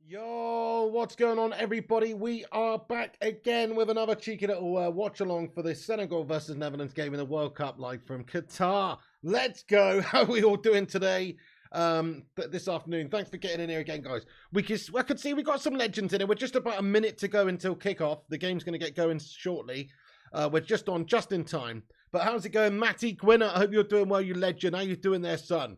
Yo, what's going on, everybody? We are back again with another cheeky little watch along for the Senegal versus Netherlands game in the World Cup live from Qatar. Let's go. How are we all doing today? This afternoon. Thanks for getting in here again, guys. I could see we got some legends in it. We're just about a minute to go until kickoff. The game's going to get going shortly. We're just in time. But how's it going, Matty Gwynner? I hope you're doing well, you legend. How you doing there, son?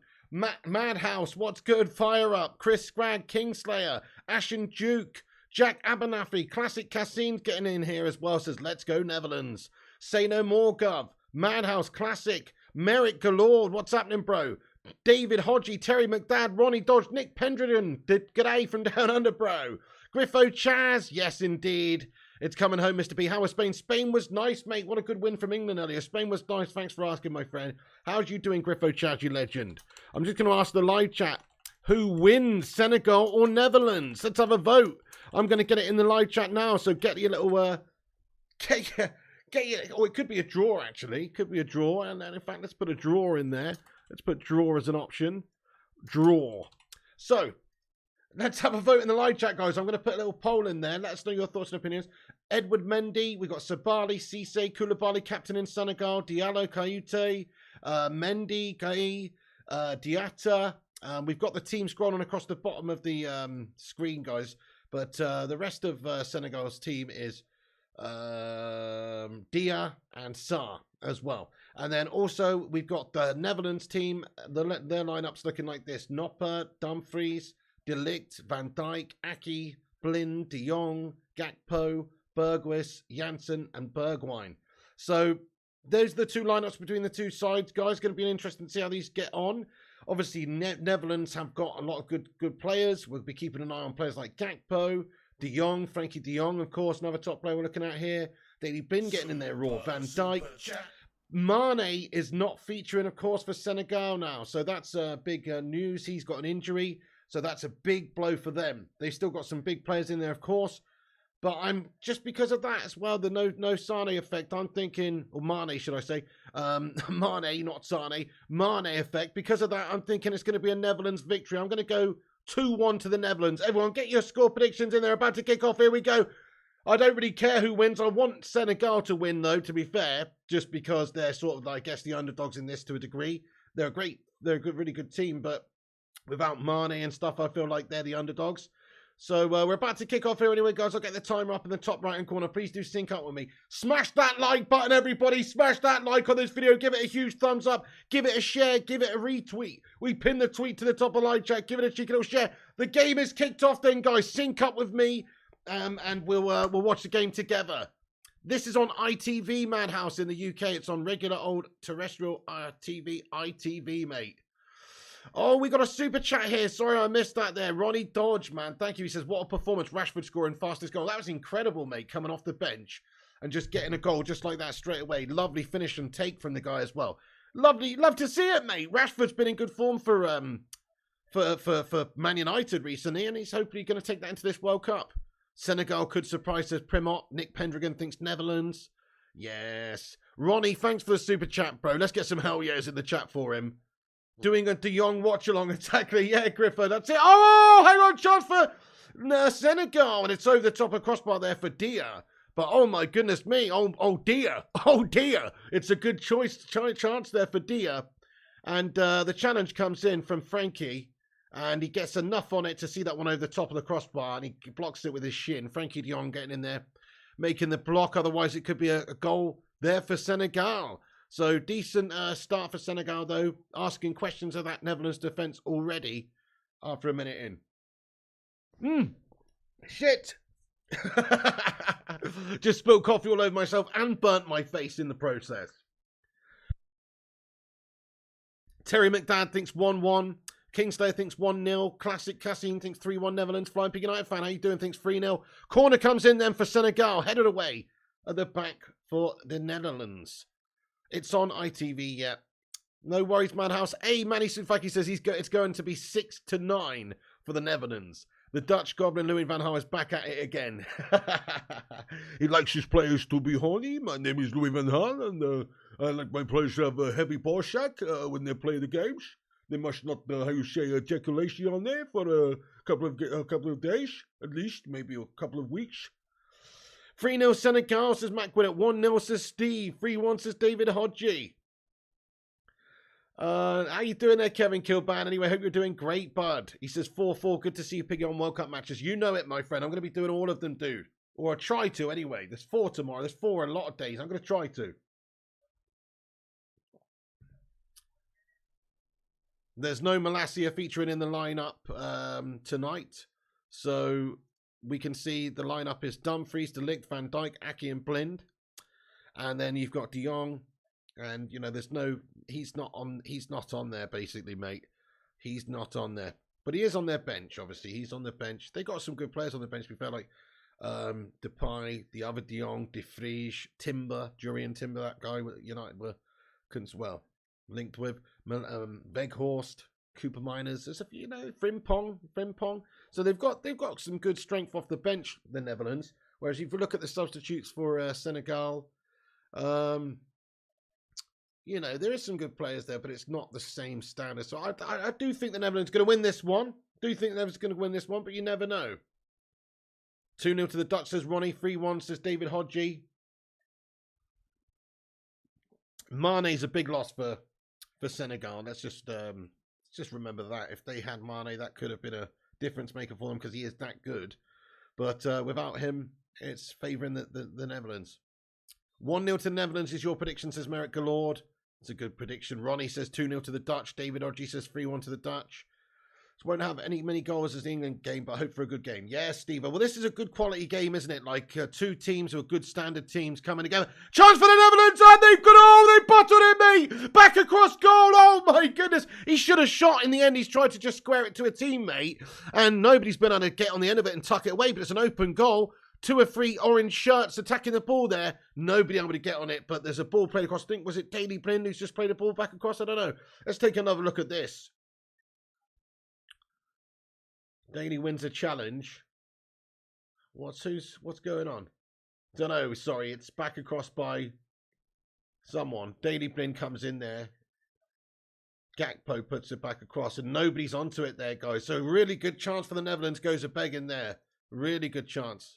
Madhouse, what's good? Fire up. Chris Scragg, Kingslayer, Ashen Duke, Jack Abernathy, Classic Cassine's getting in here as well. Says, let's go Netherlands. Say no more, Gov. Madhouse, Classic, Merrick Galore, what's happening, bro? David Hodgie, Terry McDad, Ronnie Dodge, Nick Pendleton, g'day from down under, bro. Griffo Chaz, yes indeed. It's coming home, Mr. B. How was Spain? Spain was nice, mate. What a good win from England earlier. Spain was nice. Thanks for asking, my friend. How's you doing, Griffo Chaz, you legend? I'm just going to ask the live chat, who wins, Senegal or Netherlands? Let's have a vote. I'm going to get it in the live chat now, so get your little, oh, it could be a draw, actually. It could be a draw, and in fact, let's put a draw in there. Let's put draw as an option. Draw. So, let's have a vote in the live chat, guys. I'm going to put a little poll in there. Let us know your thoughts and opinions. Edward Mendy, we've got Sabali, Cisse, Koulibaly, captain in Senegal, Diallo, Kayute, Mendy, Gai, Diatta. We've got the team scrolling across the bottom of the screen, guys. But the rest of Senegal's team is Dia and Sa as well. And then also we've got the Netherlands team. Their lineup's looking like this. Nopper, Dumfries, De Ligt, Van Dijk, Aki, Blind, De Jong, Gakpo, Berghuis, Janssen, and Bergwijn. So those are the two lineups between the two sides, guys. Going to be interesting to see how these get on. Obviously, Netherlands have got a lot of good players. We'll be keeping an eye on players like Gakpo, De Jong, Frankie De Jong, of course, another top player we're looking at here. Daley Blind getting in there raw. Van Dijk. Mane is not featuring, of course, for Senegal now. So that's big news. He's got an injury. So that's a big blow for them. They've still got some big players in there, of course. But I'm just because of that as well, the no Sane effect, I'm thinking, or Mane, should I say. Mane, not Sane. Mane effect. Because of that, I'm thinking it's going to be a Netherlands victory. I'm going to go 2-1 to the Netherlands. Everyone, get your score predictions in there. About to kick off. Here we go. I don't really care who wins. I want Senegal to win, though, to be fair, just because they're sort of, I guess, the underdogs in this to a degree. They're a really good team, but without Mane and stuff, I feel like they're the underdogs. So we're about to kick off here anyway, guys. I'll get the timer up in the top right-hand corner. Please do sync up with me. Smash that like button, everybody. Smash that like on this video. Give it a huge thumbs up. Give it a share. Give it a retweet. We pin the tweet to the top of the live chat. Give it a cheeky little share. The game is kicked off then, guys. Sync up with me. And we'll watch the game together. This is on ITV, Madhouse, in the UK. It's on regular old terrestrial TV, ITV, mate. Oh, we got a super chat here. Sorry, I missed that there. Ronnie Dodge, man. Thank you. He says, what a performance. Rashford scoring fastest goal. That was incredible, mate, coming off the bench and just getting a goal just like that straight away. Lovely finish and take from the guy as well. Lovely. Love to see it, mate. Rashford's been in good form for Man United recently, and he's hopefully going to take that into this World Cup. Senegal could surprise, says Primot. Nick Pendragon thinks Netherlands. Yes. Ronnie, thanks for the super chat, bro. Let's get some hell yeahs in the chat for him. Doing a De Jong watch along, exactly. Yeah, Griffo, that's it. Oh, hang on, chance for Senegal. And it's over the top of crossbar there for Dia. But oh my goodness me. Oh dear. Oh dear. It's a good chance there for Dia. And the challenge comes in from Frankie. And he gets enough on it to see that one over the top of the crossbar. And he blocks it with his shin. Frankie de Jong getting in there, making the block. Otherwise, it could be a goal there for Senegal. So, decent start for Senegal, though. Asking questions of that Netherlands defence already after a minute in. Shit. Just spilled coffee all over myself and burnt my face in the process. Terry McDad thinks 1-1. Kingslayer thinks 1-0. Classic Cassine thinks 3-1 Netherlands. Flying Pig United fan, how you doing? Thinks 3-0. Corner comes in then for Senegal. Headed away at the back for the Netherlands. It's on ITV yet. No worries, Madhouse. Manny Sufaki says it's going to be 6-9 for the Netherlands. The Dutch Goblin Louis van Gaal is back at it again. He likes his players to be horny. My name is Louis van Gaal, and I like my players to have a heavy ball shack when they play the games. They must not, how you say, ejaculation on there for a couple of days, at least, maybe a couple of weeks. 3-0 Senegal, says Mac Winnett. 1-0 says Steve. 3-1 says David Hodgie. How you doing there, Kevin Kilban? Anyway, hope you're doing great, bud. He says 4-4. Good to see you, Piggy, on World Cup matches. You know it, my friend. I'm going to be doing all of them, dude. Or I try to, anyway. There's 4 tomorrow. There's 4 in a lot of days. I'm going to try to. There's no Malacia featuring in the lineup tonight. So we can see the lineup is Dumfries, De Ligt, Van Dijk, Ake and Blind. And then you've got De Jong. And, you know, there's no... He's not on there, basically, mate. He's not on there. But he is on their bench, obviously. He's on the bench. They got some good players on the bench, to be fair, like Depay, the other De Jong, De Vrij, Timber, Jurriën Timber, that guy United were linked with. Weghorst, Cooper Miners. There's a few, you know, Frimpong. So they've got some good strength off the bench, the Netherlands. Whereas if you look at the substitutes for Senegal, you know, there is some good players there, but it's not the same standard. So I do think the Netherlands are going to win this one. But you never know. 2-0 to the Dutch, says Ronnie. 3-1, says David Hodgie. Mane's a big loss for Senegal. Let's just remember that. If they had Mane, that could have been a difference maker for them because he is that good. But without him, it's favouring the Netherlands. 1-0 to the Netherlands is your prediction, says Merrick Galord. It's a good prediction. Ronnie says 2-0 to the Dutch. David Hodgie says 3-1 to the Dutch. So won't have many goals as the England game, but I hope for a good game. Yeah, Steve. Well, this is a good quality game, isn't it? Like 2 teams who are good standard teams coming together. Chance for the Netherlands, and they butted in me. Back across goal. Oh my goodness. He should have shot in the end. He's tried to just square it to a teammate, and nobody's been able to get on the end of it and tuck it away, but it's an open goal. 2 or 3 orange shirts attacking the ball there. Nobody able to get on it, but there's a ball played across. I think, was it Daley Blind who's just played a ball back across? I don't know. Let's take another look at this. Daley wins a challenge. What's going on? Don't know. Sorry, it's back across by someone. Daley Blind comes in there. Gakpo puts it back across, and nobody's onto it there, guys. So really good chance for the Netherlands. Goes a begging there. Really good chance.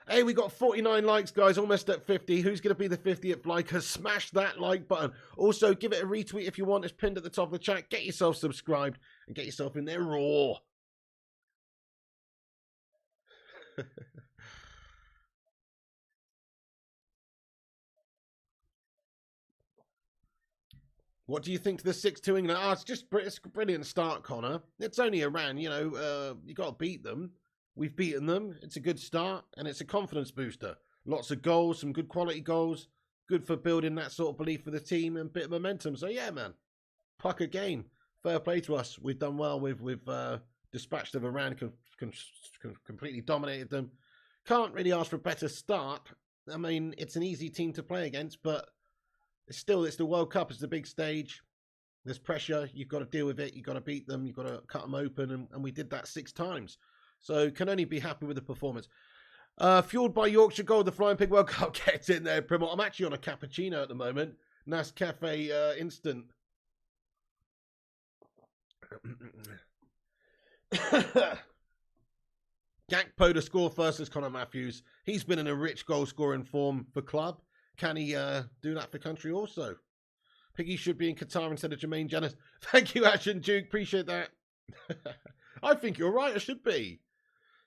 Hey, we got 49 likes, guys, almost at 50. Who's going to be the 50th liker? Smash that like button. Also, give it a retweet if you want. It's pinned at the top of the chat. Get yourself subscribed and get yourself in there raw. What do you think to the 6-2 England? It's a brilliant start, Connor. It's only Iran, you know, you got to beat them. We've beaten them. It's a good start, and it's a confidence booster. Lots of goals, some good quality goals. Good for building that sort of belief for the team and a bit of momentum. So, yeah, man. Pucker game. Fair play to us. We've done well. We've dispatched of Iran, completely dominated them. Can't really ask for a better start. I mean, it's an easy team to play against, but it's the World Cup. It's the big stage. There's pressure. You've got to deal with it. You've got to beat them. You've got to cut them open, and we did that 6 times. So can only be happy with the performance. Fueled by Yorkshire Gold, the Flying Pig World Cup gets in there, Primo. I'm actually on a cappuccino at the moment. Nescafe Instant. Gakpo to score first as Connor Matthews. He's been in a rich goal-scoring form for club. Can he do that for country also? Piggy should be in Qatar instead of Jermaine Jennings. Thank you, Action Duke. Appreciate that. I think you're right. I should be.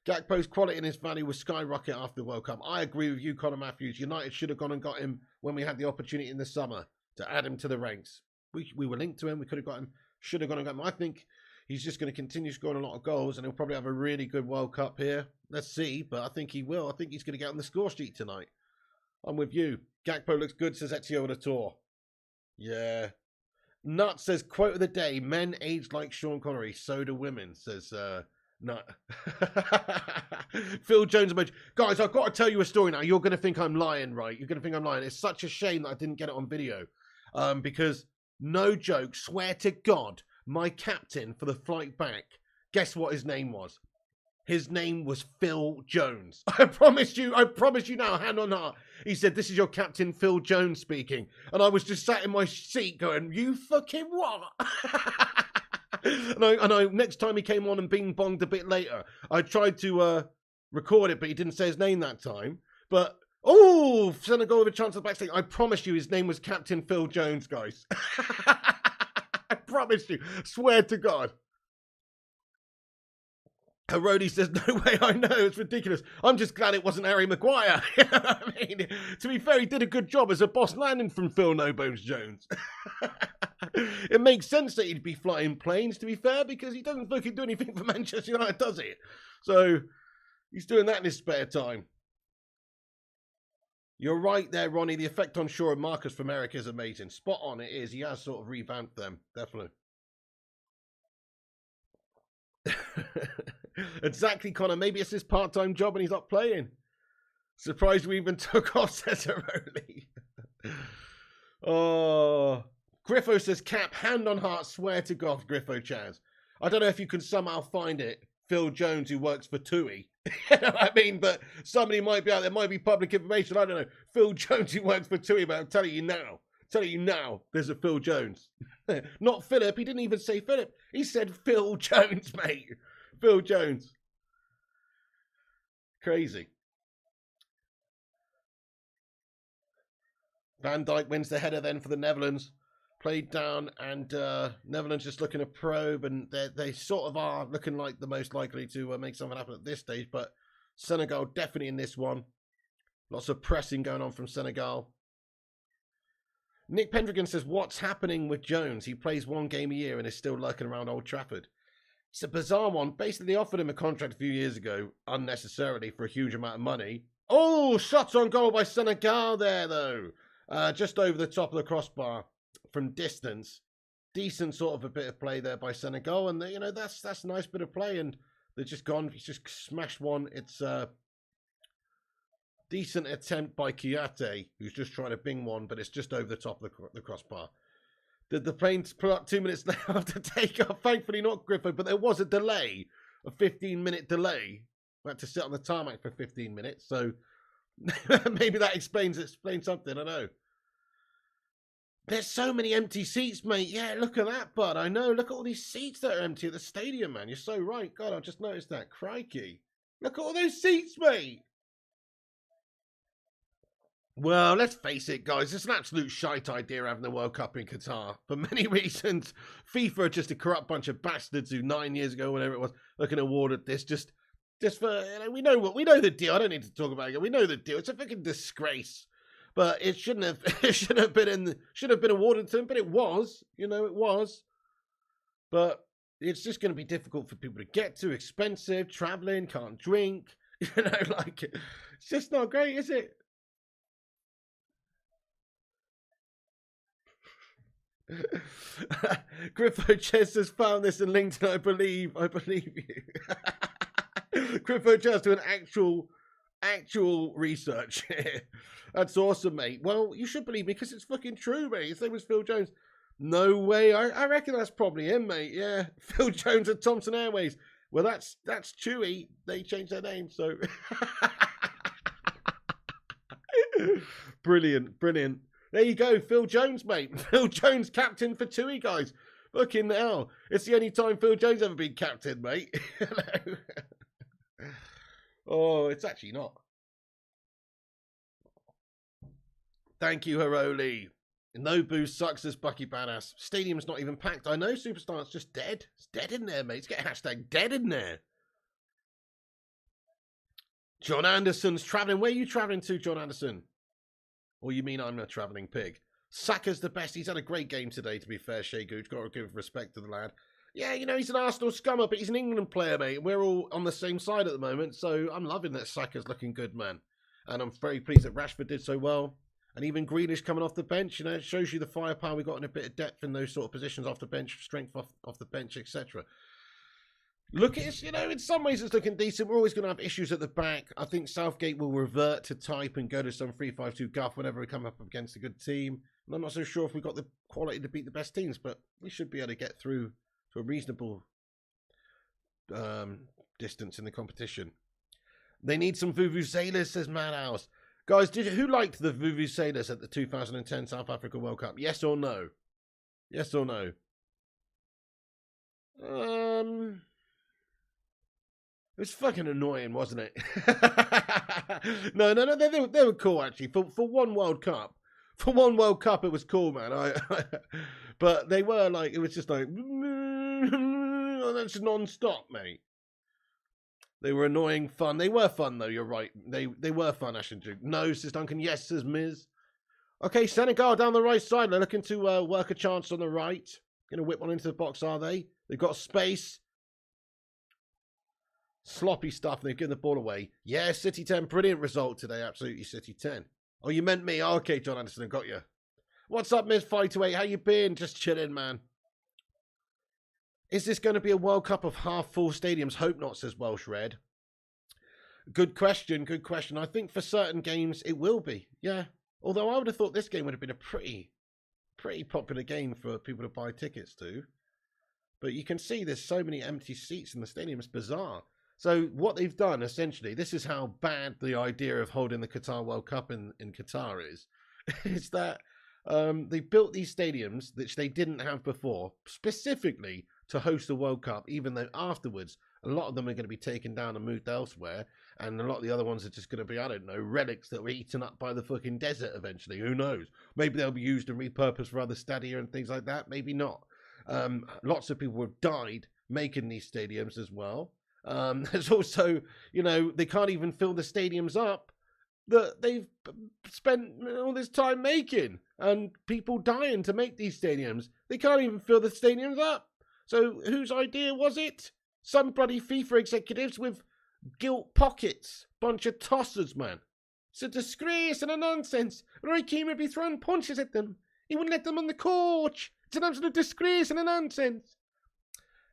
Gakpo's quality and his value will skyrocket after the World Cup. I agree with you, Connor Matthews. United should have gone and got him when we had the opportunity in the summer to add him to the ranks. We were linked to him. We could have got him. Should have gone and got him. I think he's just going to continue scoring a lot of goals, and he'll probably have a really good World Cup here. Let's see, but I think he will. I think he's going to get on the score sheet tonight. I'm with you. Gakpo looks good, says Ezio Tour. Yeah. Nut says, quote of the day, men aged like Sean Connery, so do women, says Nut. Phil Jones emoji. Guys, I've got to tell you a story now. You're going to think I'm lying, right? You're going to think I'm lying. It's such a shame that I didn't get it on video. Because, no joke, swear to God, my captain for the flight back, guess what his name was? His name was Phil Jones. I promise you now, hand on heart. He said, this is your captain, Phil Jones speaking. And I was just sat in my seat going, you fucking what? And I next time he came on and bing bonged a bit later, I tried to record it, but he didn't say his name that time. But oh, Senegal with a chance of the backstage. I promise you, his name was Captain Phil Jones, guys. I promise you, swear to God. Rody says, no way, I know, it's ridiculous. I'm just glad it wasn't Harry Maguire. You know what I mean? To be fair, he did a good job as a boss landing from Phil No Bones Jones. It makes sense that he'd be flying planes, to be fair, because he doesn't fucking do anything for Manchester United, does he? So, he's doing that in his spare time. You're right there, Ronnie. The effect on Shaw and Marcus from Eric is amazing. Spot on, it is. He has sort of revamped them, definitely. Exactly, Connor. Maybe it's his part-time job and he's not playing. Surprised we even took off Cesaroli. Oh, Griffo says, Cap, hand on heart, swear to God, Griffo Chaz. I don't know if you can somehow find it. Phil Jones, who works for TUI. You know what I mean? But somebody might be out there, might be public information. I don't know. Phil Jones, who works for TUI, but I'm telling you now, there's a Phil Jones. Not Philip. He didn't even say Philip. He said Phil Jones, mate. Phil Jones. Crazy. Van Dijk wins the header then for the Netherlands. Played down, and Netherlands just looking to probe, and they sort of are looking like the most likely to make something happen at this stage. But Senegal definitely in this one. Lots of pressing going on from Senegal. Nick Pendragon says, what's happening with Jones? He plays one game a year and is still lurking around Old Trafford. It's a bizarre one. Basically, they offered him a contract a few years ago, unnecessarily, for a huge amount of money. Oh, shots on goal by Senegal there, though. Just over the top of the crossbar from distance. Decent sort of a bit of play there by Senegal. And, you know, that's a nice bit of play. And they're just gone. He's just smashed one. It's a decent attempt by Kiate, who's just trying to bing one, but it's just over the top of the crossbar. Did the planes pull up 2 minutes after takeoff? Thankfully not, Griffo, but there was a delay, a 15-minute delay. We had to sit on the tarmac for 15 minutes, so maybe that explains something, I don't know. There's so many empty seats, mate. Yeah, look at that, bud. I know. Look at all these seats that are empty at the stadium, man. You're so right. God, I just noticed that. Crikey. Look at all those seats, mate. Well, let's face it, guys. It's an absolute shite idea having the World Cup in Qatar. For many reasons. FIFA are just a corrupt bunch of bastards who 9 years ago, whatever it was, looking awarded this. Just for, you know, we know the deal. I don't need to talk about it. We know the deal. It's a fucking disgrace. But it should have been awarded to him, but it was. You know, it was. But it's just going to be difficult for people to get to. Expensive, traveling, can't drink. You know, like, it's just not great, is it? Griffo Chess has found this and linked it. I believe you. Griffo Chess doing actual research here. That's awesome, mate. Well, you should believe me because it's fucking true, mate. His name was Phil Jones. No way. I reckon that's probably him, mate. Yeah, Phil Jones at Thomson Airways. Well, that's Chewy. They changed their name, so brilliant. There you go, Phil Jones, mate. Phil Jones, captain for TUI, guys. Fucking hell. It's the only time Phil Jones ever been captain, mate. Oh, it's actually not. Thank you, Haroli. No boost sucks as Bucky Badass. Stadium's not even packed. I know, Superstar. It's just dead. It's dead in there, mate. Let's get hashtag dead in there. John Anderson's travelling. Where are you travelling to, John Anderson? Or you mean I'm a travelling pig? Saka's the best. He's had a great game today, to be fair, Shea Gooch. Got to give respect to the lad. Yeah, you know, he's an Arsenal scummer, but he's an England player, mate. We're all on the same side at the moment, so I'm loving that Saka's looking good, man. And I'm very pleased that Rashford did so well. And even Grealish coming off the bench, you know, it shows you the firepower we got and a bit of depth in those sort of positions off the bench, strength off the bench, etc. Look, it's, you know, in some ways it's looking decent. We're always going to have issues at the back. I think Southgate will revert to type and go to some 3-5-2 guff whenever we come up against a good team. And I'm not so sure if we've got the quality to beat the best teams, but we should be able to get through to a reasonable distance in the competition. They need some vuvuzelas, says Madhouse. Guys, who liked the vuvuzelas at the 2010 South Africa World Cup? Yes or no? Yes or no? It was fucking annoying, wasn't it? No, they were cool actually. For one World Cup, it was cool, man. But they were like, it was just like, that's non-stop, mate. They were annoying fun. They were fun though. You're right. They were fun. Ash and Duke. No, says Duncan. Yes, says Miz. Okay, Senegal down the right side. They're looking to work a chance on the right. Going to whip one into the box, are they? They've got space. Sloppy stuff. They've given the ball away. Yeah, City 10. Brilliant result today. Absolutely, City 10. Oh, you meant me. Oh, okay, John Anderson. I got you. What's up, Miz 528? How you been? Just chilling, man. Is this going to be a World Cup of half-full stadiums? Hope not, says Welsh Red. Good question. Good question. I think for certain games it will be. Yeah. Although I would have thought this game would have been a pretty popular game for people to buy tickets to. But you can see there's so many empty seats in the stadium. It's bizarre. So what they've done, essentially, this is how bad the idea of holding the Qatar World Cup in Qatar is. Is that they built these stadiums, which they didn't have before, specifically to host the World Cup, even though afterwards, a lot of them are going to be taken down and moved elsewhere. And a lot of the other ones are just going to be, I don't know, relics that were eaten up by the fucking desert eventually. Who knows? Maybe they'll be used and repurposed for other stadia and things like that. Maybe not. Lots of people have died making these stadiums as well. There's also, you know, they can't even fill the stadiums up that they've spent all this time making. And people dying to make these stadiums. They can't even fill the stadiums up. So whose idea was it? Some bloody FIFA executives with gilt pockets. Bunch of tossers, man. It's a disgrace and a nonsense. Roy Keane would be throwing punches at them. He wouldn't let them on the coach. It's an absolute disgrace and a nonsense.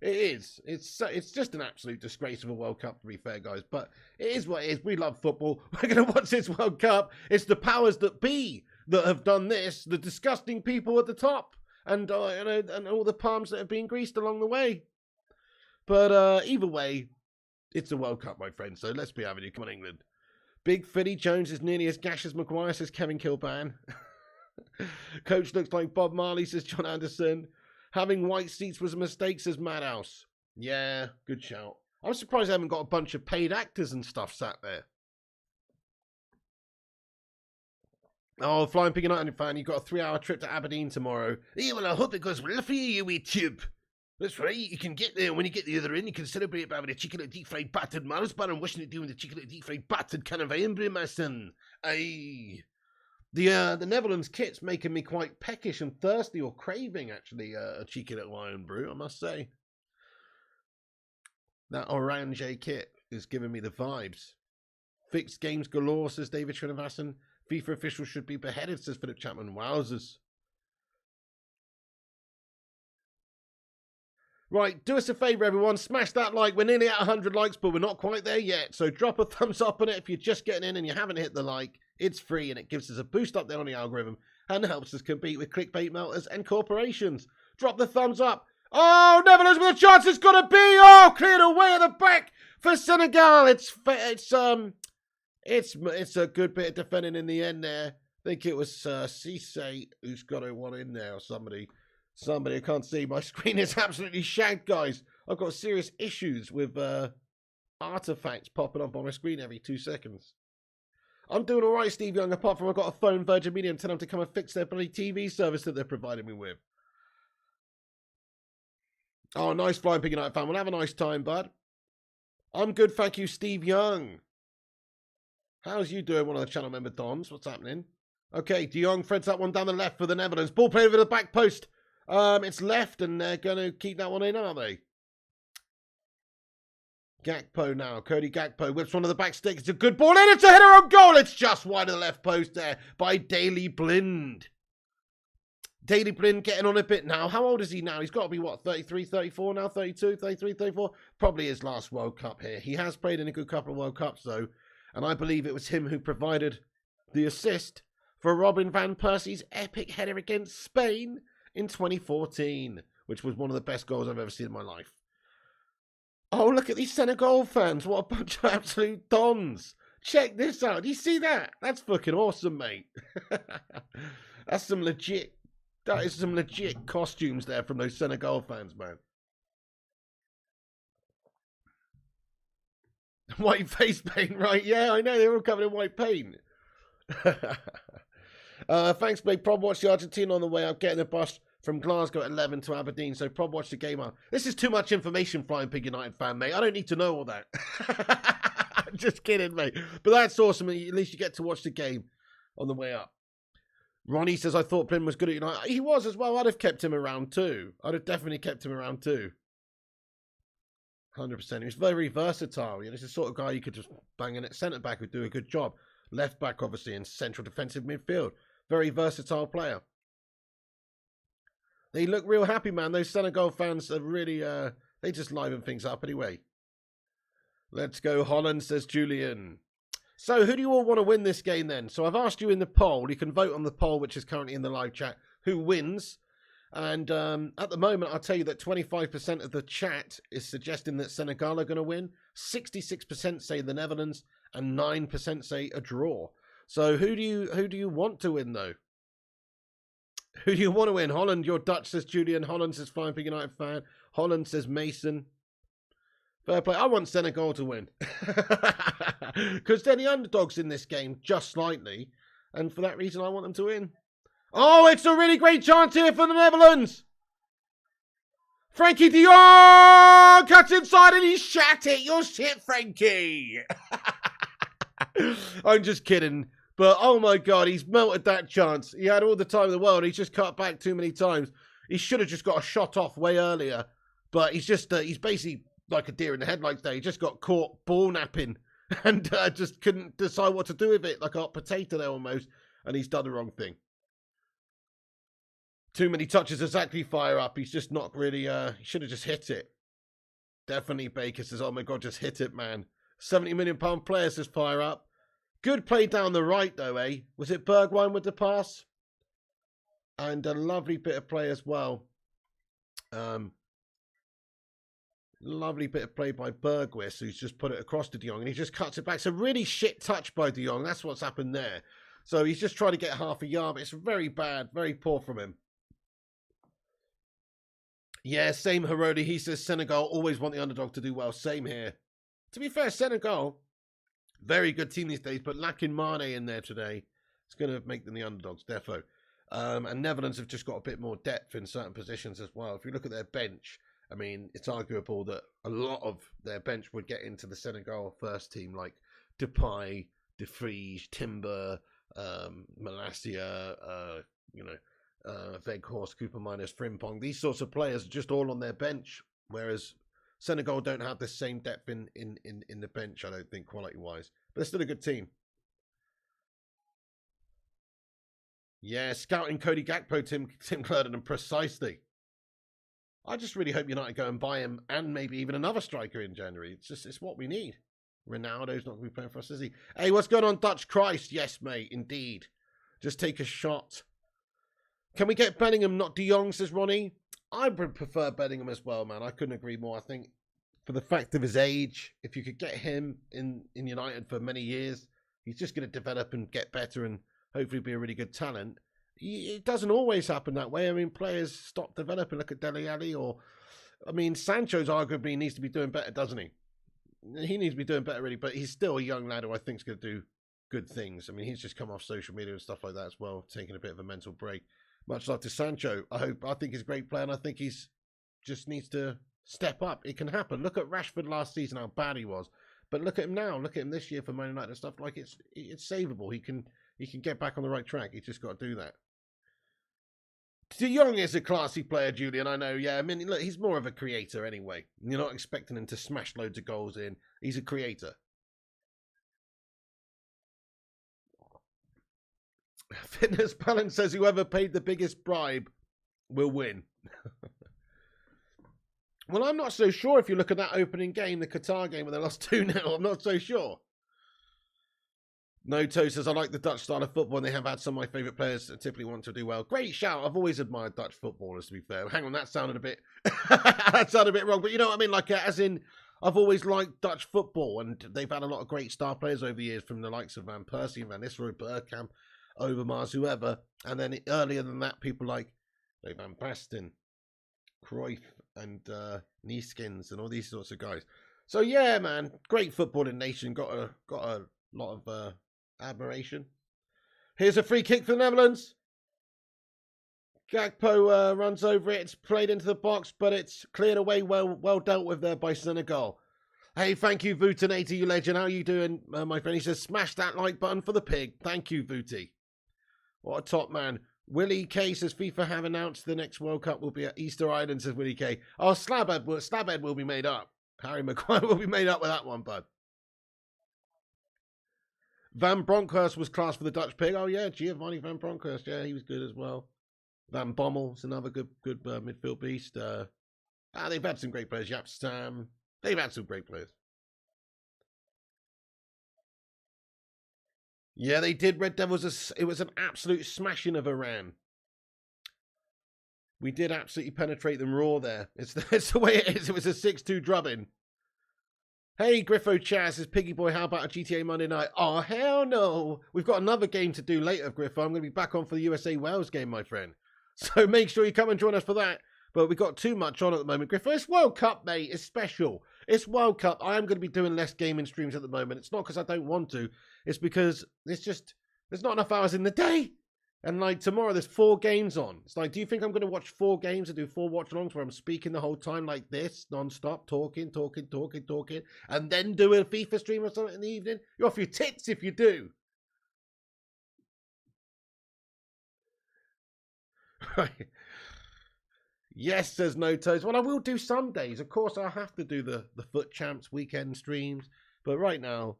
It is. It's just an absolute disgrace of a World Cup, to be fair, guys. But it is what it is. We love football. We're going to watch this World Cup. It's the powers that be that have done this. The disgusting people at the top. And all the palms that have been greased along the way. But either way, it's a World Cup, my friend. So let's be having you. Come on, England. Big Philly Jones is nearly as gash as Maguire, says Kevin Kilban. Coach looks like Bob Marley, says John Anderson. Having white seats was a mistake, says Madhouse. Yeah, good shout. I'm surprised they haven't got a bunch of paid actors and stuff sat there. Oh, Flying Pig United fan, you've got a 3-hour trip to Aberdeen tomorrow. Yeah, well, I hope it goes well for you, you wee tube. That's right, you can get there. When you get the other end, you can celebrate by having a chicken deep fried battered Mars bar and wishing it doing the chicken deep fried battered can of iron brew, my son. Aye. The Netherlands kit's making me quite peckish and thirsty, or craving, actually, a cheeky little iron brew, I must say. That orange kit is giving me the vibes. Fixed games galore, says David Srinivasan. FIFA officials should be beheaded, says Philip Chapman. Wowzers. Right, do us a favour, everyone. Smash that like. We're nearly at 100 likes, but we're not quite there yet. So drop a thumbs up on it if you're just getting in and you haven't hit the like. It's free and it gives us a boost up there on the algorithm and helps us compete with clickbait melters and corporations. Drop the thumbs up. Oh, Netherlands with a chance. It's got to be. Oh, cleared away at the back for Senegal. It's a good bit of defending in the end there. I think it was Cisse who's got a one in there, or somebody. I can't see. My screen is absolutely shagged, guys. I've got serious issues with artifacts popping up on my screen every 2 seconds. I'm doing all right, Steve Young, apart from I've got a phone, Virgin Media, and tell them to come and fix their bloody TV service that they're providing me with. Oh, nice Flying Pig United fan. We'll have a nice time, bud. I'm good, thank you, Steve Young. How's you doing, one of the channel member Dons? What's happening? Okay, De Jong threads that one down the left for the Netherlands. Ball played over the back post. It's left, and they're going to keep that one in, aren't they? Gakpo now. Cody Gakpo whips one of the back sticks. It's a good ball in. It's a header on goal. It's just wide of the left post there by Daley Blind. Daley Blind getting on a bit now. How old is he now? He's got to be, what, 33, 34 now? 32, 33, 34? Probably his last World Cup here. He has played in a good couple of World Cups, though. And I believe it was him who provided the assist for Robin van Persie's epic header against Spain in 2014, which was one of the best goals I've ever seen in my life. Oh, look at these Senegal fans. What a bunch of absolute dons. Check this out. Do you see that? That's fucking awesome, mate. That is some legit costumes there from those Senegal fans, man. White face paint, right? Yeah, I know, they're all covered in white paint. Thanks, Blake. Prob watched the Argentina on the way up, getting a bus from Glasgow at 11 to Aberdeen, so Prob watched the game up. This is too much information, Flying Pig United fan, mate. I don't need to know all that. Just kidding, mate. But that's awesome. At least you get to watch the game on the way up. Ronnie says, I thought Plym was good at United. He was as well. I'd have kept him around too. I'd have definitely kept him around too. 100%. He was very versatile. You know, he's the sort of guy you could just bang in at centre-back who'd do a good job. Left-back, obviously, and central defensive midfield. Very versatile player. They look real happy, man. Those Senegal fans are really, they just liven things up anyway. Let's go Holland, says Julian. So who do you all want to win this game then? So I've asked you in the poll. You can vote on the poll, which is currently in the live chat, who wins. And at the moment, I'll tell you that 25% of the chat is suggesting that Senegal are going to win. 66% say the Netherlands, and 9% say a draw. So who do you want to win though? Who do you want to win? Holland, you're Dutch, says Julian. Holland says Flying Pig United fan. Holland says Mason. Fair play. I want Senegal to win. Because they're the underdogs in this game, just slightly. And for that reason, I want them to win. Oh, it's a really great chance here for the Netherlands. Frankie de Jong cuts inside and he shat it. You're shit, Frankie. I'm just kidding. But, oh my God, he's melted that chance. He had all the time in the world. He's just cut back too many times. He should have just got a shot off way earlier. But he's just, he's basically like a deer in the headlights there. He just got caught ball napping and just couldn't decide what to do with it. Like a hot potato there almost. And he's done the wrong thing. Too many touches exactly fire up. He's just not really, he should have just hit it. Definitely Baker says, oh my God, just hit it, man. £70 million player says fire up. Good play down the right, though, eh? Was it Bergwijn with the pass? And a lovely bit of play as well. Lovely bit of play by Bergwijn, who's just put it across to De Jong, and he just cuts it back. It's a really shit touch by De Jong. That's what's happened there. So he's just trying to get half a yard, but it's very bad, very poor from him. Yeah, same Herodi. He says Senegal always want the underdog to do well. Same here. To be fair, Senegal... very good team these days, but lacking Mane in there today, it's going to make them the underdogs, defo. And Netherlands have just got a bit more depth in certain positions as well. If you look at their bench, I mean, it's arguable that a lot of their bench would get into the Senegal first team, like Depay, De Vries, Timber, Malacia, Weghorst, Cooper Miners, Frimpong. These sorts of players are just all on their bench, whereas Senegal don't have the same depth in the bench, I don't think, quality-wise. But they're still a good team. Yeah, scouting Cody Gakpo, Tim Clerden, precisely. I just really hope United go and buy him and maybe even another striker in January. It's what we need. Ronaldo's not going to be playing for us, is he? Hey, what's going on, Dutch Christ? Yes, mate, indeed. Just take a shot. Can we get Bellingham, not De Jong, says Ronnie? I would prefer Bellingham as well, man. I couldn't agree more. I think for the fact of his age, if you could get him in United for many years, he's just going to develop and get better and hopefully be a really good talent. It doesn't always happen that way. I mean, players stop developing. Look at Dele Alli or... I mean, Sancho's arguably needs to be doing better, doesn't he? He needs to be doing better, really, but he's still a young lad who I think is going to do good things. I mean, he's just come off social media and stuff like that as well, taking a bit of a mental break. Much like to Sancho, I think he's a great player, and I think he's just needs to step up. It can happen. Look at Rashford last season, how bad he was. But look at him now. Look at him this year for Man United and stuff. Like it's savable. He can get back on the right track. He's just got to do that. De Jong is a classy player, Julian. I know. Yeah, I mean, look, he's more of a creator anyway. You're not expecting him to smash loads of goals in. He's a creator. Fitness Balance says whoever paid the biggest bribe will win. Well, I'm not so sure if you look at that opening game, the Qatar game, where they lost 2-0. I'm not so sure. Noto says, I like the Dutch style of football, and they have had some of my favourite players that typically want to do well. Great shout. I've always admired Dutch footballers, to be fair. Hang on, that sounded a bit... that sounded a bit wrong. But you know what I mean? Like, as in, I've always liked Dutch football, and they've had a lot of great star players over the years, from the likes of Van Persie, Van Nistelrooy, Bergkamp, Overmars, whoever. And then earlier than that, people like Van Basten, Cruyff, and Nieskins, and all these sorts of guys. So yeah, man, great footballing nation. Got a lot of admiration. Here's a free kick for the Netherlands. Gakpo runs over it. It's played into the box, but it's cleared away. Well dealt with there by Senegal. Hey, thank you, Vutinator, you legend. How you doing, my friend? He says, smash that like button for the pig. Thank you, Vuti. What a top man. Willie K says, FIFA have announced the next World Cup will be at Easter Island, says Willie K. Oh, Slabhead will be made up. Harry Maguire will be made up with that one, bud. Van Bronckhorst was class for the Dutch pig. Oh, yeah, Giovanni Van Bronckhorst. Yeah, he was good as well. Van Bommel's another good midfield beast. They've had some great players. Yap Stam. They've had some great players. Yeah, they did. Red Devils, it was an absolute smashing of Iran. We did absolutely penetrate them raw there. It's the way it is. It was a 6-2 drubbing. Hey, Griffo Chaz says, Piggy Boy, how about a GTA Monday night? Oh, hell no. We've got another game to do later, Griffo. I'm going to be back on for the USA Wales game, my friend. So make sure you come and join us for that. But we've got too much on at the moment, Griffo. It's World Cup, mate. It's special. It's World Cup. I am going to be doing less gaming streams at the moment. It's not because I don't want to. It's because there's not enough hours in the day. And like tomorrow, there's 4 games on. It's like, do you think I'm going to watch 4 games and do 4 watch-alongs where I'm speaking the whole time like this, non-stop, talking, and then do a FIFA stream or something in the evening? You're off your tits if you do. Right. Yes, says No Toes. Well, I will do some days. Of course, I'll have to do the Foot Champs weekend streams. But right now,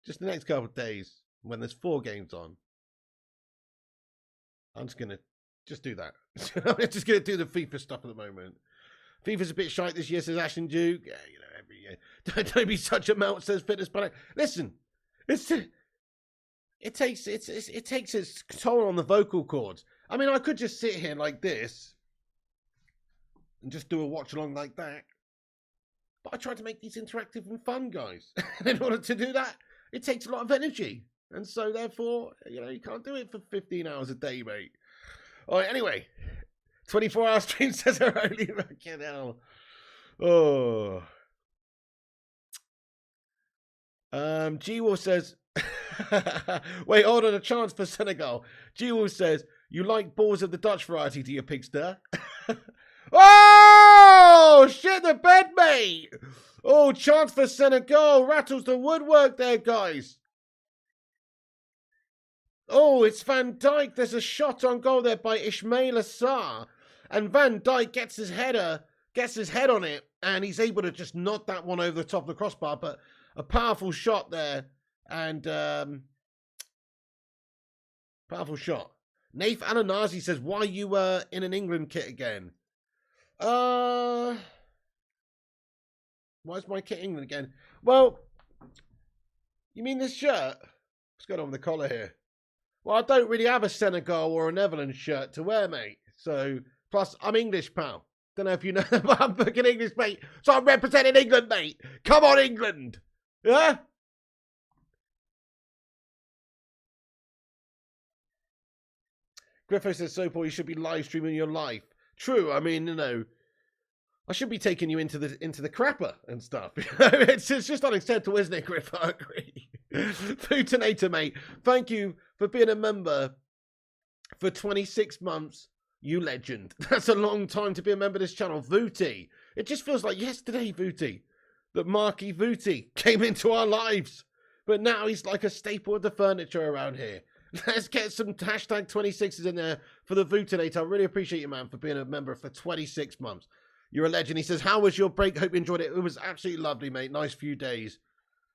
just the next couple of days, when there's 4 games on, I'm just going to just do that. I'm just going to do the FIFA stuff at the moment. FIFA's a bit shite this year, says Ashton Duke. Yeah, you know, every year. Don't be such a melt, says Fitness Planet. Listen, it takes its toll on the vocal cords. I mean, I could just sit here like this and just do a watch along like that. But I try to make these interactive and fun, guys. And in order to do that, it takes a lot of energy. And so, therefore, you know, you can't do it for 15 hours a day, mate. All right, anyway. 24-hour stream says are only fucking hell. Oh. G-Wolf says, wait, hold on, a chance for Senegal. G-Wolf says, you like balls of the Dutch variety, do you, pigster? Oh, shit the bed, mate. Oh, chance for Senegal. Rattles the woodwork there, guys. Oh, it's Van Dijk. There's a shot on goal there by Ismail Assar. And Van Dijk gets his head on it, and he's able to just knock that one over the top of the crossbar. But a powerful shot there, and powerful shot. Nath Ananazi says, why you in an England kit again? Why is my kit England again? Well, you mean this shirt? What's going on with the collar here? Well, I don't really have a Senegal or a Netherlands shirt to wear, mate. So, plus, I'm English, pal. Don't know if you know, but I'm fucking English, mate. So I'm representing England, mate. Come on, England. Yeah? Griffo says, so Paul, you should be live streaming your life. True, I mean, you know, I should be taking you into the crapper and stuff. it's just unacceptable, isn't it, Griff? I agree. Foodtonator, mate. Thank you for being a member for 26 months. You legend. That's a long time to be a member of this channel. Vooty. It just feels like yesterday, Vooty, that Marky Vooty came into our lives. But now he's like a staple of the furniture around here. Let's get some hashtag 26s in there for the Vootinator. I really appreciate you, man, for being a member for 26 months. You're a legend. He says, how was your break? Hope you enjoyed it. It was absolutely lovely, mate. Nice few days.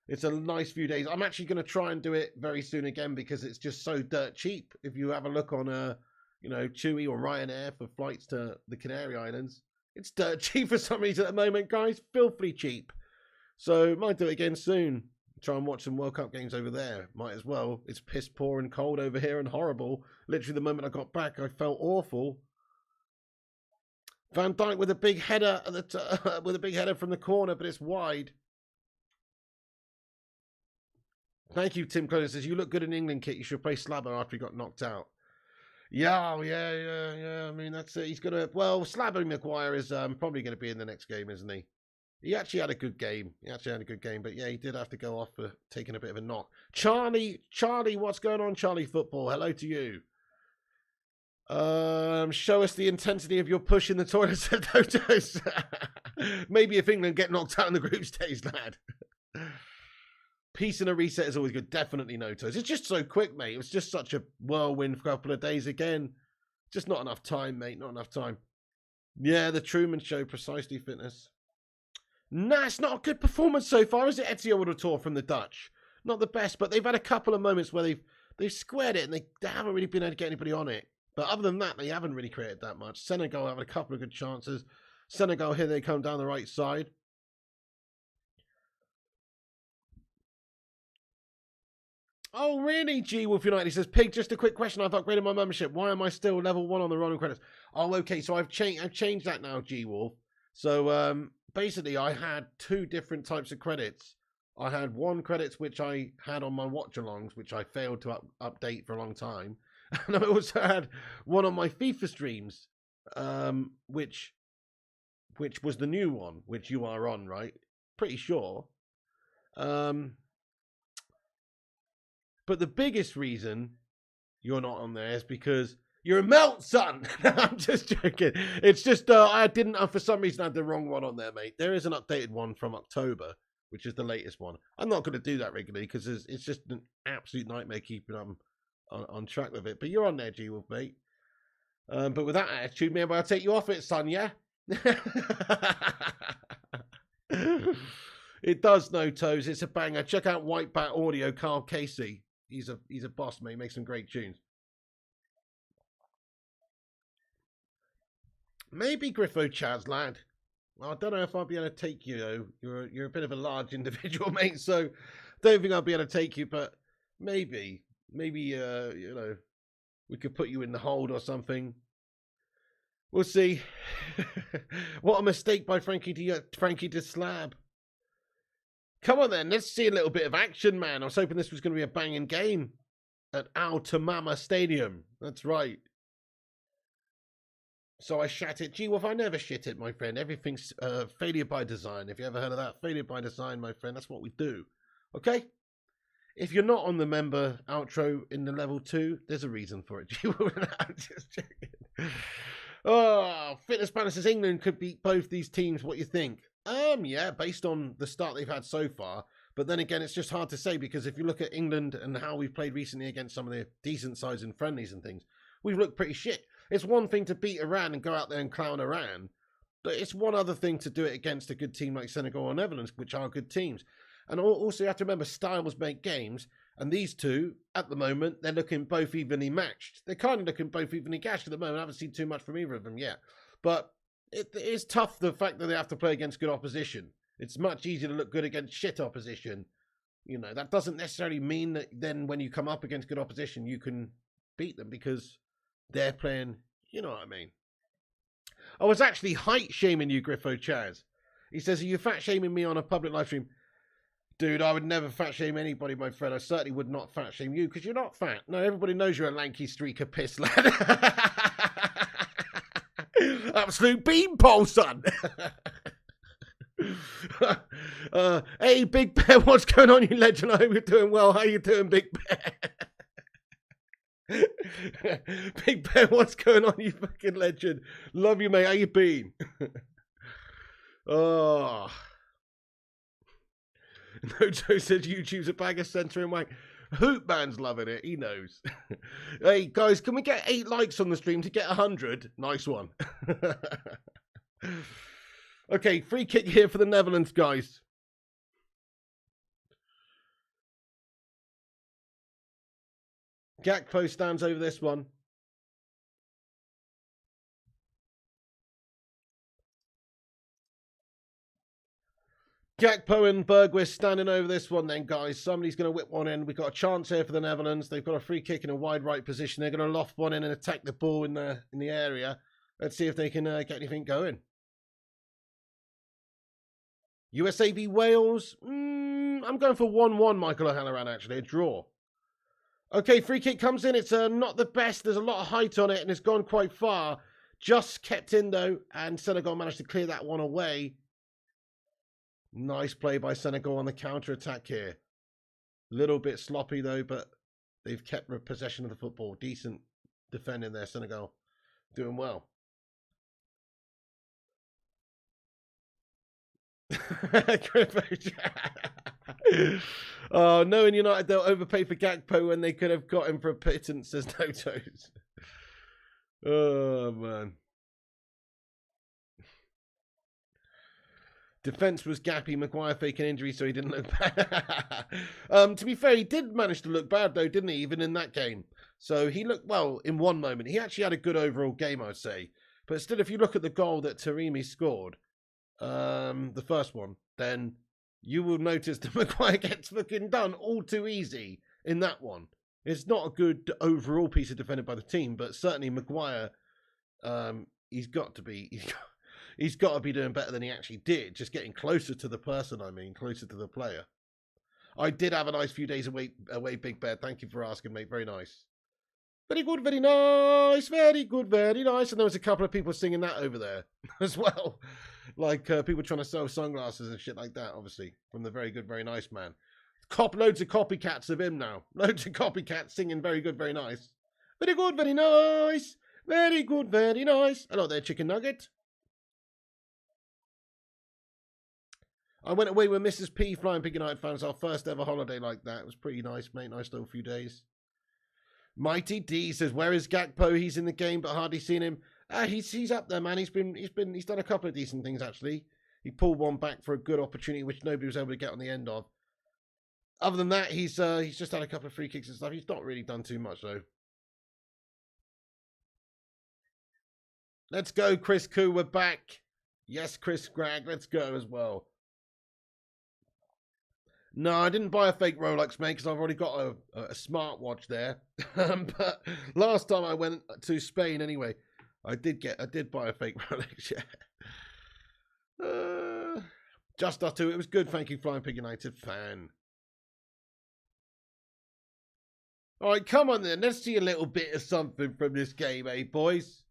It's a nice few days. I'm actually going to try and do it very soon again because it's just so dirt cheap. If you have a look on, you know, Chewy or Ryanair for flights to the Canary Islands, it's dirt cheap for some reason at the moment, guys. Filthy cheap. So might do it again soon. Try and watch some World Cup games over there. Might as well. It's piss poor and cold over here and horrible. Literally the moment I got back, I felt awful. Van Dijk with a big header at the with a big header from the corner, but it's wide. Thank you, Tim Close says, you look good in England, kit. You should play Slabber after he got knocked out. Yeah, yeah. I mean, that's it. He's going to... Well, Slabber Maguire is probably going to be in the next game, isn't he? He actually had a good game. But yeah, he did have to go off for taking a bit of a knock. Charlie, what's going on, Charlie Football? Hello to you. Show us the intensity of your push in the toilet, said Dotos. Maybe if England get knocked out in the group stage, lad. Peace and a reset is always good. Definitely Notos. It's just so quick, mate. It was just such a whirlwind couple of days again. Just not enough time, mate. Not enough time. Yeah, the Truman Show, precisely fitness. Nah, it's not a good performance so far, is it? Ezio Tour from the Dutch. Not the best, but they've had a couple of moments where they've squared it and they haven't really been able to get anybody on it. But other than that, they haven't really created that much. Senegal having a couple of good chances. Senegal, here they come down the right side. Oh, really, G Wolf United? He says, Pig, just a quick question. I've upgraded my membership. Why am I still level 1 on the Ronald credits? Oh, okay, so I've changed that now, G Wolf. So, basically, I had 2 different types of credits. I had 1 credits which I had on my watch-alongs, which I failed to update for a long time. And I also had 1 on my FIFA streams, which was the new one, which you are on, right? Pretty sure. But the biggest reason you're not on there is because you're a melt, son. I'm just joking. It's just I didn't, for some reason, I had the wrong one on there, mate. There is an updated one from October, which is the latest one. I'm not going to do that regularly because it's just an absolute nightmare keeping on track with it. But you're on there, G-Wolf, mate. But with that attitude, maybe I'll take you off it, son, yeah? It does, no toes. It's a banger. Check out White Bat Audio, Carl Casey. He's a boss, mate. He makes some great tunes. Maybe Griffo Chaz, lad. I don't know if I'll be able to take you, though. You're a bit of a large individual, mate, so don't think I'll be able to take you, but maybe, you know, we could put you in the hold or something. We'll see. What a mistake by Frankie to Slab. Come on then, let's see a little bit of action, man. I was hoping this was going to be a banging game at Al Tamama Stadium. That's right. So I shat it. Gee, well, I never shit it, my friend. Everything's failure by design. If you ever heard of that, failure by design, my friend. That's what we do. Okay? If you're not on the member outro in the level 2, there's a reason for it. Gee, well, I'm just joking. Oh, Fitness Banner says England could beat both these teams. What you think? Yeah, based on the start they've had so far. But then again, it's just hard to say because if you look at England and how we've played recently against some of the decent sides in friendlies and things, we've looked pretty shit. It's one thing to beat Iran and go out there and clown Iran, but it's one other thing to do it against a good team like Senegal or Netherlands, which are good teams. And also you have to remember styles make games, and these two, at the moment, they're looking both evenly matched. They're kind of looking both evenly gashed at the moment. I haven't seen too much from either of them yet. But it is tough, the fact that they have to play against good opposition. It's much easier to look good against shit opposition. You know, that doesn't necessarily mean that then when you come up against good opposition, you can beat them because they're playing, you know what I mean. I was actually height shaming you, Griffo Chaz. He says, are you fat shaming me on a public live stream? Dude, I would never fat shame anybody, my friend. I certainly would not fat shame you because you're not fat. No, everybody knows you're a lanky streak of piss, lad. Absolute beanpole, son. Hey, Big Bear, what's going on, you legend? I hope you're doing well. How you doing, Big Bear? Big Bear, what's going on, you fucking legend? Love you, mate. How you been? Oh. Noto said YouTube's a bag of centre and wank. Hoop Man's loving it. He knows. Hey, guys, can we get 8 likes on the stream to get 100? Nice one. Okay, free kick here for the Netherlands, guys. Gakpo stands over this one. Gakpo and Bergwijn standing over this one then, guys. Somebody's going to whip one in. We've got a chance here for the Netherlands. They've got a free kick in a wide right position. They're going to loft one in and attack the ball in the area. Let's see if they can get anything going. USA v Wales. I'm going for 1-1, Michael O'Halloran, actually. A draw. Okay, free kick comes in. It's not the best. There's a lot of height on it, and it's gone quite far. Just kept in, though, and Senegal managed to clear that one away. Nice play by Senegal on the counter-attack here. Little bit sloppy though, but they've kept possession of the football. Decent defending there, Senegal. Doing well. Oh, knowing United they'll overpay for Gakpo when they could have got him for a pittance, says No Toes. Oh, man. Defence was gappy. Maguire faking injury, so he didn't look bad. To be fair, he did manage to look bad, though, didn't he? Even in that game. So he looked well in one moment. He actually had a good overall game, I'd say. But still, if you look at the goal that Taremi scored, the first one, then you will notice that Maguire gets fucking done all too easy in that one. It's not a good overall piece of defending by the team, but certainly Maguire, he's got to be doing better than he actually did. Just getting closer to the person, closer to the player. I did have a nice few days away, Big Bear. Thank you for asking, mate. Very nice. Very good, very nice. Very good, very nice. And there was a couple of people singing that over there as well. Like people trying to sell sunglasses and shit like that, obviously, from the Very Good, Very Nice man. Loads of copycats of him now. Loads of copycats singing Very Good, Very Nice. Very good, very nice. Very good, very nice. Hello there, chicken nugget. I went away with Mrs. P, Flying Pig United fans. Our first ever holiday like that. It was pretty nice, mate. Nice little few days. Mighty D says, "Where is Gakpo? He's in the game, but hardly seen him." He's up there, man. He's done a couple of decent things actually. He pulled one back for a good opportunity which nobody was able to get on the end of. Other than that, he's just had a couple of free kicks and stuff. He's not really done too much though. Let's go, Chris Koo. We're back. Yes, Chris Gragg. Let's go as well. No, I didn't buy a fake Rolex, mate, because I've already got a smartwatch there. But last time I went to Spain, anyway, I did buy a fake Rolex. Yeah. Just us two. It was good. Thank you, Flying Pig United fan. All right, come on then. Let's see a little bit of something from this game, eh, boys?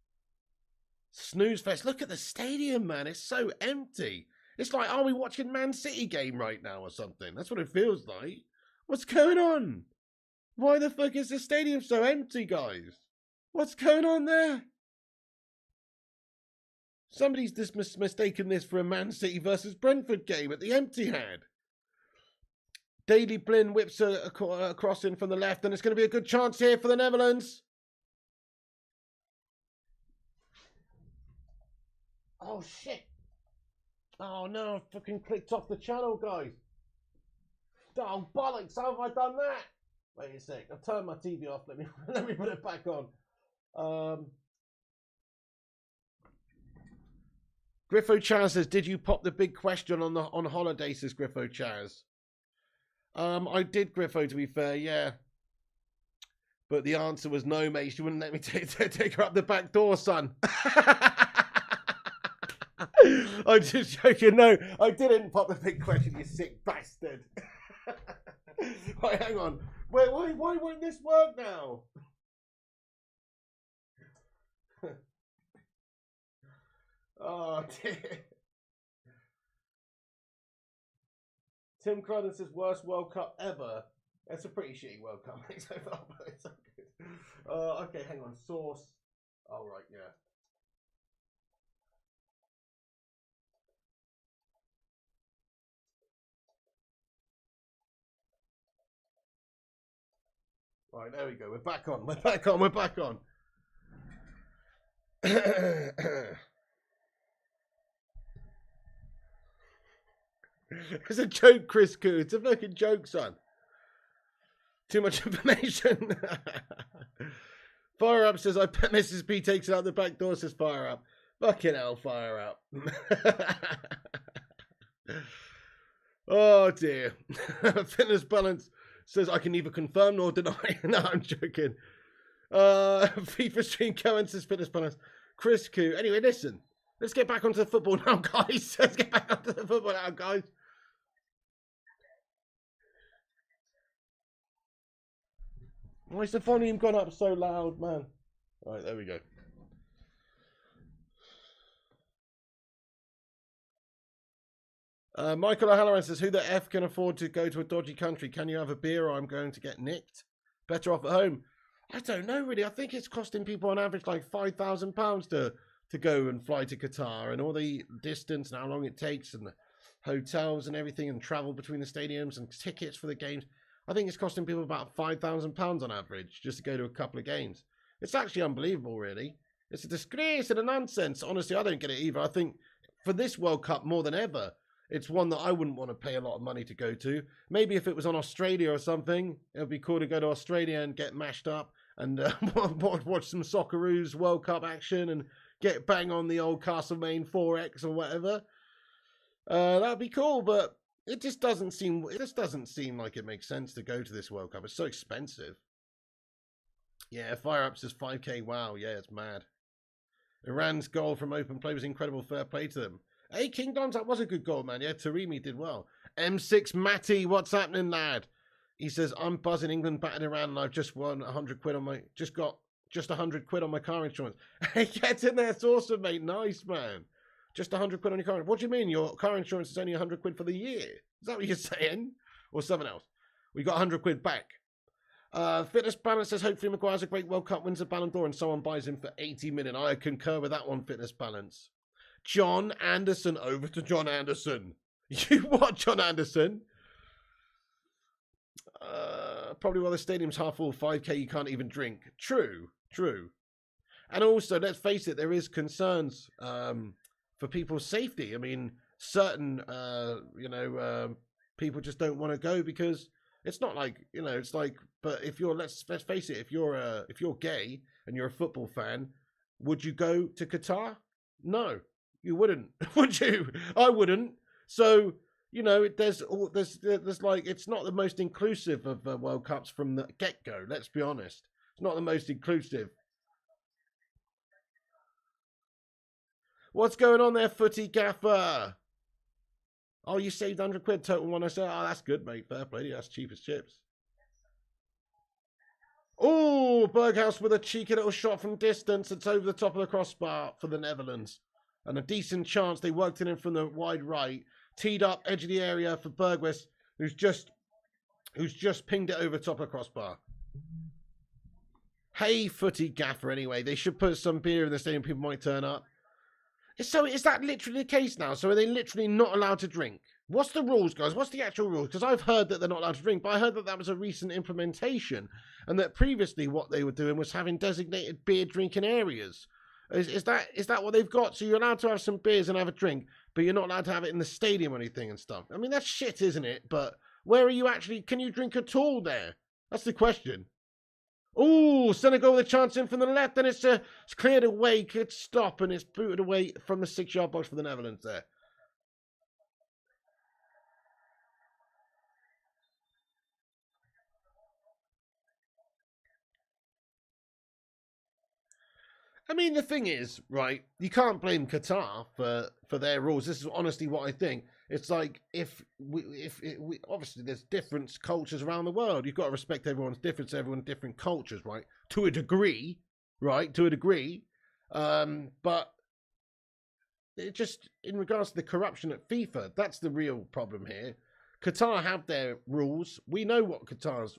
Snooze fest. Look at the stadium, man. It's so empty. It's like, are we watching Man City game right now or something? That's what it feels like. What's going on? Why the fuck is the stadium so empty, guys? What's going on there? Somebody's just mistaken this for a Man City versus Brentford game at the Empty-Head. Daily Blin whips a crossing from the left, and it's going to be a good chance here for the Netherlands. Oh, shit. Oh, no, I fucking clicked off the channel, guys. Oh, bollocks, how have I done that? Wait a sec, I've turned my TV off. Let me put it back on. Griffo Chaz says, "Did you pop the big question on holiday?" says Griffo Chaz. I did, Griffo, to be fair, yeah. But the answer was no, mate. She wouldn't let me take her up the back door, son. I'm just joking. No, I didn't pop the big question, you sick bastard. Wait, hang on. Wait, why won't this work now? Oh, dear. Tim Crudden says, "Worst World Cup ever." That's a pretty shitty World Cup, mate, so far, but it's so good. Okay, hang on. Source. Oh, right, yeah. Right, there we go. We're back on. We're back on. We're back on. It's a joke, Chris Koo. It's a fucking joke, son. Too much information. Fire Up says, "I bet Mrs. B takes it out the back door," says Fire Up. Fucking hell, Fire Up. Oh, dear. Fitness Balance says, "I can neither confirm nor deny." No, I'm joking. FIFA Stream Cohen says, "Fitness Balance." Chris Koo. Anyway, listen. Let's get back onto the football now, guys. Let's get back onto the football now, guys. Why is the volume gone up so loud, man? All right, there we go. Michael O'Halloran says, who the F can afford to go to a dodgy country? Can you have a beer or I'm going to get nicked? Better off at home. I don't know, really. I think it's costing people on average like £5,000 to go and fly to Qatar, and all the distance and how long it takes and the hotels and everything and travel between the stadiums and tickets for the games. I think it's costing people about £5,000 on average just to go to a couple of games. It's actually unbelievable, really. It's a disgrace and a nonsense. Honestly, I don't get it either. I think for this World Cup more than ever, it's one that I wouldn't want to pay a lot of money to go to. Maybe if it was on Australia or something, it would be cool to go to Australia and get mashed up and watch some Socceroos World Cup action and get bang on the old Castlemaine 4X or whatever. That'd be cool, but it just doesn't seem like it makes sense to go to this World Cup. It's so expensive. Yeah, Fire Up says 5k. Wow, yeah, it's mad. Iran's goal from open play was incredible. Fair play to them. Hey, Kingdoms, that was a good goal, man. Yeah, Taremi did well. M6 Matty, what's happening, lad? He says, I'm buzzing. England battered Iran and I've just won 100 quid on my... Just 100 quid on my car insurance. Hey, get in there. It's awesome, mate. Nice, man. Just 100 quid on your car. What do you mean? Your car insurance is only 100 quid for the year? Is that what you're saying? Or something else? We got 100 quid back. Fitness Balance says, hopefully Maguire's a great World Cup, wins a Ballon d'Or and someone buys him for 80 million. I concur with that one, Fitness Balance. John Anderson, over to John Anderson. You what, John Anderson? Probably while the stadium's half full, 5k you can't even drink. True. And also, let's face it, there is concerns for people's safety. I mean, certain, people just don't want to go because it's not like, it's like, but if you're, let's face it, if you're gay and you're a football fan, would you go to Qatar? No. You wouldn't, would you? I wouldn't. So, there's like, it's not the most inclusive of World Cups from the get-go, let's be honest. It's not the most inclusive. What's going on there, footy gaffer? Oh, you saved 100 quid total one. I said, oh, that's good, mate. Fair play. That's cheap as chips. Oh, Berghaus with a cheeky little shot from distance. It's over the top of the crossbar for the Netherlands. And a decent chance. They worked it in from the wide right. Teed up, edge of the area for Berghuis, who's just pinged it over the top of the crossbar. Hey, footy gaffer, anyway. They should put some beer in the stadium. People might turn up. So is that literally the case now? So are they literally not allowed to drink? What's the rules, guys? What's the actual rules? Because I've heard that they're not allowed to drink, but I heard that that was a recent implementation and that previously what they were doing was having designated beer drinking areas. Is that what they've got? So you're allowed to have some beers and have a drink, but you're not allowed to have it in the stadium or anything and stuff. I mean, that's shit, isn't it? But where are you actually? Can you drink at all there? That's the question. Oh, Senegal with a chance in from the left, and it's cleared away. Good stop, and it's booted away from the 6-yard box for the Netherlands there. I mean, the thing is, right, you can't blame Qatar for their rules. This is honestly what I think. It's like, if we obviously there's different cultures around the world. You've got to respect everyone's difference, everyone's different cultures, right? To a degree, right? To a degree. But it just, in regards to the corruption at FIFA, that's the real problem here. Qatar have their rules. We know what Qatar's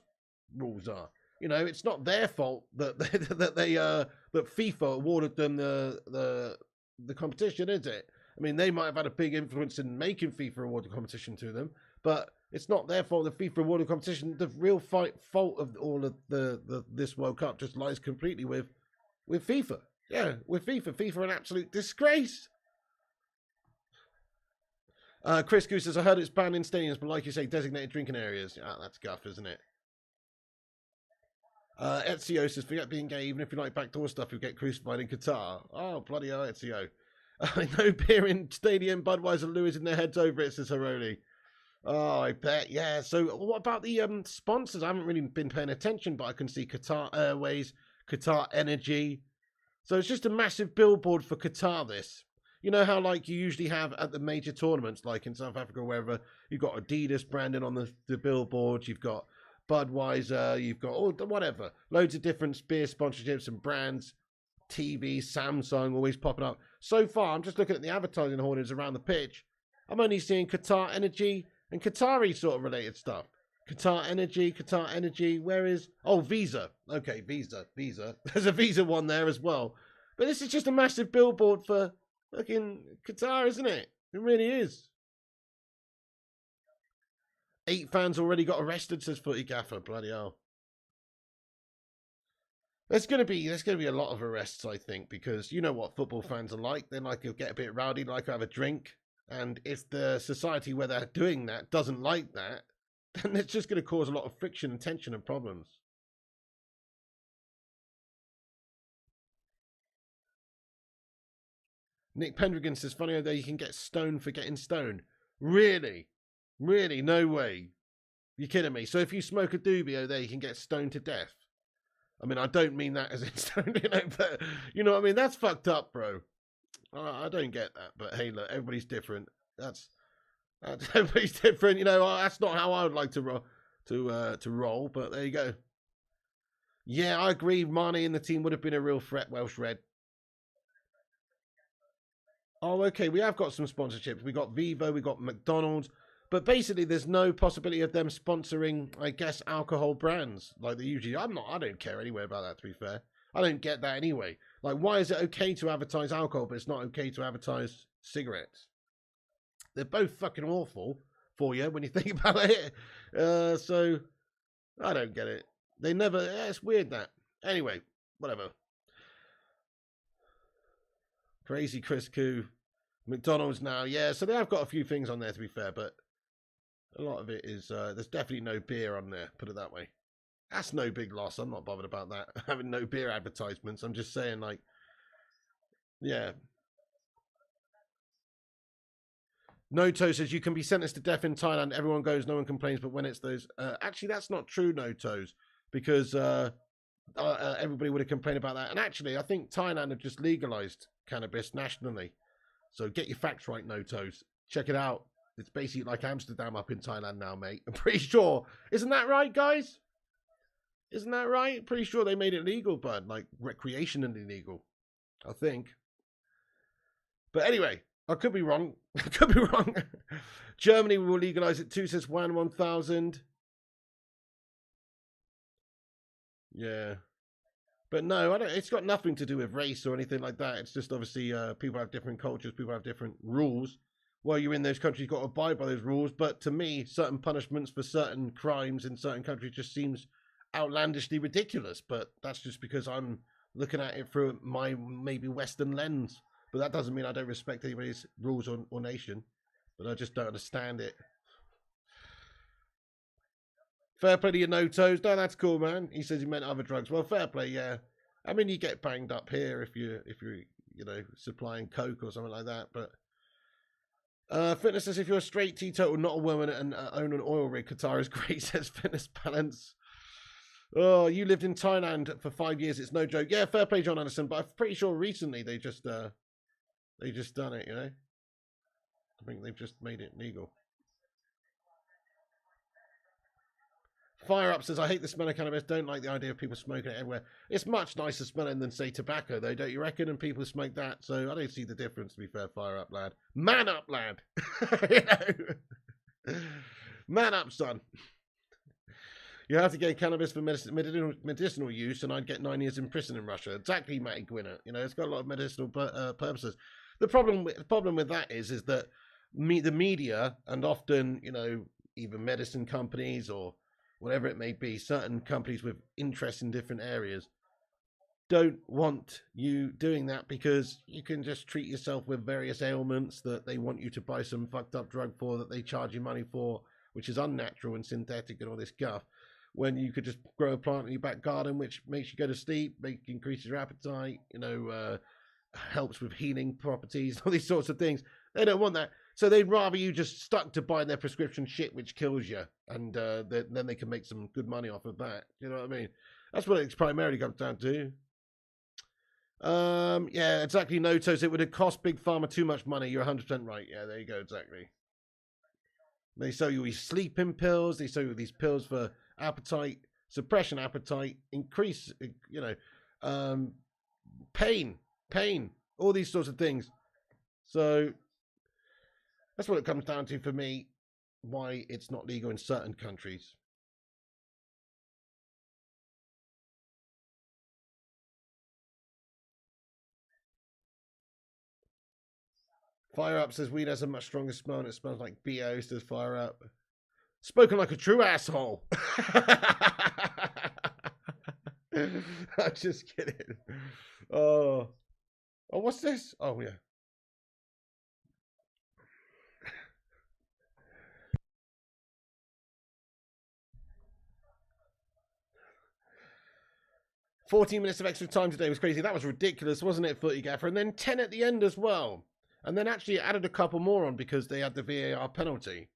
rules are. It's not their fault that that FIFA awarded them the competition, is it? I mean, they might have had a big influence in making FIFA award the competition to them, but it's not their fault that FIFA awarded the competition. The real fault of all of this World Cup just lies completely with FIFA. Yeah, with FIFA. FIFA an absolute disgrace. Chris Goose says, I heard it's banned in stadiums, but like you say, designated drinking areas. Ah, that's guff, isn't it? Ezio says, forget being gay, even if you like backdoor stuff, you'll get crucified in Qatar. Oh, bloody hell, Ezio. No beer in stadium, Budweiser, Lewis in their heads over it, says Haroli. Oh, I bet, yeah. So what about the sponsors? I haven't really been paying attention, but I can see Qatar Airways, Qatar Energy. So it's just a massive billboard for Qatar, this. You know how, like, you usually have at the major tournaments, like in South Africa or wherever, you've got Adidas branding on the billboard, you've got Budweiser, you've got whatever, loads of different beer sponsorships and brands, TV, Samsung always popping up. So far, I'm just looking at the advertising hoardings around the pitch. I'm only seeing Qatar Energy and Qatari sort of related stuff. Qatar Energy. Where is... Oh, Visa. Okay, Visa. There's a Visa one there as well. But this is just a massive billboard for fucking Qatar, isn't it? It really is. 8 fans already got arrested, says Footy Gaffer. Bloody hell. There's gonna be a lot of arrests, I think, because you know what football fans are like. They like to get a bit rowdy, like to have a drink. And if the society where they're doing that doesn't like that, then it's just going to cause a lot of friction and tension and problems. Nick Pendragon says, funny how you can get stoned for getting stoned. Really? Really? No way. You're kidding me. So if you smoke a doobie there, you can get stoned to death. I mean, I don't mean that as in stoned, but you know what I mean? That's fucked up, bro. I don't get that, but hey, look, everybody's different. That's everybody's different. You know, that's not how I would like to roll. But there you go. Yeah, I agree. Mane in the team would have been a real threat. Welsh Red. Oh, okay. We have got some sponsorships. We got Vivo. We got McDonald's. But basically, there's no possibility of them sponsoring, I guess, alcohol brands like they usually. I don't care anyway about that. To be fair, I don't get that anyway. Like, why is it okay to advertise alcohol, but it's not okay to advertise cigarettes? They're both fucking awful for you when you think about it. So, I don't get it. They never... Yeah, it's weird that. Anyway, whatever. Crazy Chris Koo. McDonald's now. Yeah, so they have got a few things on there, to be fair, but a lot of it is... there's definitely no beer on there, put it that way. That's no big loss. I'm not bothered about that. Having no beer advertisements. I'm just saying, like, yeah. Noto says you can be sentenced to death in Thailand. Everyone goes, no one complains. But when it's those, actually, that's not true, Notos, because everybody would have complained about that. And actually, I think Thailand have just legalized cannabis nationally. So get your facts right, Notos. Check it out. It's basically like Amsterdam up in Thailand now, mate. I'm pretty sure. Isn't that right, guys? Isn't that right? Pretty sure they made it legal, but like recreationally illegal, I think. But anyway, I could be wrong. I could be wrong. Germany will legalize it too, says Wan 1000. Yeah. But no, I don't. It's got nothing to do with race or anything like that. It's just obviously people have different cultures, people have different rules. While you're in those countries, you've got to abide by those rules. But to me, certain punishments for certain crimes in certain countries just seems outlandishly ridiculous. But that's just because I'm looking at it through my maybe Western lens. But that doesn't mean I don't respect anybody's rules or nation. But I just don't understand it. Fair play to your no-toes. No, that's cool, man. He says he meant other drugs. Well, fair play, yeah. I mean, you get banged up here if you're you know, supplying coke or something like that. But Fitness says if you're a straight teetotal, not a woman, and own an oil rig, Qatar is great, says Fitness Balance. Oh, you lived in Thailand for 5 years. It's no joke. Yeah, fair play, John Anderson. But I'm pretty sure recently they just done it, you know. I think they've just made it legal. Fire Up says, I hate the smell of cannabis. Don't like the idea of people smoking it everywhere. It's much nicer smelling than, say, tobacco, though, don't you reckon? And people smoke that. So I don't see the difference, to be fair. Fire up, lad. Man up, lad. You know? Man up, son. You have to get cannabis for medicinal use, and I'd get 9 years in prison in Russia. Exactly, Matty Gwynner. You know, it's got a lot of medicinal purposes. The problem with that is that the media, and often, you know, even medicine companies or whatever it may be, certain companies with interests in different areas don't want you doing that because you can just treat yourself with various ailments that they want you to buy some fucked up drug for that they charge you money for, which is unnatural and synthetic and all this guff, when you could just grow a plant in your back garden which makes you go to sleep, increases your appetite, you know, helps with healing properties, all these sorts of things. They don't want that. So they'd rather you just stuck to buying their prescription shit, which kills you, and then they can make some good money off of that. You know what I mean? That's what it primarily comes down to. Yeah, exactly. Notos. It would have cost Big Pharma too much money. You're 100% right. Yeah, there you go. Exactly. They sell you these sleeping pills. They sell you these pills for appetite suppression, appetite increase. You know, pain, all these sorts of things. So That's what it comes down to for me, why it's not legal in certain countries. Fire Up says weed has a much stronger smell and it smells like BO, says Fire Up. Spoken like a true asshole. I'm just kidding. Oh, what's this? Oh, yeah. "14 minutes of extra time today was crazy." That was ridiculous, wasn't it, Footy Gaffer? And then 10 at the end as well. And then actually added a couple more on because they had the VAR penalty.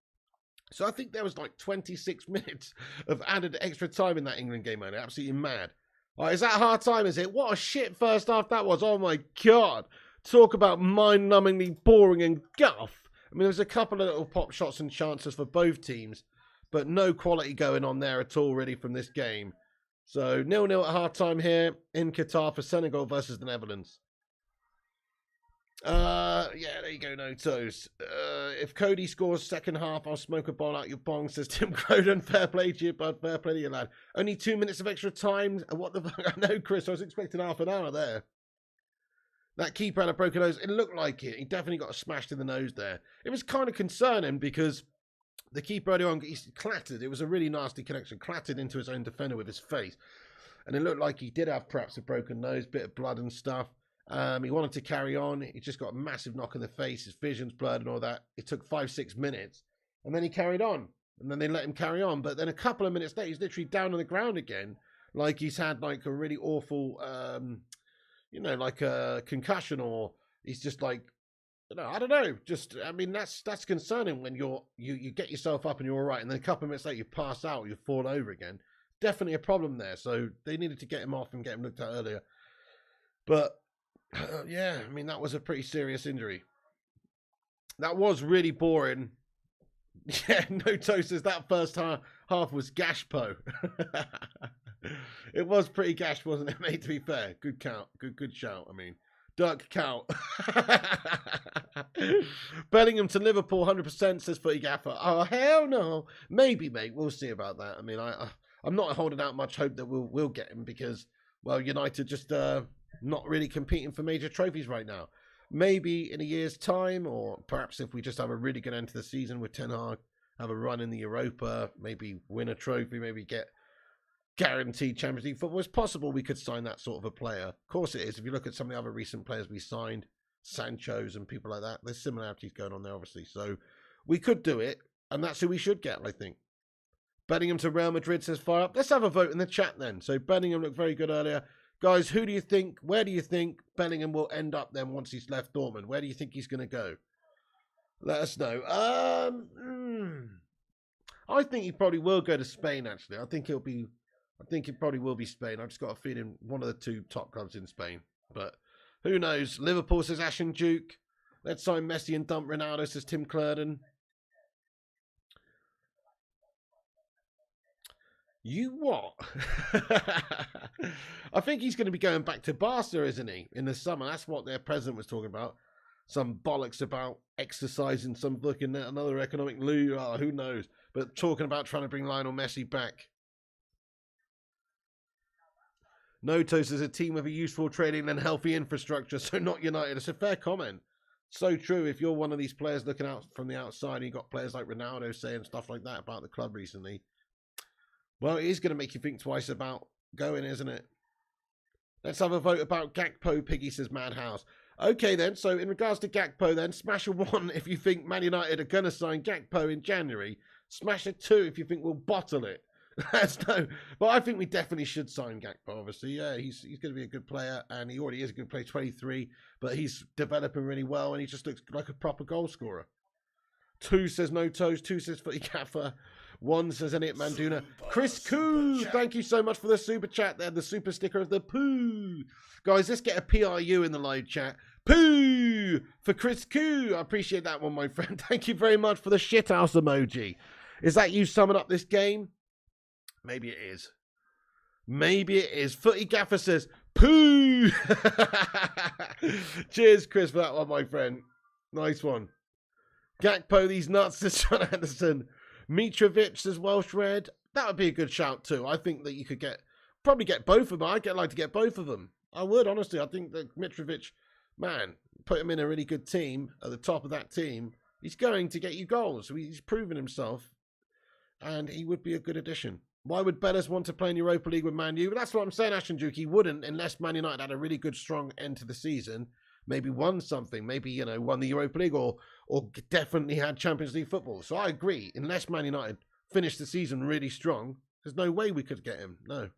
So I think there was like 26 minutes of added extra time in that England game, man. Absolutely mad. All right, is that hard time, is it? What a shit first half that was. Oh, my God. Talk about mind-numbingly boring and guff. I mean, there was a couple of little pop shots and chances for both teams, but no quality going on there at all, really, from this game. So 0-0 at half-time here in Qatar for Senegal versus the Netherlands. Yeah, there you go, no toes. If Cody scores second half, I'll smoke a ball out your bong, says Tim Croden. Fair play to you, bud. Fair play to you, lad. Only 2 minutes of extra time. What the fuck? I know, Chris. I was expecting half an hour there. That keeper had a broken nose. It looked like it. He definitely got smashed in the nose there. It was kind of concerning because the keeper earlier on, he clattered. It was a really nasty connection. Clattered into his own defender with his face. And it looked like he did have perhaps a broken nose, bit of blood and stuff. He wanted to carry on. He just got a massive knock in the face. His vision's blurred and all that. It took 5-6 minutes. And then he carried on. And then they let him carry on. But then a couple of minutes later, he's literally down on the ground again. Like he's had like a really awful, like a concussion, or he's just like, I don't know. Just, I mean, that's concerning when you get yourself up and you're all right. And then a couple of minutes later, you pass out, or you fall over again. Definitely a problem there. So they needed to get him off and get him looked at earlier. But yeah, I mean, that was a pretty serious injury. That was really boring. Yeah, no toast says that first half was gashpo. It was pretty gash, wasn't it, mate? To be fair, good count, good shout. I mean, duck count. Bellingham to Liverpool, 100%, says Footy Gaffer. Oh hell no, maybe, mate. We'll see about that. I mean, I'm not holding out much hope that we'll get him because, well, United just not really competing for major trophies right now. Maybe in a year's time, or perhaps if we just have a really good end to the season with Ten Hag, have a run in the Europa, maybe win a trophy, maybe get guaranteed Champions League football. It's possible we could sign that sort of a player. Of course it is. If you look at some of the other recent players we signed, Sancho's and people like that, there's similarities going on there, obviously. So we could do it, and that's who we should get, I think. Bellingham to Real Madrid, says Fire Up. Let's have a vote in the chat then. So Bellingham looked very good earlier. Guys, where do you think Bellingham will end up then once he's left Dortmund? Where do you think he's going to go? Let us know. I think he probably will go to Spain, actually. I think it probably will be Spain. I've just got a feeling one of the two top clubs in Spain. But who knows? Liverpool, says Ashen Duke. Let's sign Messi and dump Ronaldo, says Tim Clerdon. You what? I think he's going to be going back to Barca, isn't he? In the summer. That's what their president was talking about. Some bollocks about exercising some fucking another economic loo. Oh, who knows? But talking about trying to bring Lionel Messi back. Notos is a team with a useful training and healthy infrastructure, so not United. It's a fair comment. So true. If you're one of these players looking out from the outside, and you've got players like Ronaldo saying stuff like that about the club recently, well, it is going to make you think twice about going, isn't it? Let's have a vote about Gakpo, Piggy, says Madhouse. Okay, then. So, in regards to Gakpo, then, smash a 1 if you think Man United are going to sign Gakpo in January. Smash a 2 if you think we'll bottle it. Let's know. But I think we definitely should sign Gakpo, obviously. Yeah, he's going to be a good player, and he already is a good player, 23. But he's developing really well, and he just looks like a proper goal scorer. 2 says No Toes. 2 says Footy Gaffer. 1 says Elliot Manduna. Chris Koo, thank you so much for the super chat there. The super sticker of the poo. Guys, let's get a PRU in the live chat. Poo for Chris Koo. I appreciate that one, my friend. Thank you very much for the shithouse emoji. Is that you summing up this game? Maybe it is. Maybe it is. Footy Gaffer says, poo. Cheers, Chris, for that one, my friend. Nice one. Gakpo, these nuts, this John Anderson. Mitrovic as Welsh Red. That would be a good shout too. I think that you could probably get both of them. I'd like to get both of them. I would, honestly. I think that Mitrovic, man, put him in a really good team at the top of that team. He's going to get you goals. He's proven himself, and he would be a good addition. Why would Bellis want to play in Europa League with Man U? But that's what I'm saying, Ashton Duke. He wouldn't unless Man United had a really good, strong end to the season. Maybe won something. Maybe, won the Europa League or definitely had Champions League football. So I agree. Unless Man United finished the season really strong, there's no way we could get him. No.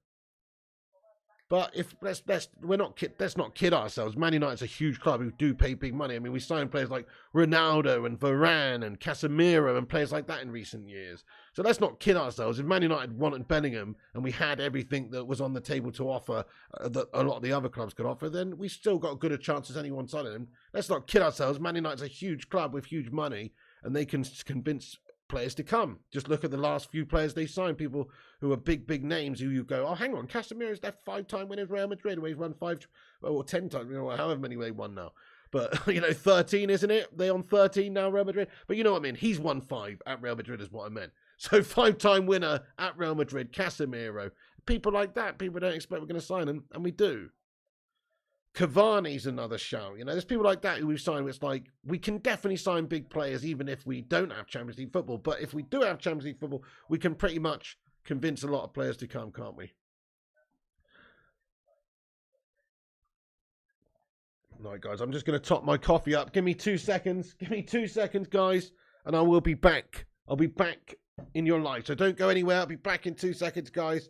But if let's not kid ourselves. Man United's a huge club who do pay big money. I mean, we signed players like Ronaldo and Varane and Casemiro and players like that in recent years. So let's not kid ourselves. If Man United wanted Bellingham and we had everything that was on the table to offer that a lot of the other clubs could offer, then we still got good a chance as anyone signing him. Let's not kid ourselves. Man United's a huge club with huge money, and they can convince players to come. Just look at the last few players they signed, people who are big names who you go, oh, hang on, Casemiro's that 5-time winner of Real Madrid, where he's won 5 or 10 times, however many they won now. But, 13, isn't it? They on 13 now, Real Madrid. But you know what I mean? He's won 5 at Real Madrid is what I meant. So 5-time winner at Real Madrid, Casemiro. People like that, people don't expect we're going to sign him, and we do. Cavani's another shout. There's people like that who we've signed. It's like we can definitely sign big players even if we don't have Champions League football. But if we do have Champions League football, we can pretty much convince a lot of players to come, can't we? Right, guys, I'm just going to top my coffee up. Give me 2 seconds. Give me 2 seconds, guys, and I will be back. I'll be back in your life. So don't go anywhere. I'll be back in 2 seconds, guys.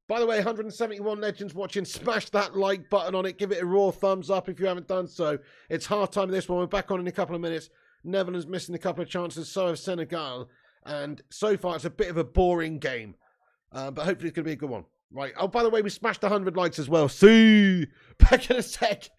By the way, 171 legends watching. Smash that like button on it. Give it a raw thumbs up if you haven't done so. It's half time of this one. We're back on in a couple of minutes. Netherlands missing a couple of chances. So have Senegal. And so far, it's a bit of a boring game. But hopefully, it's going to be a good one. Right. Oh, by the way, we smashed 100 likes as well. See. Back in a sec.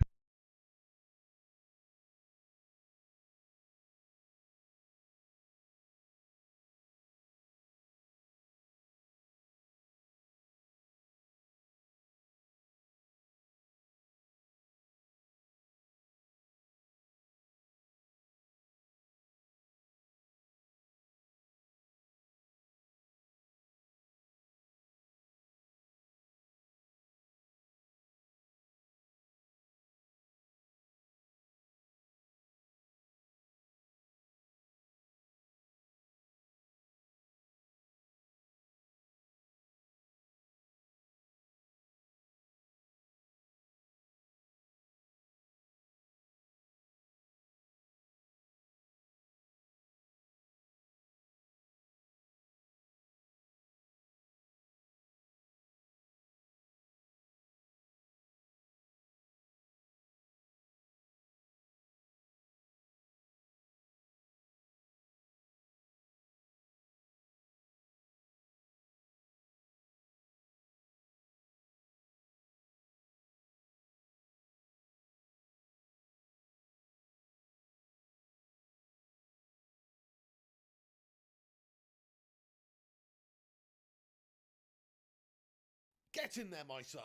Get in there, my son.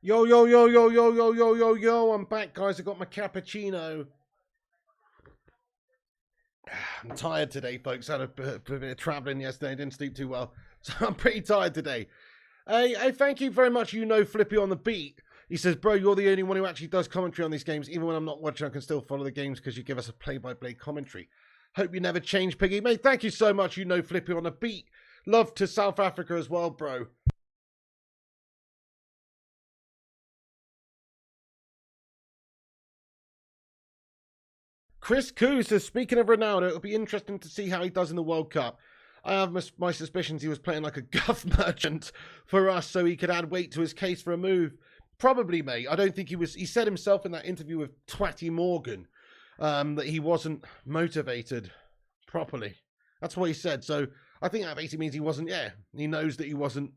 Yo, yo, yo, yo, yo, yo, yo, yo, yo. I'm back, guys. I got my cappuccino. I'm tired today, folks. I had a bit of traveling yesterday. Didn't sleep too well. So I'm pretty tired today. Hey, thank you very much, Flippy on the beat. He says, bro, you're the only one who actually does commentary on these games. Even when I'm not watching, I can still follow the games because you give us a play-by-play commentary. Hope you never change, Piggy. Mate, thank you so much, Flippy on the beat. Love to South Africa as well, bro. Chris Koo says, speaking of Ronaldo, it'll be interesting to see how he does in the World Cup. I have my suspicions he was playing like a guff merchant for us so he could add weight to his case for a move. Probably, mate. I don't think he was. He said himself in that interview with Twatty Morgan that he wasn't motivated properly. That's what he said. So I think that basically means he wasn't, he knows that he wasn't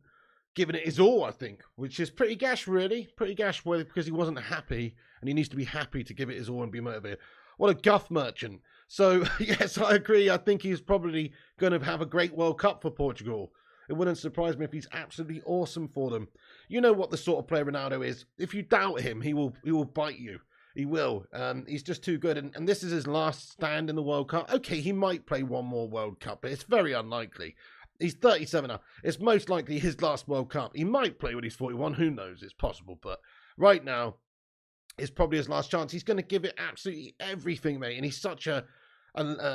giving it his all, I think, which is pretty gash, really. Pretty gash because he wasn't happy and he needs to be happy to give it his all and be motivated. What a guff merchant. So, yes, I agree. I think he's probably going to have a great World Cup for Portugal. It wouldn't surprise me if he's absolutely awesome for them. You know what the sort of player Ronaldo is. If you doubt him, he will bite you. He will. He's just too good. And this is his last stand in the World Cup. Okay, he might play one more World Cup, but it's very unlikely. He's 37 now. It's most likely his last World Cup. He might play when he's 41. Who knows? It's possible. But right now, it's probably his last chance. He's going to give it absolutely everything, mate. And he's such a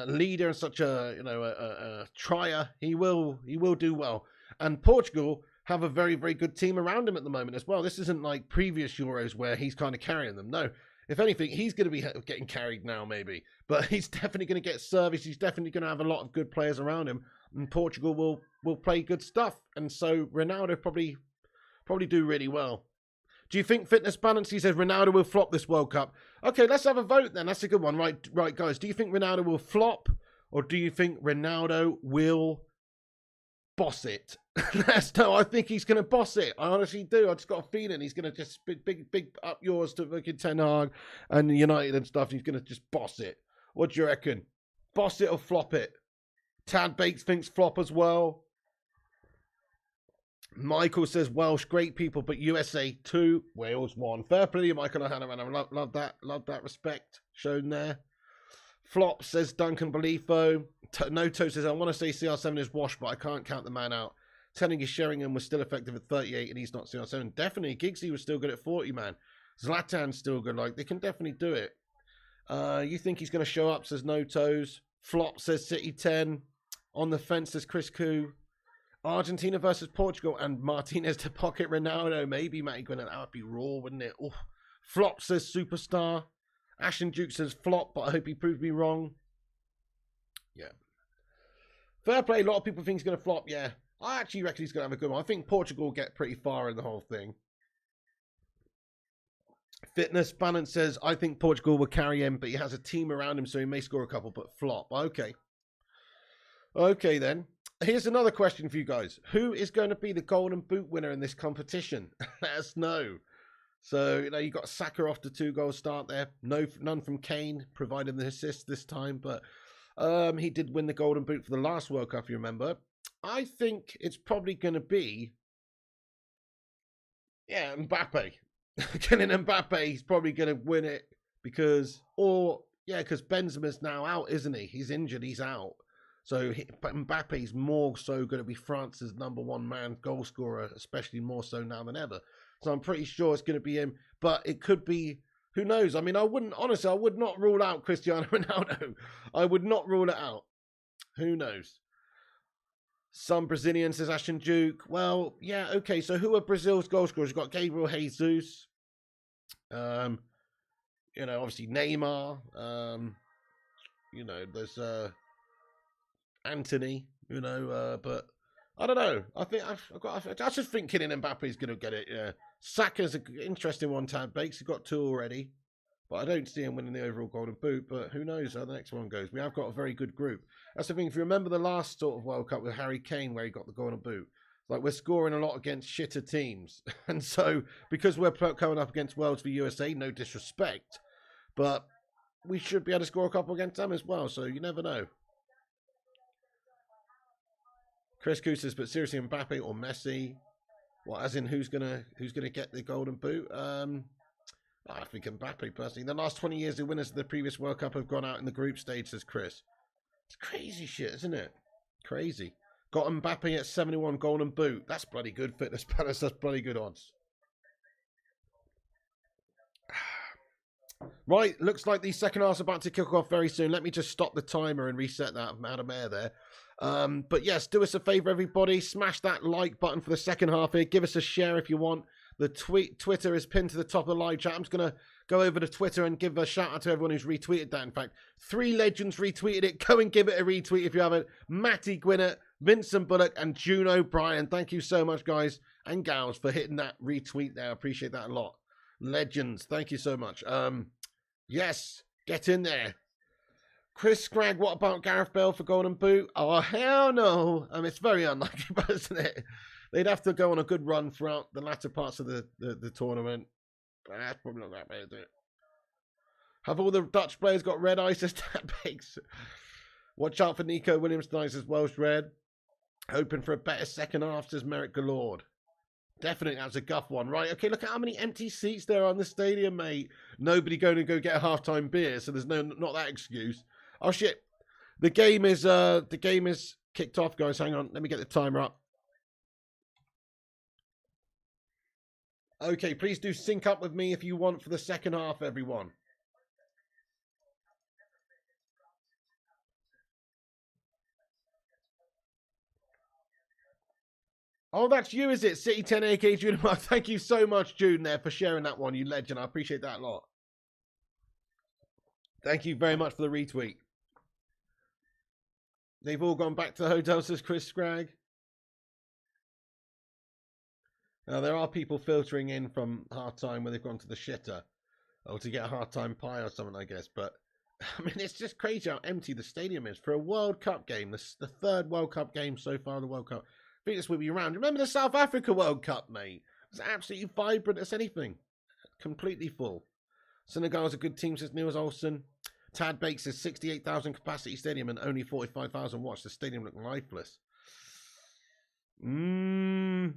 leader and such a trier. He will do well. And Portugal have a very, very good team around him at the moment as well. This isn't like previous Euros where he's kind of carrying them. No, if anything, he's going to be getting carried now, maybe. But he's definitely going to get service. He's definitely going to have a lot of good players around him. And Portugal will play good stuff. And so Ronaldo probably do really well. Do you think fitness balance? He says Ronaldo will flop this World Cup. Okay, let's have a vote then. That's a good one. Right, guys. Do you think Ronaldo will flop or do you think Ronaldo will boss it? Let's know. I think he's going to boss it. I honestly do. I just got a feeling he's going to just big up yours to fucking Ten Hag and United and stuff. He's going to just boss it. What do you reckon? Boss it or flop it? Tad Bakes thinks flop as well. Michael says Welsh, great people, but USA 2, Wales 1. Fair play to Michael O'Hanlon. I love that respect shown there. Flop says Duncan Belifo. Noto says, I want to say CR7 is washed, but I can't count the man out. Telling you Sheringham was still effective at 38 and he's not CR7. Definitely, Giggsy was still good at 40, man. Zlatan's still good. Like, they can definitely do it. You think he's going to show up, says Notos. Flop says City 10. On the fence says Chris Koo. Argentina versus Portugal and Martinez to pocket Ronaldo. Maybe Matty Gwyneth. That would be raw, wouldn't it? Oof. Flop says superstar. Ashton Duke says flop, but I hope he proves me wrong. Yeah. Fair play. A lot of people think he's going to flop. Yeah. I actually reckon he's going to have a good one. I think Portugal will get pretty far in the whole thing. Fitness Balance says, I think Portugal will carry him, but he has a team around him, so he may score a couple, but flop. Okay. Okay, then. Here's another question for you guys. Who is going to be the Golden Boot winner in this competition? Let us know. So, you got Saka off to 2-goal start there. None from Kane, providing the assist this time. But he did win the Golden Boot for the last World Cup, if you remember. I think it's probably going to be, Mbappe. Kylian Mbappe, he's probably going to win it because Benzema's now out, isn't he? He's injured, he's out. So Mbappe's more so going to be France's #1 man goal scorer, especially more so now than ever. So I'm pretty sure it's going to be him. But it could be, who knows? I mean, I would not rule out Cristiano Ronaldo. I would not rule it out. Who knows? Some Brazilian, says Ashton Duke. Well, yeah, okay. So who are Brazil's goal scorers? You've got Gabriel Jesus. Obviously Neymar. There's Anthony, but I don't know. I just think Kylian Mbappe is going to get it. Yeah, Saka's an interesting one. Tad Bakes, he got 2 already, but I don't see him winning the overall Golden Boot. But who knows how the next one goes? We have got a very good group. That's the thing. If you remember the last sort of World Cup with Harry Kane, where he got the Golden Boot, like we're scoring a lot against shitter teams, and so because we're coming up against Wales for USA, no disrespect, but we should be able to score a couple against them as well. So you never know. Chris Koo says, but seriously, Mbappe or Messi? What, as in who's gonna get the golden boot? I think Mbappe personally. The last 20 years, the winners of the previous World Cup have gone out in the group stage, says Chris. It's crazy shit, isn't it? Crazy. Got Mbappe at 71 golden boot. That's bloody good. Fitness Palace. That's bloody good odds. Right, looks like the second half's about to kick off very soon. Let me just stop the timer and reset that. I'm out of air there. But yes, do us a favour, everybody. Smash that like button for the second half here. Give us a share if you want. The Twitter is pinned to the top of the live chat. I'm just going to go over to Twitter and give a shout out to everyone who's retweeted that. In fact, 3 legends retweeted it. Go and give it a retweet if you haven't. Matty Gwinnett, Vincent Bullock, and June O'Brien. Thank you so much, guys and gals, for hitting that retweet there. I appreciate that a lot. Legends. Thank you so much. Yes, get in there. Chris Scragg, what about Gareth Bale for Golden Boot? Oh, hell no. It's very unlikely, but isn't it? They'd have to go on a good run throughout the latter parts of the tournament. But that's probably not that bad, is it? Have all the Dutch players got red eyes as that bakes? Watch out for Nico Williams tonight, says Welsh Red. Hoping for a better second half, says Merrick Galord. Definitely, that's a guff one. Right, okay, look at how many empty seats there are in the stadium, mate. Nobody going to go get a half-time beer, so there's not that excuse. Oh, shit. The game is kicked off, guys. Hang on, let me get the timer up. Okay, please do sync up with me if you want for the second half, everyone. Oh, that's you, is it? City 10 AK June. Thank you so much, June, there, for sharing that one, you legend. I appreciate that a lot. Thank you very much for the retweet. They've all gone back to the hotel, says Chris Scragg. Now, there are people filtering in from half-time where they've gone to the shitter. Or to get a half-time pie or something, I guess. But, I mean, it's just crazy how empty the stadium is. For a World Cup game, the third World Cup game so far in the World Cup. I think this will be around. Remember the South Africa World Cup, mate? It was absolutely vibrant as anything. Completely full. Senegal's a good team, says Niels Olsen. Tad Bakes says 68,000 capacity stadium and only 45,000 watch. The stadium looked lifeless. Not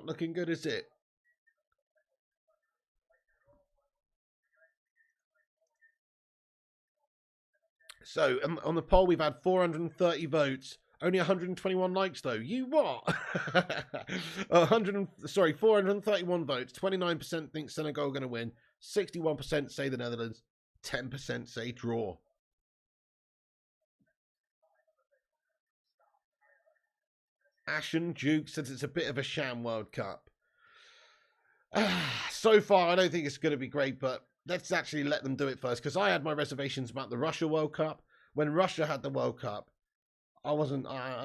looking good, is it? So, on the poll, we've had 430 votes. Only 121 likes, though. You what? 431 votes. 29% think Senegal are going to win. 61% say the Netherlands. 10% say draw. Ashen Duke says it's a bit of a sham World Cup. So far, I don't think it's going to be great, but let's actually let them do it first, because I had my reservations about the Russia World Cup. When Russia had the World Cup, I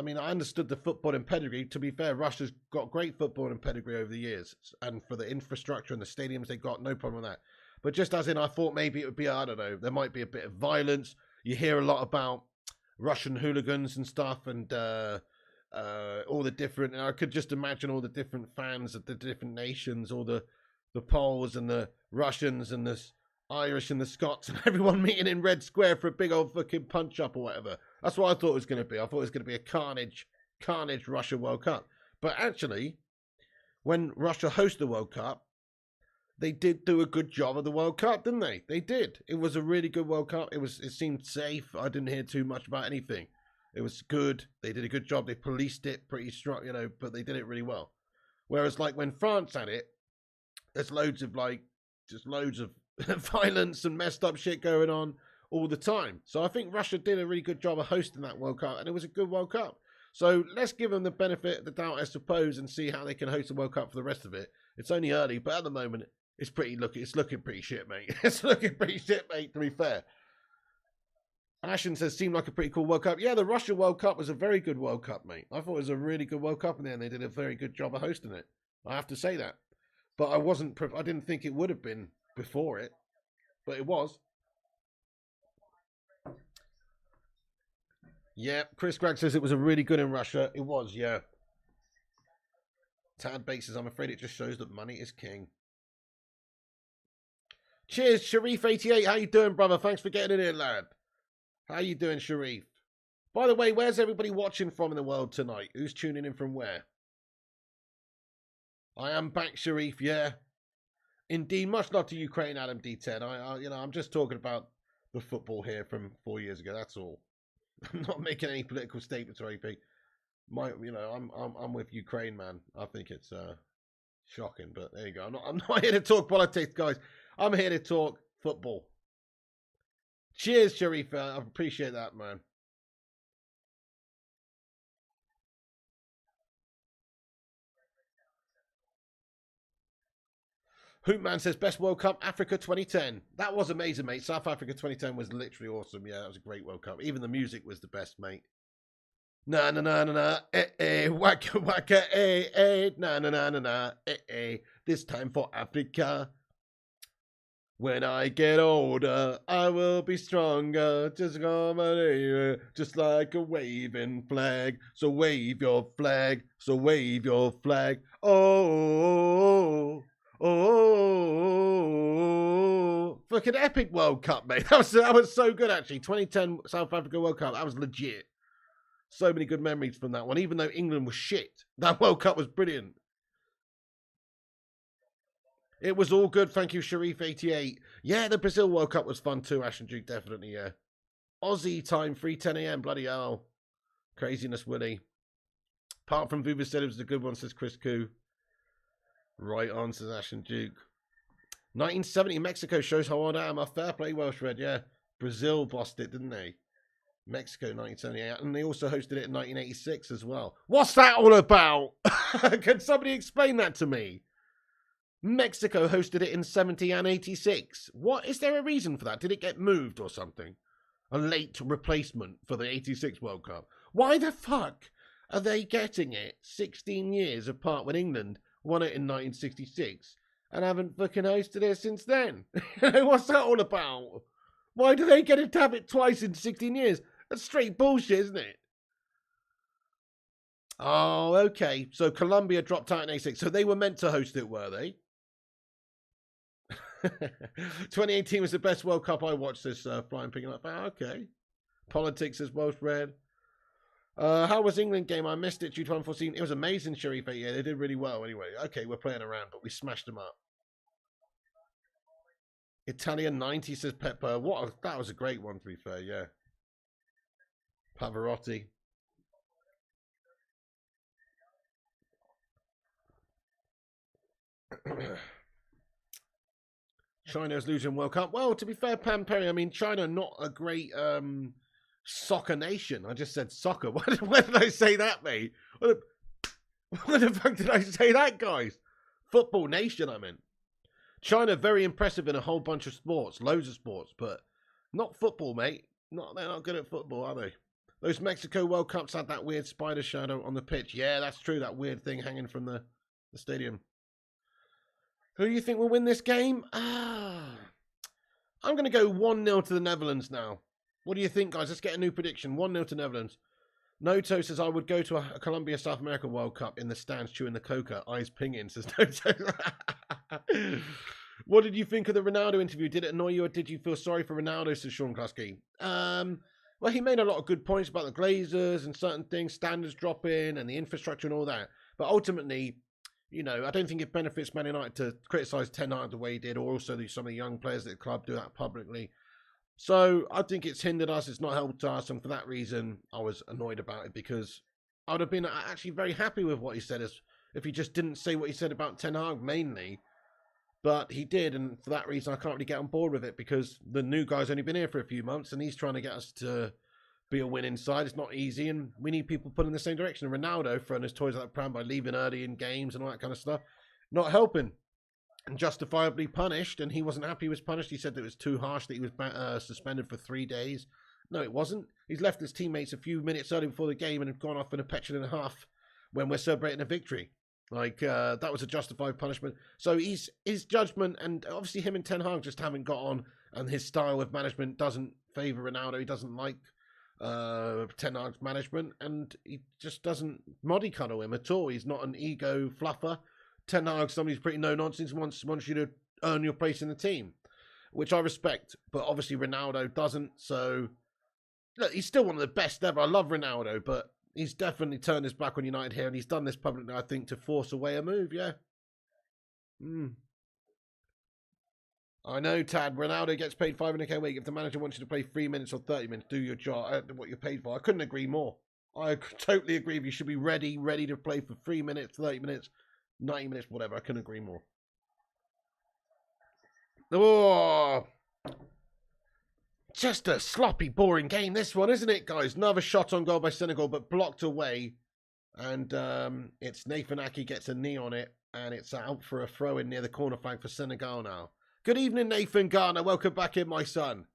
mean, I understood the football and pedigree. To be fair, Russia's got great football and pedigree over the years, and for the infrastructure and the stadiums they got, no problem with that. But just as in, I thought maybe it would be, I don't know, there might be a bit of violence. You hear a lot about Russian hooligans and stuff, and all the different, and I could just imagine all the different fans of the different nations, all the Poles and the Russians and the Irish and the Scots and everyone meeting in Red Square for a big old fucking punch up or whatever. That's what I thought it was going to be. I thought it was going to be a carnage Russia World Cup. But actually, when Russia hosted the World Cup, they did do a good job of the World Cup, didn't they? They did. It was a really good World Cup. It seemed safe. I didn't hear too much about anything. It was good. They did a good job. They policed it pretty strong, but they did it really well. Whereas, like, when France had it, there's loads of violence and messed up shit going on all the time. So I think Russia did a really good job of hosting that World Cup, and it was a good World Cup. So let's give them the benefit of the doubt, I suppose, and see how they can host the World Cup for the rest of it. It's only early, but at the moment, it's looking pretty shit, mate. It's looking pretty shit, mate, to be fair. Ashen says, seemed like a pretty cool World Cup. Yeah, the Russia World Cup was a very good World Cup, mate. I thought it was a really good World Cup in there, and they did a very good job of hosting it. I have to say that. But I didn't think it would have been before it. But it was. Yeah, Chris Gregg says it was a really good in Russia. It was, yeah. Tad Bates says, I'm afraid it just shows that money is king. Cheers, Sharif88. How you doing, brother? Thanks for getting in here, lad. How you doing, Sharif? By the way, where's everybody watching from in the world tonight? Who's tuning in from where? I am back, Sharif. Yeah, indeed. Much love to Ukraine, Adam D10. I'm just talking about the football here from 4 years ago. That's all. I'm not making any political statements or anything. I'm with Ukraine, man. I think it's shocking, but there you go. I'm not here to talk politics, guys. I'm here to talk football. Cheers, Sharif. I appreciate that, man. Hoopman says, best World Cup, Africa 2010. That was amazing, mate. South Africa 2010 was literally awesome. Yeah, that was a great World Cup. Even the music was the best, mate. Na na na na na, waka waka, na na na na na, this time for Africa. When I get older, I will be stronger, just like a waving flag. So wave your flag, so wave your flag. Oh, fucking epic World Cup, mate. That was so good, actually. 2010 South Africa World Cup, that was legit. So many good memories from that one, even though England was shit. That World Cup was brilliant. It was all good, thank you, Sharif88. Yeah, the Brazil World Cup was fun too, Ash and Duke, definitely, yeah. Aussie time, 3:10 a.m, bloody hell. Craziness, Willie. Apart from Vuva said it was a good one, says Chris Koo. Right on, says Ash and Duke. 1970, Mexico shows how old I am. A fair play, Welsh Red, yeah. Brazil bossed it, didn't they? Mexico, 1978. And they also hosted it in 1986 as well. What's that all about? Can somebody explain that to me? Mexico hosted it in 70 and 86. What? Is there a reason for that? Did it get moved or something? A late replacement for the 86 World Cup. Why the fuck are they getting it 16 years apart when England won it in 1966 and haven't fucking hosted it since then? What's that all about? Why do they get to have it twice in 16 years? That's straight bullshit, isn't it? Oh, okay. So Colombia dropped out in 86. So they were meant to host it, were they? 2018 was the best World Cup I watched, this Flying Picking Up. Ah, okay. Politics is Welsh Red. How was England game? I missed it due to unforeseen. It was amazing, Sharif. Yeah, they did really well anyway. Okay, we're playing around, but we smashed them up. Italian 90, says Pepper. That was a great one, to be fair, yeah. Pavarotti. China's losing World Cup. Well, to be fair, Pam Perry, I mean, China not a great soccer nation. I just said soccer. Why did I say that, mate? What the fuck did I say that, guys? Football nation, I meant. China, very impressive in a whole bunch of sports. Loads of sports, but not football, mate. They're not good at football, are they? Those Mexico World Cups had that weird spider shadow on the pitch. Yeah, that's true. That weird thing hanging from the stadium. Who do you think will win this game? I'm going to go 1-0 to the Netherlands now. What do you think, guys? Let's get a new prediction. 1-0 to Netherlands. Noto says, I would go to a Colombia South America World Cup in the stands chewing the coca. Eyes pinging, says Noto. What did you think of the Ronaldo interview? Did it annoy you or did you feel sorry for Ronaldo, says Sean Klasky? Well, he made a lot of good points about the Glazers and certain things, standards dropping and the infrastructure and all that. But ultimately, you know, I don't think it benefits Man United to criticise Ten Hag the way he did, or also some of the young players at the club do that publicly. So I think it's hindered us, it's not helped us, and for that reason, I was annoyed about it because I would have been actually very happy with what he said if he just didn't say what he said about Ten Hag mainly. But he did, and for that reason, I can't really get on board with it because the new guy's only been here for a few months, and he's trying to get us to be a winning side. It's not easy, and we need people pulling in the same direction. Ronaldo throwing his toys out the pram by leaving early in games and all that kind of stuff, not helping, and justifiably punished. And he wasn't happy he was punished. He said that it was too harsh that he was suspended for 3 days. No, it wasn't. He's left his teammates a few minutes early before the game and have gone off in a petrol and a half when we're celebrating a victory. Like, that was a justified punishment. So his judgment, and obviously him and Ten Hag just haven't got on, and his style of management doesn't favour Ronaldo. He doesn't like Ten Hag's management, and he just doesn't mollycoddle him at all. He's not an ego fluffer. Ten Hag's somebody who's pretty no-nonsense, wants you to earn your place in the team, which I respect. But obviously Ronaldo doesn't, so look, he's still one of the best ever. I love Ronaldo, but he's definitely turned his back on United here, and he's done this publicly, I think, to force away a move, yeah. I know, Tad. Ronaldo gets paid 500k a week. If the manager wants you to play 3 minutes or 30 minutes, do your job. What you're paid for. I couldn't agree more. I totally agree. If you should be ready to play for 3 minutes, 30 minutes, 90 minutes, whatever. I couldn't agree more. Oh, just a sloppy, boring game, this one, isn't it, guys? Another shot on goal by Senegal, but blocked away. And it's Nathan Ake gets a knee on it, and it's out for a throw-in near the corner flag for Senegal now. Good evening, Nathan Garner. Welcome back in, my son.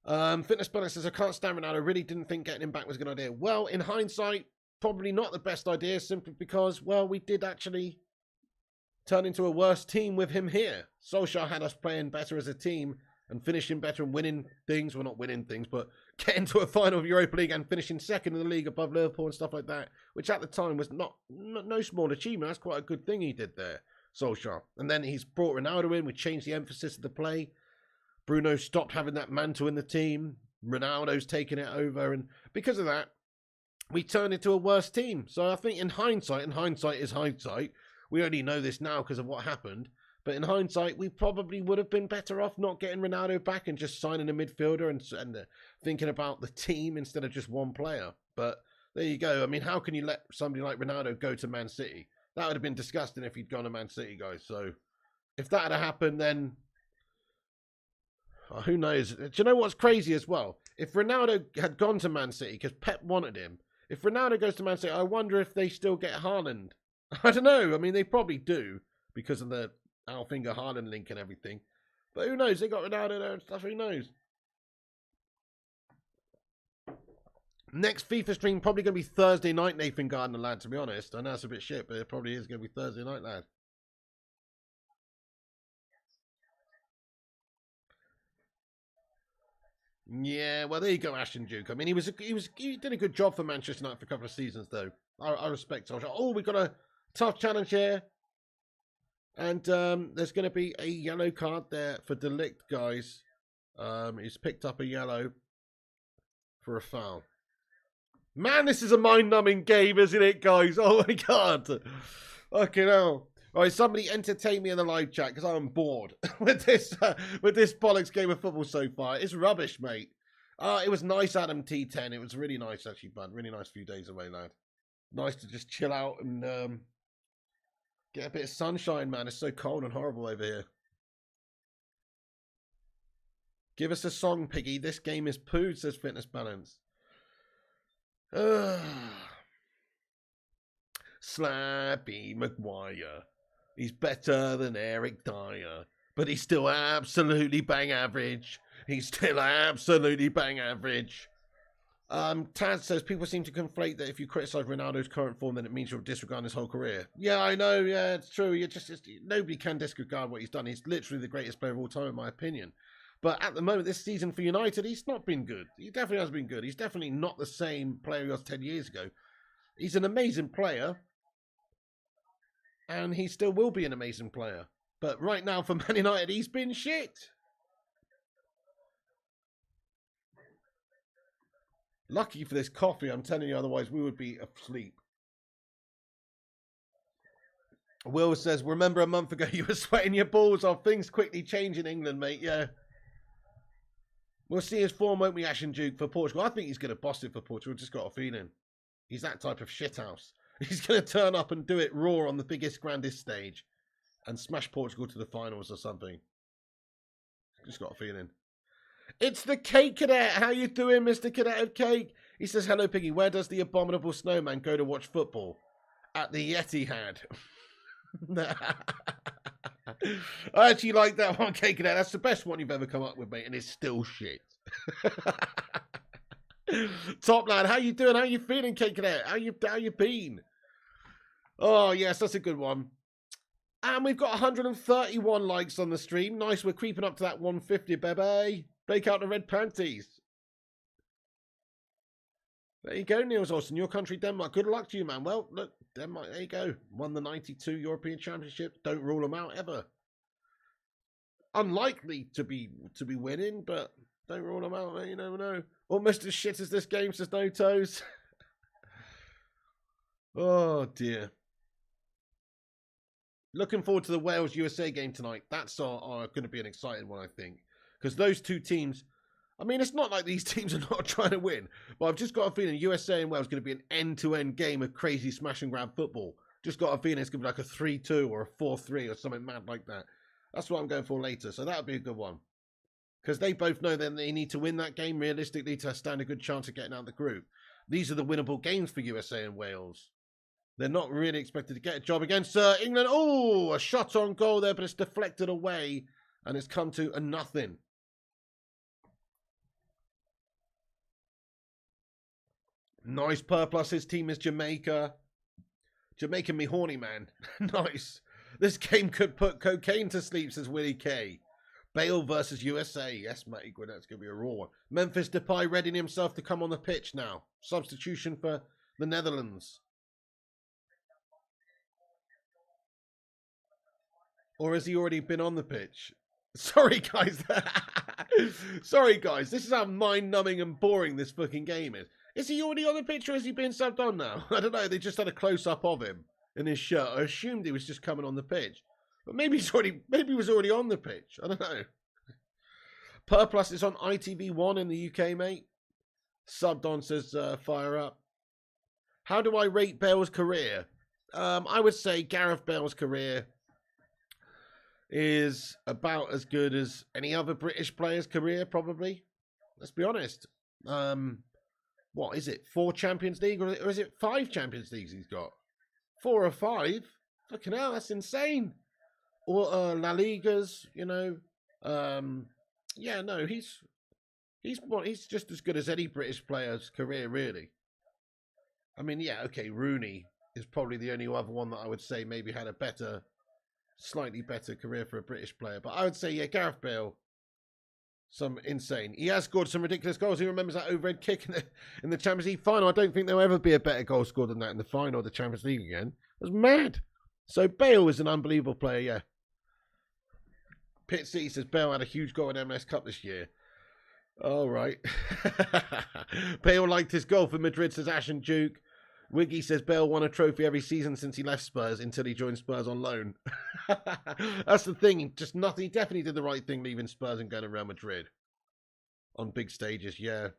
Fitness Balance says, I can't stand Ronaldo. I really didn't think getting him back was a good idea. Well, in hindsight, probably not the best idea, simply because, well, we did actually turn into a worse team with him here. Solskjaer had us playing better as a team and finishing better and winning things. Well, not winning things, but getting to a final of Europa League and finishing second in the league above Liverpool and stuff like that, which at the time was no small achievement. That's quite a good thing he did there, Solskjaer. And then he's brought Ronaldo in. We changed the emphasis of the play. Bruno stopped having that mantle in the team. Ronaldo's taken it over. And because of that, we turned into a worse team. So I think in hindsight is hindsight. We only know this now because of what happened. But in hindsight, we probably would have been better off not getting Ronaldo back and just signing a midfielder and thinking about the team instead of just one player. But there you go. I mean, how can you let somebody like Ronaldo go to Man City? That would have been disgusting if he'd gone to Man City, guys. So if that had happened, then who knows? Do you know what's crazy as well? If Ronaldo had gone to Man City, because Pep wanted him, if Ronaldo goes to Man City, I wonder if they still get Haaland. I don't know. I mean, they probably do because of the Alfinger Haaland link and everything. But who knows? They got Ronaldo there and stuff. Who knows? Next FIFA stream probably going to be Thursday night, Nathan Gardner, lad, to be honest. I know it's a bit shit, but it probably is going to be Thursday night, lad. Yeah, well, there you go, Ashton Duke. I mean, he did a good job for Manchester United for a couple of seasons, though. I respect Solskjaer. Oh, we've got a tough challenge here. And there's going to be a yellow card there for De Ligt, guys. He's picked up a yellow for a foul. Man, this is a mind-numbing game, isn't it, guys? Oh, my God. Okay, now. All right, somebody entertain me in the live chat because I'm bored with this bollocks game of football so far. It's rubbish, mate. It was nice, Adam T10. It was really nice, actually, bud. Really nice few days away, lad. Nice to just chill out and get a bit of sunshine, man. It's so cold and horrible over here. Give us a song, Piggy. This game is poo, says Fitness Balance. Slappy Maguire. He's better than Eric Dyer, but he's still absolutely bang average. He's still absolutely bang average. Taz says, people seem to conflate that if you criticise Ronaldo's current form, then it means you're disregarding his whole career. Yeah, I know. Yeah, it's true. Nobody can disregard what he's done. He's literally the greatest player of all time, in my opinion. But at the moment, this season for United, he's not been good. He definitely has been good. He's definitely not the same player he was 10 years ago. He's an amazing player. And he still will be an amazing player. But right now for Man United, he's been shit. Lucky for this coffee, I'm telling you, otherwise we would be asleep. Will says, remember a month ago you were sweating your balls off. Things quickly change in England, mate. Yeah. We'll see his form, won't we, Ashton Duke, for Portugal? I think he's going to boss it for Portugal. Just got a feeling. He's that type of shithouse. He's going to turn up and do it raw on the biggest, grandest stage and smash Portugal to the finals or something. Just got a feeling. It's the Cake Cadet. How you doing, Mr. Cadet of Cake? He says, hello, Piggy. Where does the abominable snowman go to watch football? At the Etihad. I actually like that one, Cake Cadet. That's the best one you've ever come up with, mate, and it's still shit. Top lad, how you doing? How you feeling, Cake Cadet? How you been? Oh, yes, that's a good one. And we've got 131 likes on the stream. Nice, we're creeping up to that 150, baby. Break out the red panties. There you go, Niels Olsen. Your country, Denmark. Good luck to you, man. Well, look, Denmark, there you go. Won the 92 European Championship. Don't rule them out, ever. Unlikely to be winning, but Don't rule them out, mate. You never know. Almost as shit as this game, says No Toes. Oh, dear. Looking forward to the Wales-USA game tonight. That's going to be an exciting one, I think. Because those two teams... I mean, it's not like these teams are not trying to win. But I've just got a feeling USA and Wales is going to be an end-to-end game of crazy smash-and-grab football. Just got a feeling it's going to be like a 3-2 or a 4-3 or something mad like that. That's what I'm going for later. So that'll be a good one. Because they both know that they need to win that game realistically to stand a good chance of getting out of the group. These are the winnable games for USA and Wales. They're not really expected to get a job against England. Oh, a shot on goal there, but it's deflected away. And it's come to a nothing. Nice Purplus. His team is Jamaica. Jamaica me horny, man. Nice. This game could put cocaine to sleep, says Willie K. Bale versus USA. Yes, Matty Gwinnett's going to be a raw one. Memphis Depay readying himself to come on the pitch now. Substitution for the Netherlands. Or has he already been on the pitch? Sorry, guys. Sorry, guys. This is how mind-numbing and boring this fucking game is. Is he already on the pitch or has he been subbed on now? I don't know. They just had a close-up of him in his shirt. I assumed he was just coming on the pitch. But maybe he was already on the pitch. I don't know. Purplus is on ITV1 in the UK, mate. Subbed on says fire up. How do I rate Bale's career? I would say Gareth Bale's career is about as good as any other British player's career, probably. Let's be honest. What is it? 4 Champions League or is it 5 Champions Leagues he's got? 4 or 5? Fucking hell, that's insane. Or La Ligas, you know. Yeah, no, he's just as good as any British player's career, really. I mean, yeah, okay, Rooney is probably the only other one that I would say maybe had a slightly better career for a British player. But I would say, yeah, Gareth Bale, some insane. He has scored some ridiculous goals. Who remembers that overhead kick in the Champions League final? I don't think there'll ever be a better goal scored than that in the final of the Champions League again. It was mad. So Bale is an unbelievable player, yeah. Pit City says Bale had a huge goal in MLS Cup this year. All right. Bale liked his goal for Madrid, says Ash and Duke. Wiggy says Bale won a trophy every season since he left Spurs until he joined Spurs on loan. That's the thing. He definitely did the right thing leaving Spurs and going to Real Madrid. On big stages, yeah.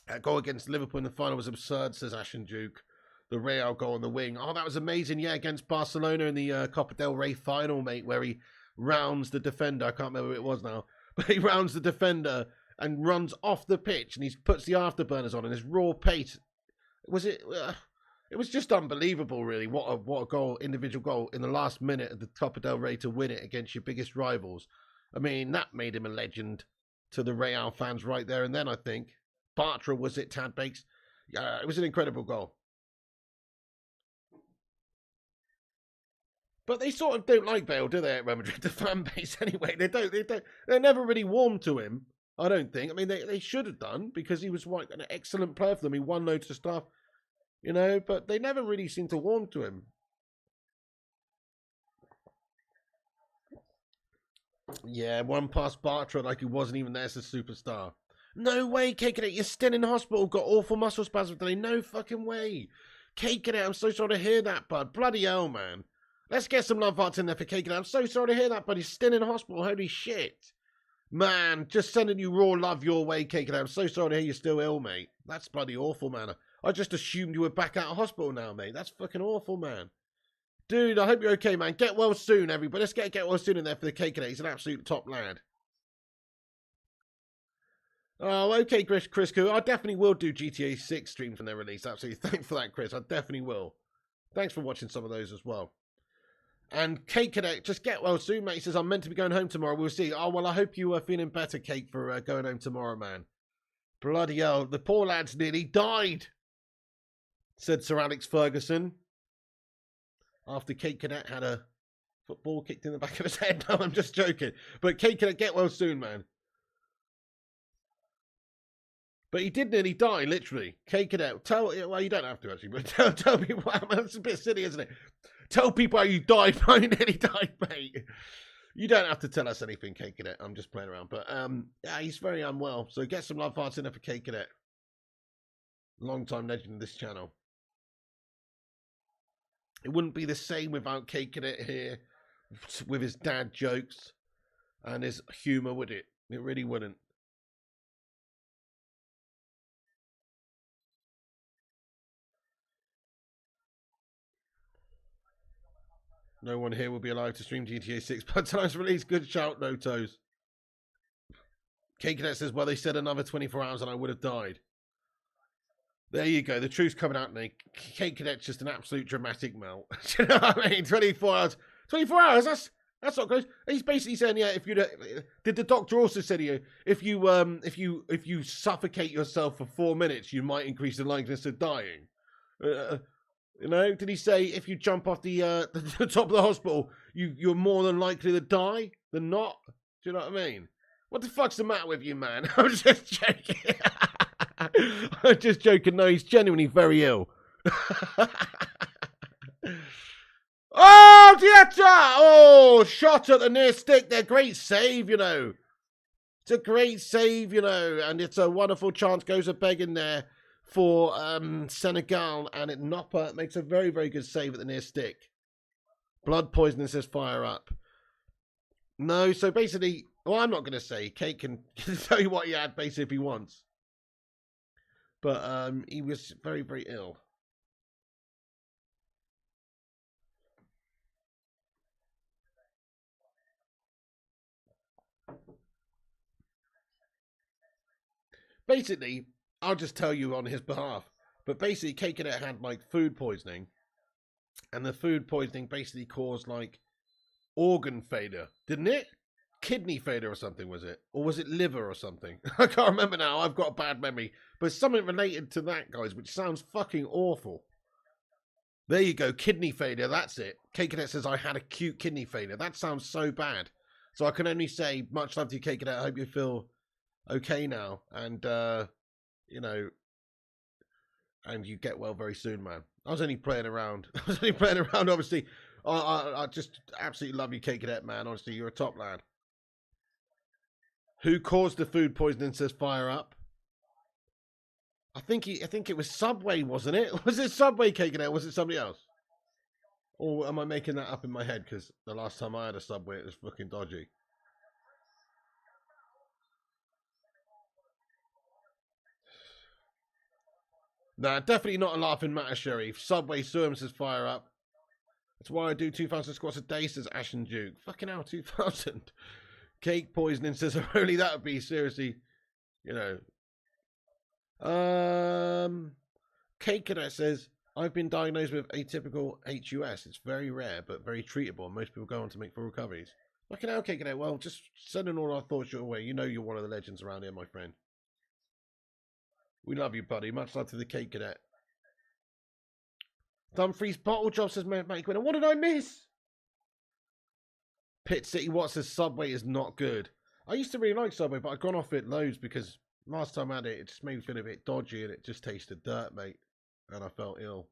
That goal against Liverpool in the final was absurd, says Ash and Duke. The Real goal on the wing. Oh, that was amazing, yeah, against Barcelona in the Copa del Rey final, mate, where he rounds the defender. I can't remember who it was now. But he rounds the defender and runs off the pitch and he puts the afterburners on and his raw pace. It was just unbelievable, really. What a goal, individual goal in the last minute of the Copa del Rey to win it against your biggest rivals. I mean, that made him a legend to the Real fans right there and then, I think. Bartra, was it, Tad Bakes? Yeah, it was an incredible goal. But they sort of don't like Bale, do they, at Real Madrid? The fan base, anyway. They're never really warm to him, I don't think. I mean, they should have done, because he was an excellent player for them. He won loads of stuff, you know, but they never really seem to warm to him. Yeah, one past Bartra like he wasn't even there as a superstar. No way, Cake It. You're still in hospital, got awful muscle spasms today. No fucking way. Cake It, I'm so sorry to hear that, bud. Bloody hell, man. Let's get some love hearts in there for Cake It. I'm so sorry to hear that, but he's still in hospital. Holy shit. Man, just sending you raw love your way, Cake It. I'm so sorry to hear you're still ill, mate. That's bloody awful, man. I just assumed you were back out of hospital now, mate. That's fucking awful, man. Dude, I hope you're okay, man. Get well soon, everybody. Let's get well soon in there for the Cake It. He's an absolute top lad. Oh, okay, Chris Koo. I definitely will do GTA 6 streams when they're released. Absolutely. Thanks for that, Chris. I definitely will. Thanks for watching some of those as well. And Cake Cadet, just get well soon, mate. He says, I'm meant to be going home tomorrow. We'll see. Oh, well, I hope you are feeling better, Cake, for going home tomorrow, man. Bloody hell. The poor lad's nearly died, said Sir Alex Ferguson. After Cake Cadet had a football kicked in the back of his head. No, I'm just joking. But Cake Cadet, get well soon, man. But he did nearly die, literally. Cake Cadet, well, you don't have to, actually, but tell people, that's a bit silly, isn't it? Tell people how you died, how you nearly died, mate. You don't have to tell us anything, Cake Cadet. I'm just playing around. But yeah, he's very unwell. So get some love hearts in there for Cake Cadet. Long time legend of this channel. It wouldn't be the same without Cake Cadet here with his dad jokes and his humour, would it? It really wouldn't. No one here will be alive to stream GTA 6 by tonight's release. Good shout, No Toes. Cake Cadet says, well, they said another 24 hours and I would have died. There you go. The truth's coming out now. Cake Cadet's just an absolute dramatic melt. Do you know what I mean? 24 hours. 24 hours? That's not close. He's basically saying, yeah, if you did the doctor also say to you, if you suffocate yourself for 4 minutes, you might increase the likeliness of dying. You know, did he say if you jump off the top of the hospital, you're more than likely to die than not? Do you know what I mean? What the fuck's the matter with you, man? I'm just joking. I'm just joking. No, he's genuinely very ill. Oh, Dieta! Oh, shot at the near stick. They're great save, you know. It's a great save, you know, and it's a wonderful chance. Goes a begging there for Senegal, and Nopper makes a very, very good save at the near stick. Blood poisoning says fire up. No, so basically, well, I'm not going to say. Cake can tell you what he had, basically, if he wants. But he was very, very ill. Basically, I'll just tell you on his behalf. But basically, Cake Cadet had like food poisoning, and the food poisoning basically caused like organ failure, didn't it? Kidney failure or something, was it? Or was it liver or something? I can't remember now. I've got a bad memory. But something related to that, guys, which sounds fucking awful. There you go. Kidney failure. That's it. Cake Cadet says, I had acute kidney failure. That sounds so bad. So I can only say, much love to you, Cake Cadet. I hope you feel okay now. And, you know, and you get well very soon, man. I was only playing around. Obviously. I just absolutely love you, Cake Cadet, man. Honestly, you're a top lad. Who caused the food poisoning says fire up. I think it was Subway, wasn't it? Was it Subway, Cake Cadet? Was it somebody else? Or am I making that up in my head? Because the last time I had a Subway, it was fucking dodgy. Nah, definitely not a laughing matter, Sherry. Subway Suim says fire up. That's why I do 2,000 squats a day, says Ashen Duke. Fucking hell, 2,000. Cake poisoning says only that would be seriously, you know. Cake Cadet says, I've been diagnosed with atypical HUS. It's very rare, but very treatable. Most people go on to make full recoveries. Fucking hell, Cake Cadet. Well, just sending all our thoughts your way. You know you're one of the legends around here, my friend. We love you, buddy. Much love to the Cake Cadet. Dumfries bottle job says Matty Quinn. What did I miss? Pit City Watts says Subway is not good. I used to really like Subway, but I've gone off it loads because last time I had it, it just made me feel a bit dodgy and it just tasted dirt, mate. And I felt ill.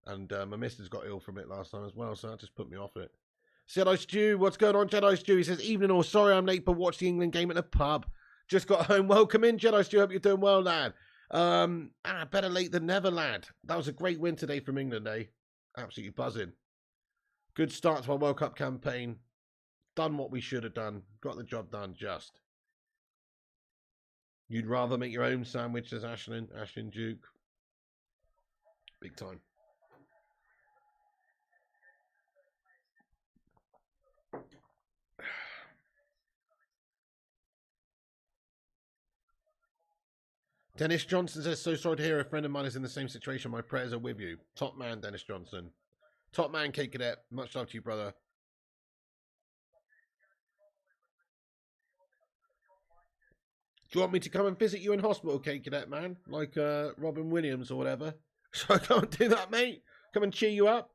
And my missus got ill from it last time as well, so that just put me off it. Jedi Stew, what's going on, Jedi Stew? He says, evening all, sorry I'm late, but watch the England game at the pub. Just got home. Welcome in, Jedi Stew. Hope you're doing well, lad. Better late than never, lad. That was a great win today from England, eh? Absolutely buzzing. Good start to our World Cup campaign. Done what we should have done. Got the job done just. You'd rather make your own sandwich, says Ashlyn Duke. Big time. Dennis Johnson says, so sorry to hear a friend of mine is in the same situation. My prayers are with you. Top man, Dennis Johnson. Top man, Cake Cadet. Much love to you, brother. Do you want me to come and visit you in hospital, Cake Cadet, man? Like Robin Williams or whatever? Shall I come and do that, mate? Come and cheer you up?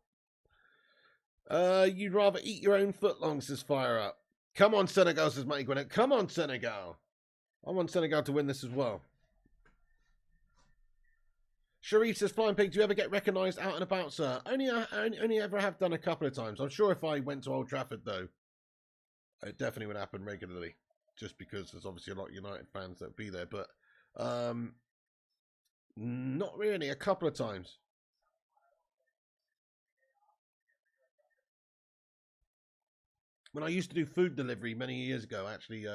You'd rather eat your own footlongs, says fire up. Come on, Senegal, says Matty Gwinnett. Come on, Senegal. I want Senegal to win this as well. Sharif says, Flying Pig, do you ever get recognised out and about, sir? Only ever have done a couple of times. I'm sure if I went to Old Trafford, though, It definitely would happen regularly, just because there's obviously a lot of United fans that would be there. But not really. A couple of times. When I used to do food delivery many years ago, I actually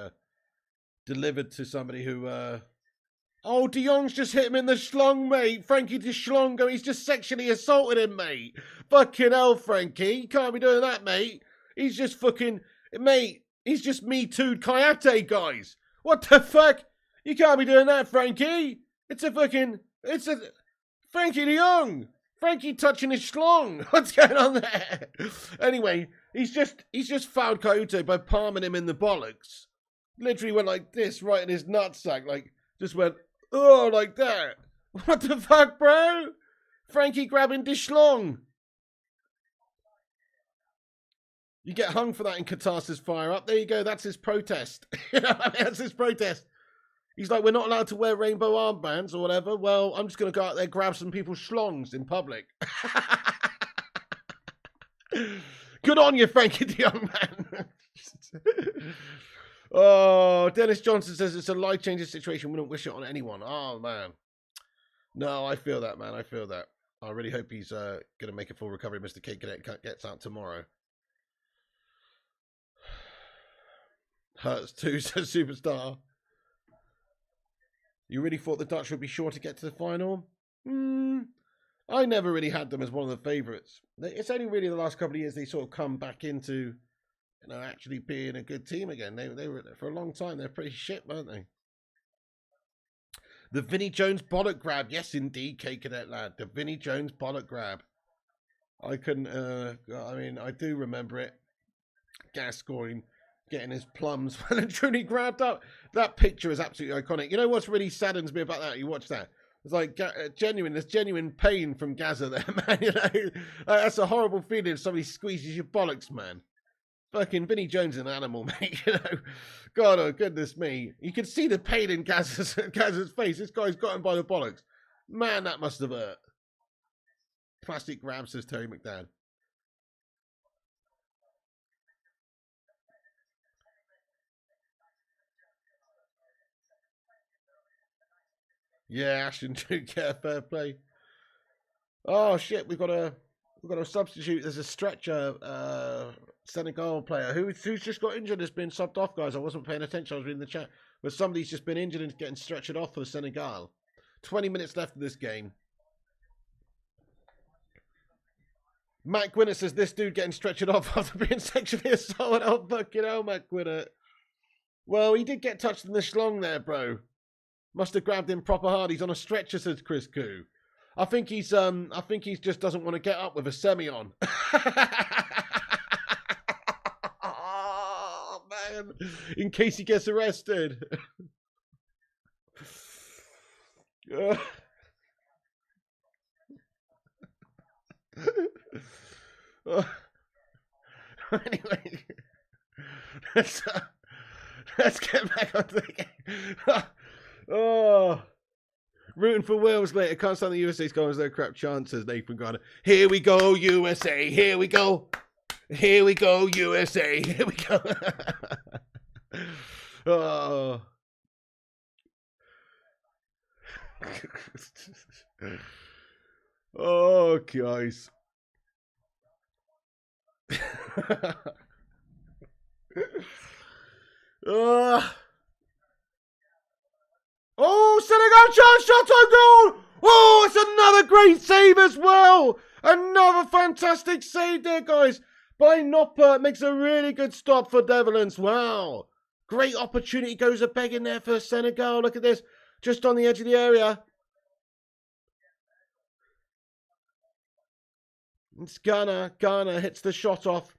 delivered to somebody who. Oh, De Jong's just hit him in the schlong, mate. Frankie de Schlongo, he's just sexually assaulted him, mate. Fucking hell, Frankie. You can't be doing that, mate. He's just fucking. Mate, he's just Me Too'd Kayate, guys. What the fuck? You can't be doing that, Frankie. It's a fucking. It's a. Frankie de Jong. Frankie touching his schlong. What's going on there? Anyway, he's just fouled Coyote by palming him in the bollocks. Literally went like this, right in his nutsack, like just went, oh, like that. What the fuck, bro? Frankie grabbing the schlong. You get hung for that in Qatar, says Fire Up. There you go, that's his protest. You know, that's his protest. He's like, we're not allowed to wear rainbow armbands or whatever. Well, I'm just going to go out there and grab some people's schlongs in public. Good on you, Frankie the young man. Oh, Dennis Johnson says it's a life-changing situation. Wouldn't wish it on anyone. Oh, man. No, I feel that, man. I feel that. I really hope he's going to make a full recovery. Mr. K Cadet gets out tomorrow. Hurts too, says Superstar. You really thought the Dutch would be sure to get to the final? I never really had them as one of the favourites. It's only really the last couple of years they sort of come back into, you know, actually being a good team again. They were, for a long time, they're pretty shit, weren't they? The Vinnie Jones bollock grab. Yes, indeed, K Cadet lad. The Vinnie Jones bollock grab. I couldn't, I mean, I do remember it. Gascoigne getting his plums well and truly grabbed up. That picture is absolutely iconic. You know what's really saddens me about that? You watch that. It's like there's genuine pain from Gaza there, man. You know, that's a horrible feeling if somebody squeezes your bollocks, man. Fucking Vinnie Jones is an animal, mate. You know, God, oh goodness me. You can see the pain in Gaza's face. This guy's got him by the bollocks. Man, that must have hurt. Plastic grab, says Terry McDad. Yeah, Ashton do get fair play. Oh shit, we've got a substitute. There's a stretcher Senegal player who's just got injured. Has been subbed off, guys. I wasn't paying attention. I was reading the chat, but somebody's just been injured and getting stretchered off for Senegal. 20 minutes left of this game. Matt Gwinnett says this dude getting stretchered off after being sexually assaulted. Oh fucking hell, Matt Gwinnett. Well, he did get touched in the schlong there, bro. Must have grabbed him proper hard. He's on a stretcher, says Chris Koo. I think he's just doesn't want to get up with a semi on. Oh man. In case he gets arrested. Anyway. Let's get back onto the game. Oh, rooting for Wales later. Can't stand the USA's going as their crap chances. Nathan Garner. Here we go, USA. Here we go. Here we go, USA. Here we go. Oh. Oh, guys. Oh, Senegal chance, shot on goal! Oh, it's another great save as well! Another fantastic save there, guys, by Noppert. Makes a really good stop for Netherlands. Wow. Great opportunity goes a begging there for Senegal. Look at this. Just on the edge of the area. It's Ghana. Ghana hits the shot off.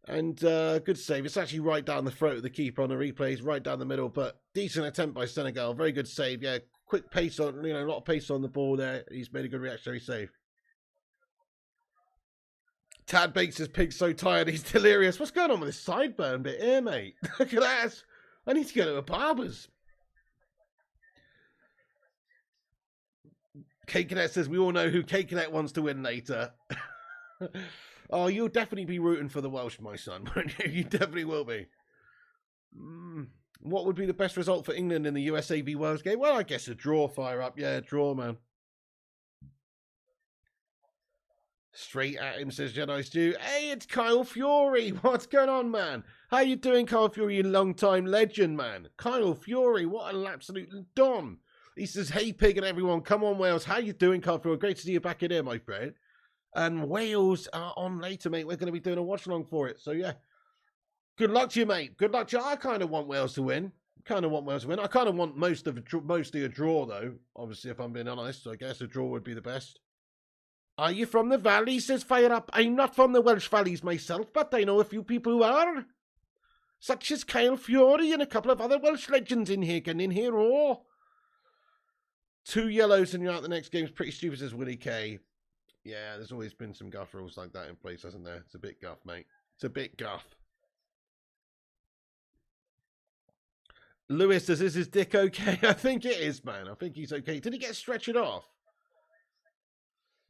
And good save. It's actually right down the throat of the keeper on the replays, right down the middle. But decent attempt by Senegal. Very good save. Yeah, quick pace on, a lot of pace on the ball there. He's made a good reactionary save. Tad Bates says Pig's so tired he's delirious. What's going on with this sideburn bit here, mate? Look at that. I need to go to a barber's. Cake Cadet says we all know who Cake Cadet wants to win later. Oh, you'll definitely be rooting for the Welsh, my son, won't you? You definitely will be. What would be the best result for England in the USA v Wales game? Well, I guess a draw, fire up. Yeah, draw, man. Straight at him, says Jedi Stew. Hey, it's Kyle Fury. What's going on, man? How you doing, Kyle Fury, you long-time legend, man? Kyle Fury, what an absolute don. He says, hey, Pig and everyone, come on, Wales. How you doing, Kyle Fury? Great to see you back in here, my friend. And Wales are on later, mate. We're going to be doing a watch-along for it. So, yeah. Good luck to you, mate. Good luck to you. I kind of want Wales to win. I kind of want mostly a draw, though. Obviously, if I'm being honest. So I guess a draw would be the best. Are you from the valley, says Fire Up. I'm not from the Welsh valleys myself, but I know a few people who are. Such as Kyle Fury and a couple of other Welsh legends in here, getting in here. Oh. 2 yellows and you're out the next game's pretty stupid, says Willie K. Yeah, there's always been some guff rules like that in place, hasn't there? It's a bit guff, mate. It's a bit guff. Lewis says, is his dick okay? I think it is, man. I think he's okay. Did he get stretched off?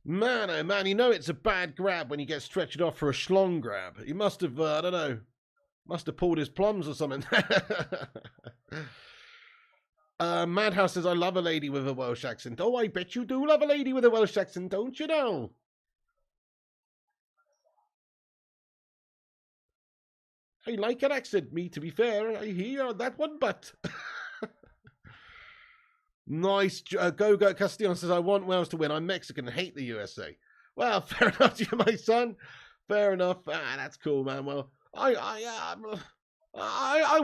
Man, oh man, you know it's a bad grab when you get stretched off for a schlong grab. He must have, I don't know, must have pulled his plums or something. Madhouse says, I love a lady with a Welsh accent. Oh, I bet you do love a lady with a Welsh accent, don't you know? I like an accent, me, to be fair. I hear that one, but... Nice. Go Castillon says, I want Wales to win. I'm Mexican and hate the USA. Well, fair enough to you, my son. Fair enough. That's cool, man. Well, I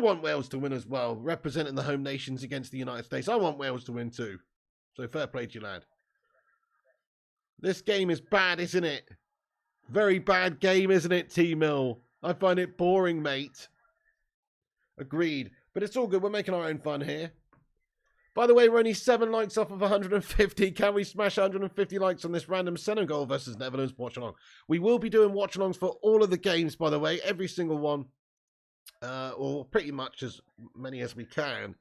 want Wales to win as well, representing the home nations against the United States. I want Wales to win too. So fair play to you, lad. This game is bad, isn't it? Very bad game, isn't it, T-Mill? I find it boring, mate. Agreed. But it's all good. We're making our own fun here. By the way, we're only 7 likes off of 150. Can we smash 150 likes on this random Senegal versus Netherlands watch-along? We will be doing watch-alongs for all of the games, by the way. Every single one. Or pretty much as many as we can.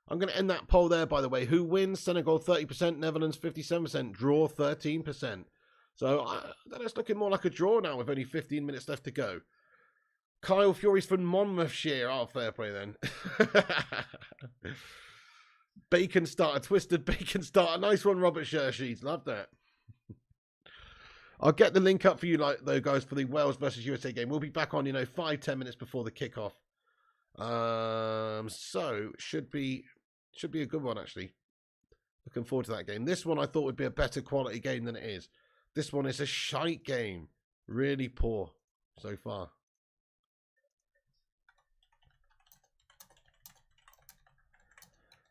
I'm going to end that poll there, by the way. Who wins? Senegal 30%, Netherlands 57%, draw 13%. So that's looking more like a draw now with only 15 minutes left to go. Kyle Fury's from Monmouthshire. Oh, fair play then. Bacon starter, twisted bacon starter. Nice one, Robert Shersheeds. Love that. I'll get the link up for you, like though, guys, for the Wales versus USA game. We'll be back on, 5-10 minutes before the kickoff. So should be a good one, actually. Looking forward to that game. This one I thought would be a better quality game than it is. This one is a shite game. Really poor so far.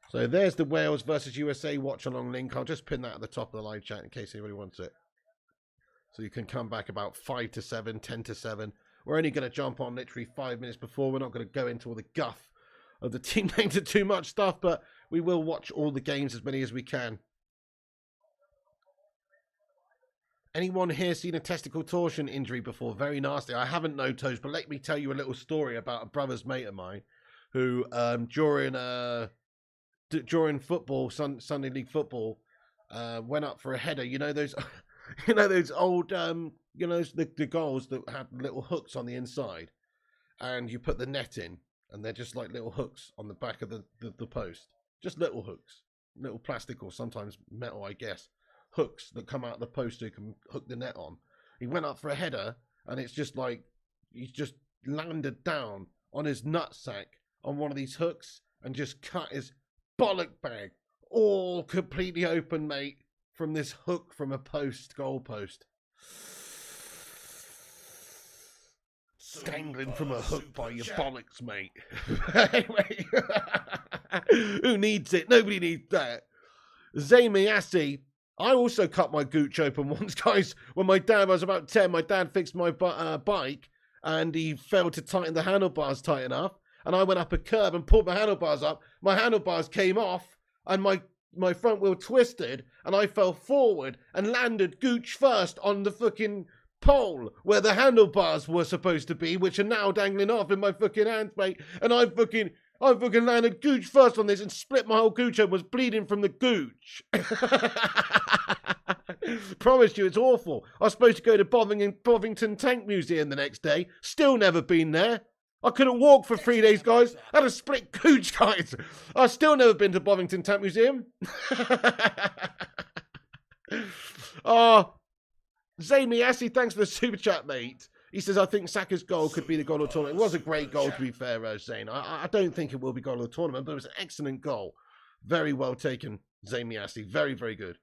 So there's the Wales versus USA watch-along link. I'll just pin that at the top of the live chat in case anybody wants it. So you can come back about 5 to 7, 10 to 7. We're only going to jump on literally 5 minutes before. We're not going to go into all the guff of the team names to too much stuff, but we will watch all the games, as many as we can. Anyone here seen a testicle torsion injury before? Very nasty. I haven't, no toes, but let me tell you a little story about a brother's mate of mine who during football, Sunday League football, went up for a header. You know those, those old, the goals that had little hooks on the inside, and you put the net in, and they're just like little hooks on the back of the post. Just little hooks, little plastic or sometimes metal, I guess, hooks that come out of the post so you can hook the net on. He went up for a header, and it's just like he's just landed down on his nutsack on one of these hooks and just cut his bollock bag all completely open, mate, from this hook from a goal post. Dangling from a hook by your bollocks, mate. Anyway, who needs it? Nobody needs that. Zamiassi, I also cut my gooch open once, guys. When I was about 10, my dad fixed my bike and he failed to tighten the handlebars tight enough. And I went up a curb and pulled my handlebars up. My handlebars came off and my front wheel twisted and I fell forward and landed gooch first on the fucking pole where the handlebars were supposed to be, which are now dangling off in my fucking hands, mate. And I fucking landed gooch first on this and split my whole gooch and was bleeding from the gooch. Promise you, it's awful. I was supposed to go to Bovington Tank Museum the next day. Still never been there. I couldn't walk for 3 days, guys. I had a split cooch, guys. I've still never been to Bovington Tank Museum. Oh, Zamy Assi, thanks for the super chat, mate. He says, I think Saka's goal could be the goal of the tournament. It was a great goal, to be fair, Zane. I don't think it will be goal of the tournament, but it was an excellent goal. Very well taken, Zamy Assi. Very, very good.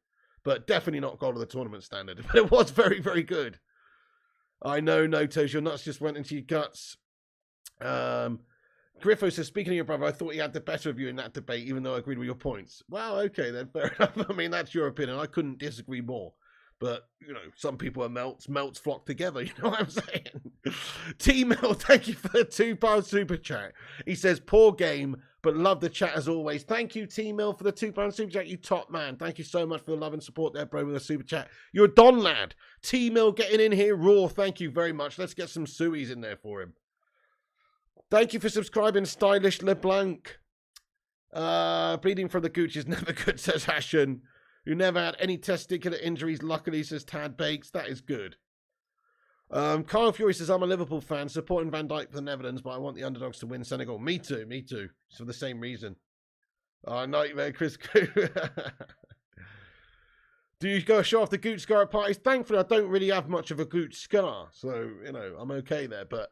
But definitely not goal of the tournament standard. But it was very, very good. I know, Notos, your nuts just went into your guts. Griffo says, speaking of your brother, I thought he had the better of you in that debate, even though I agreed with your points. Well, okay, then, fair enough. I mean, that's your opinion. I couldn't disagree more. But, you know, some people are melts. Melts flock together, you know what I'm saying? T-Mel, thank you for the £2 super chat. He says, poor game, but love the chat as always. Thank you, T-Mill, for the £2 super chat. You top man. Thank you so much for the love and support there, bro, with a super chat. You're a Don lad. T-Mill getting in here raw. Thank you very much. Let's get some sueys in there for him. Thank you for subscribing, Stylish LeBlanc. Bleeding from the gooch is never good, says Hashan. Who never had any testicular injuries, luckily, says Tad Bakes. That is good. Kyle Fury says, I'm a Liverpool fan, supporting Van Dijk for the Netherlands, but I want the underdogs to win Senegal. Me too, me too. It's for the same reason. Nightmare, Chris. Do you go show off the gooch scar at parties? Thankfully, I don't really have much of a gooch scar, so, you know, I'm okay there, but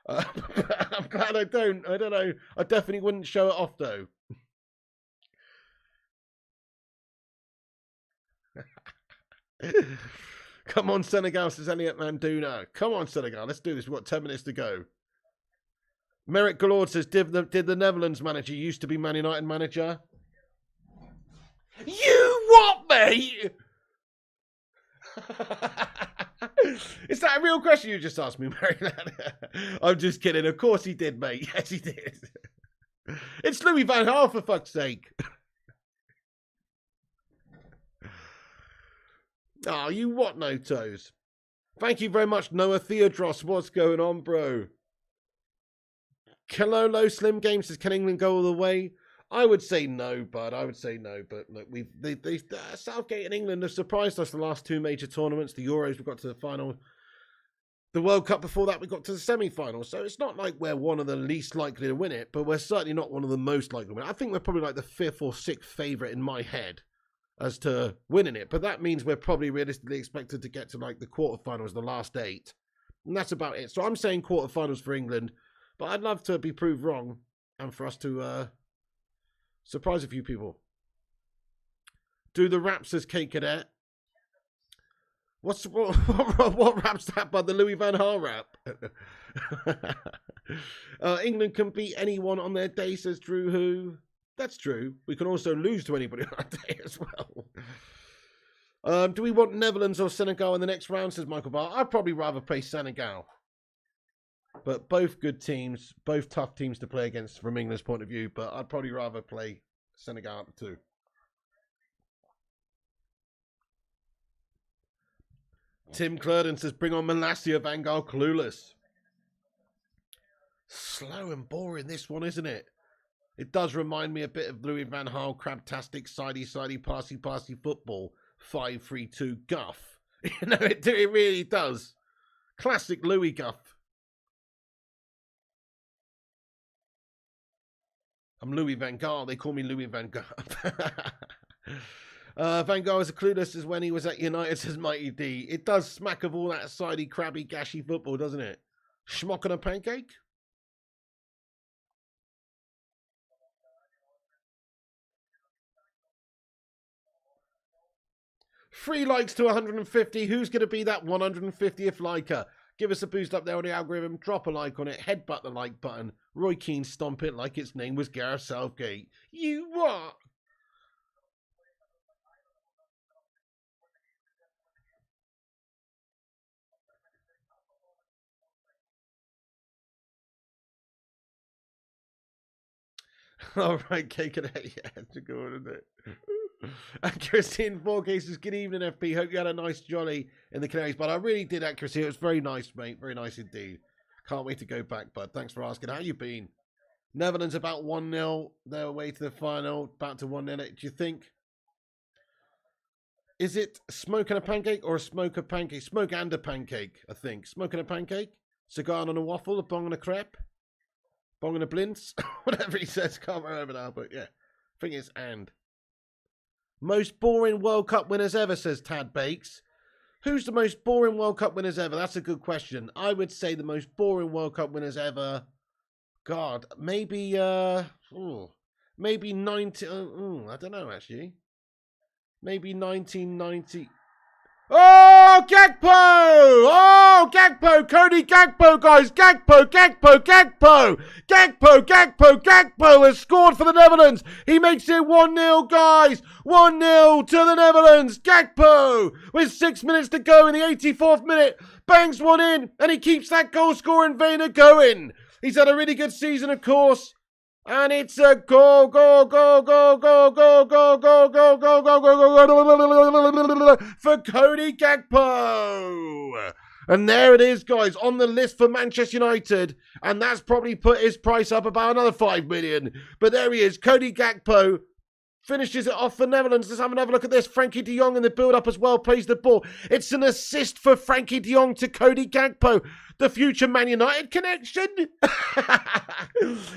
I'm glad I don't. I don't know. I definitely wouldn't show it off, though. Come on, Senegal, says Elliot Manduna. Come on, Senegal, let's do this. We've got 10 minutes to go. Merrick Galord says, did the Netherlands manager used to be Man United manager? You what, mate? Is that a real question you just asked me, Merrick? I'm just kidding. Of course he did, mate. Yes, he did. It's Louis van Gaal, for fuck's sake. Oh, you what, Notos? Thank you very much, Noah Theodros. What's going on, bro? Kalolo Slim Game says, can England go all the way? I would say no, bud. I would say no. But look, Southgate and England have surprised us the last two major tournaments. The Euros, we got to the final. The World Cup before that, we got to the semi-final. So it's not like we're one of the least likely to win it, but we're certainly not one of the most likely to win it. I think we're probably like the 5th or 6th favourite in my head as to winning it, but that means we're probably realistically expected to get to like the quarterfinals, the last 8, and that's about it. So I'm saying quarterfinals for England, but I'd love to be proved wrong and for us to surprise a few people. Do the rap, says K Cadet. What rap's that by the Louis van Gaal rap? England can beat anyone on their day, says Drew Who. That's true. We can also lose to anybody on that day as well. Do we want Netherlands or Senegal in the next round, says Michael Barr. I'd probably rather play Senegal. But both good teams, both tough teams to play against from England's point of view, but I'd probably rather play Senegal at the 2. Tim Clurden says, bring on Malacia, Van Gaal, clueless. Slow and boring, this one, isn't it? It does remind me a bit of Louis van Gaal, crabtastic, sidey, passy football, 5-3-2 guff. You know, it really does. Classic Louis guff. I'm Louis van Gaal. They call me Louis van Gaal. Van Gaal is a clueless as when he was at United, says Mighty D. It does smack of all that sidey, crabby, gashy football, doesn't it? Schmock on a pancake? 3 likes to 150. Who's going to be that 150th liker? Give us a boost up there on the algorithm. Drop a like on it. Headbutt the like button. Roy Keane stomp it like its name was Gareth Southgate. You what? All right, cake and egg. Yeah, it's a good one, isn't it? Accuracy in 4 cases. Good evening, FP. Hope you had a nice jolly in the Canaries, but I really did, Accuracy. It was very nice, mate. Very nice indeed. Can't wait to go back, bud. Thanks for asking. How you been? Netherlands about 1-0. Their way to the final. About to 1-0. Do you think? Is it smoke and a pancake or a smoke a pancake? Smoke and a pancake, I think. Smoke and a pancake? Cigar and a waffle? A bong and a crepe? Bong and a blintz? Whatever he says, can't remember now, but yeah. I think it's and. Most boring World Cup winners ever, says Tad Bakes. Who's the most boring World Cup winners ever? That's a good question. I would say the most boring World Cup winners ever. God, maybe, maybe 90, I don't know, actually. Maybe 1990. Oh, Gakpo! Oh, Gakpo! Cody Gakpo, guys! Gakpo! Gakpo has scored for the Netherlands! He makes it 1-0, guys! 1-0 to the Netherlands! Gakpo! With 6 minutes to go in the 84th minute, bangs one in, and he keeps that goal-scoring vein going! He's had a really good season, of course. And it's a goal for Cody Gakpo. And there it is, guys, on the list for Manchester United. And that's probably put his price up about another 5 million. But there he is, Cody Gakpo. Finishes it off for Netherlands. Let's have another look at this. Frankie de Jong in the build-up as well. Plays the ball. It's an assist for Frankie de Jong to Cody Gakpo. The future Man United connection.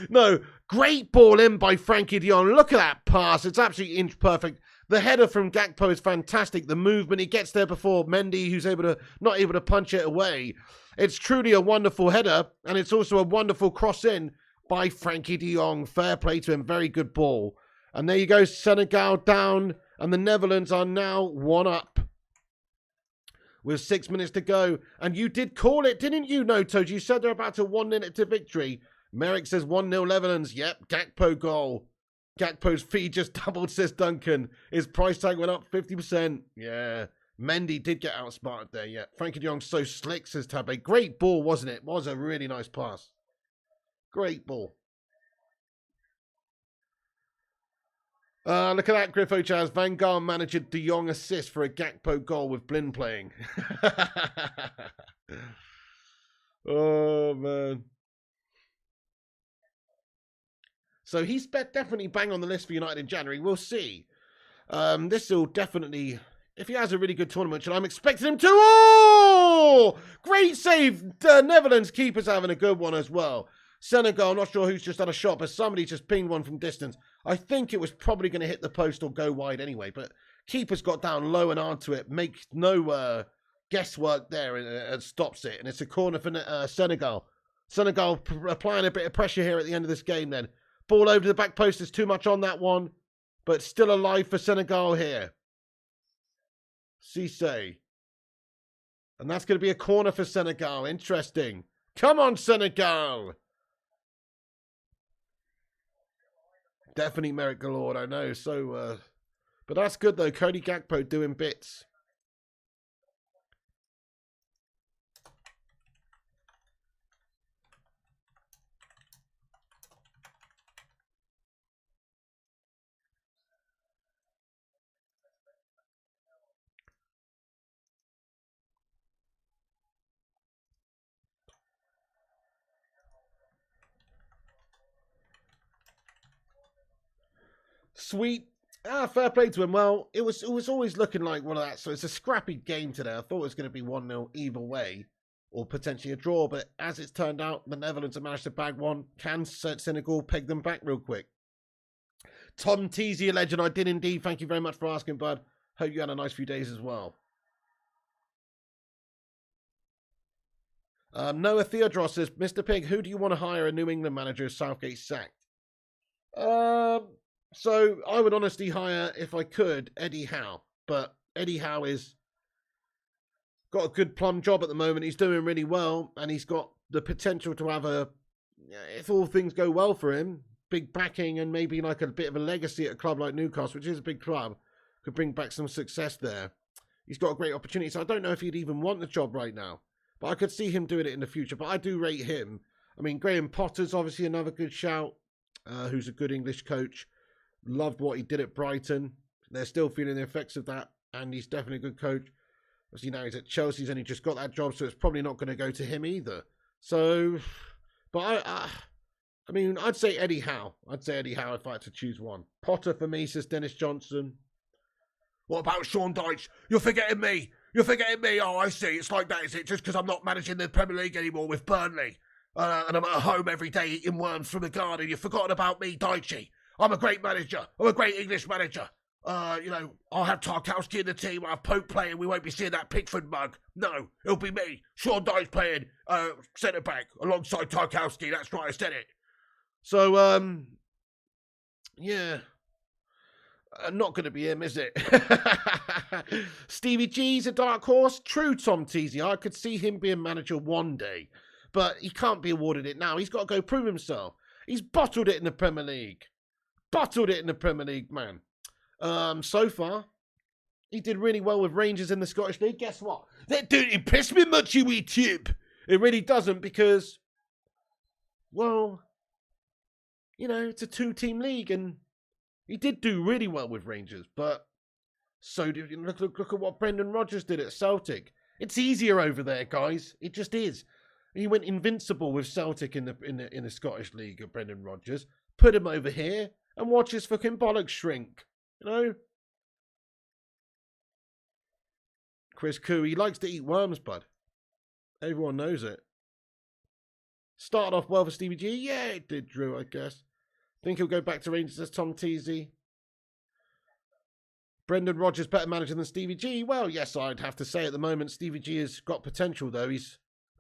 No, great ball in by Frankie de Jong. Look at that pass. It's absolutely inch perfect. The header from Gakpo is fantastic. The movement, he gets there before Mendy, who's not able to punch it away. It's truly a wonderful header, and it's also a wonderful cross in by Frankie de Jong. Fair play to him. Very good ball. And there you go, Senegal down, and the Netherlands are now 1 up. With 6 minutes to go. And you did call it, didn't you, No Toad? You said they're about to 1-0 it to victory. Merrick says 1-0 Netherlands. Yep, Gakpo goal. Gakpo's fee just doubled, says Duncan. His price tag went up 50%. Yeah. Mendy did get outsmarted there, yeah. Frankie de Jong's so slick, says Tabe. Great ball, wasn't it? It was a really nice pass. Great ball. Look at that, Griffo Chaz. Van Gaal manager de Jong assist for a Gakpo goal with Blind playing. Oh, man. So he's definitely bang on the list for United in January. We'll see. This will definitely, if he has a really good tournament, and I'm expecting him to. Oh! Great save. The Netherlands keeper's having a good one as well. Senegal, not sure who's just had a shot, but somebody just pinged one from distance. I think it was probably going to hit the post or go wide anyway, but keeper's got down low and onto it, makes no guesswork there, and stops it. And it's a corner for Senegal. Senegal applying a bit of pressure here at the end of this game then. Ball over to the back post, there's too much on that one, but still alive for Senegal here. Cisse. And that's going to be a corner for Senegal. Interesting. Come on, Senegal. Definitely merit galore, I know. So, but that's good though. Cody Gakpo doing bits. Sweet. Fair play to him. Well, it was always looking like one of that. So it's a scrappy game today. I thought it was going to be 1-0 either way, or potentially a draw. But as it's turned out, the Netherlands have managed to bag one. Can Senegal peg them back real quick? Tom Teasy, a legend. I did indeed. Thank you very much for asking, bud. Hope you had a nice few days as well. Noah Theodros says, Mr. Pig, who do you want to hire a New England manager if Southgate sacked? So I would honestly hire, if I could, Eddie Howe. But Eddie Howe is got a good plum job at the moment. He's doing really well, and he's got the potential to have a, if all things go well for him, big backing and maybe like a bit of a legacy at a club like Newcastle, which is a big club, could bring back some success there. He's got a great opportunity. So I don't know if he'd even want the job right now, but I could see him doing it in the future. But I do rate him. I mean, Graham Potter's obviously another good shout, who's a good English coach. Loved what he did at Brighton. They're still feeling the effects of that, and he's definitely a good coach. Obviously now he's at Chelsea, he's only just got that job, so it's probably not going to go to him either. So, but I mean, I'd say Eddie Howe. I'd say Eddie Howe if I had to choose one. Potter for me, says Dennis Johnson. What about Sean Dyche? You're forgetting me. You're forgetting me. Oh, I see. It's like that, is it? Just because I'm not managing the Premier League anymore with Burnley. And I'm at home every day eating worms from the garden. You've forgotten about me, Dyche. I'm a great manager. I'm a great English manager. I'll have Tarkowski in the team. I'll have Pope playing. We won't be seeing that Pickford mug. No, it'll be me. Sean Dyche playing centre-back alongside Tarkowski. That's right, I said it. So, yeah. Not going to be him, is it? Stevie G's a dark horse. True, Tom Teasy. I could see him being manager one day. But he can't be awarded it now. He's got to go prove himself. He's bottled it in the Premier League. Bottled it in the Premier League, man. So far, he did really well with Rangers in the Scottish League. Guess what? That don't impress me much, you wee tip. It really doesn't because, well, you know, it's a two-team league and he did do really well with Rangers, but so did look at what Brendan Rodgers did at Celtic. It's easier over there, guys. It just is. He went invincible with Celtic in the Scottish League of Brendan Rodgers. Put him over here and watch his fucking bollocks shrink. You know? Chris Koo, he likes to eat worms, bud. Everyone knows it. Started off well for Stevie G. Yeah, it did, Drew, I guess. Think he'll go back to Rangers as Tom Teasy. Brendan Rodgers better manager than Stevie G. Well, yes, I'd have to say at the moment Stevie G has got potential, though.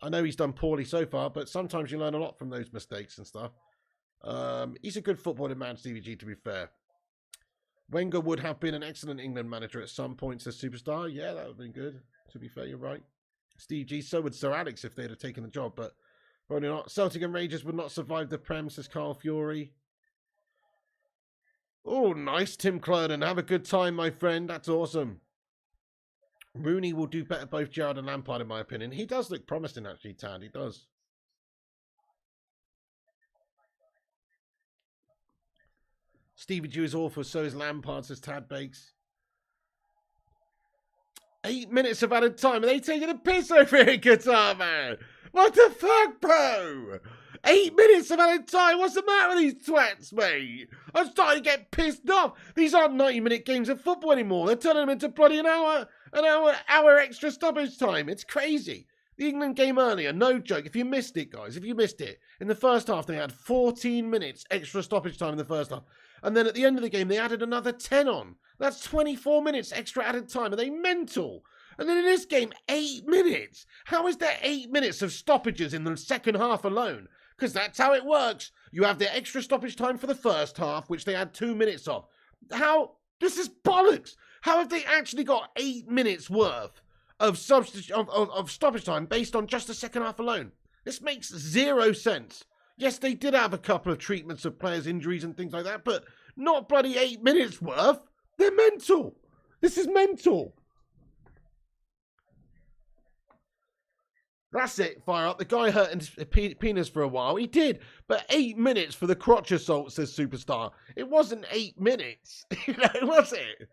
I know he's done poorly so far, but sometimes you learn a lot from those mistakes and stuff. He's a good footballing man, Stevie G, to be fair. Wenger would have been an excellent England manager at some points as superstar. Yeah, that would have been good. To be fair, you're right. Steve G, so would Sir Alex if they'd have taken the job, but probably not. Celtic and Rangers would not survive the Prem, says Carl Fury. Oh, nice, Tim Clerden. Have a good time, my friend. That's awesome. Rooney will do better both Gerrard and Lampard, in my opinion. He does look promising, actually, Tad. He does. Stevie G is awful, so is Lampard, says Tad Bakes. 8 minutes of added time. Are they taking a piss over here in Qatar, man? What the fuck, bro? 8 minutes of added time. What's the matter with these twats, mate? I'm starting to get pissed off. These aren't 90-minute games of football anymore. They're turning them into bloody an hour extra stoppage time. It's crazy. The England game earlier, no joke. If you missed it, guys, in the first half, they had 14 minutes extra stoppage time in the first half. And then at the end of the game, they added another 10 on. That's 24 minutes extra added time. Are they mental? And then in this game, 8 minutes. How is there 8 minutes of stoppages in the second half alone? Because that's how it works. You have the extra stoppage time for the first half, which they had 2 minutes of. How? This is bollocks. How have they actually got 8 minutes worth of stoppage time based on just the second half alone? This makes zero sense. Yes, they did have a couple of treatments of players' injuries and things like that, but not bloody 8 minutes worth. They're mental. This is mental. That's it, fire up. The guy hurt his penis for a while. He did, but 8 minutes for the crotch assault, says Superstar. It wasn't 8 minutes, was it?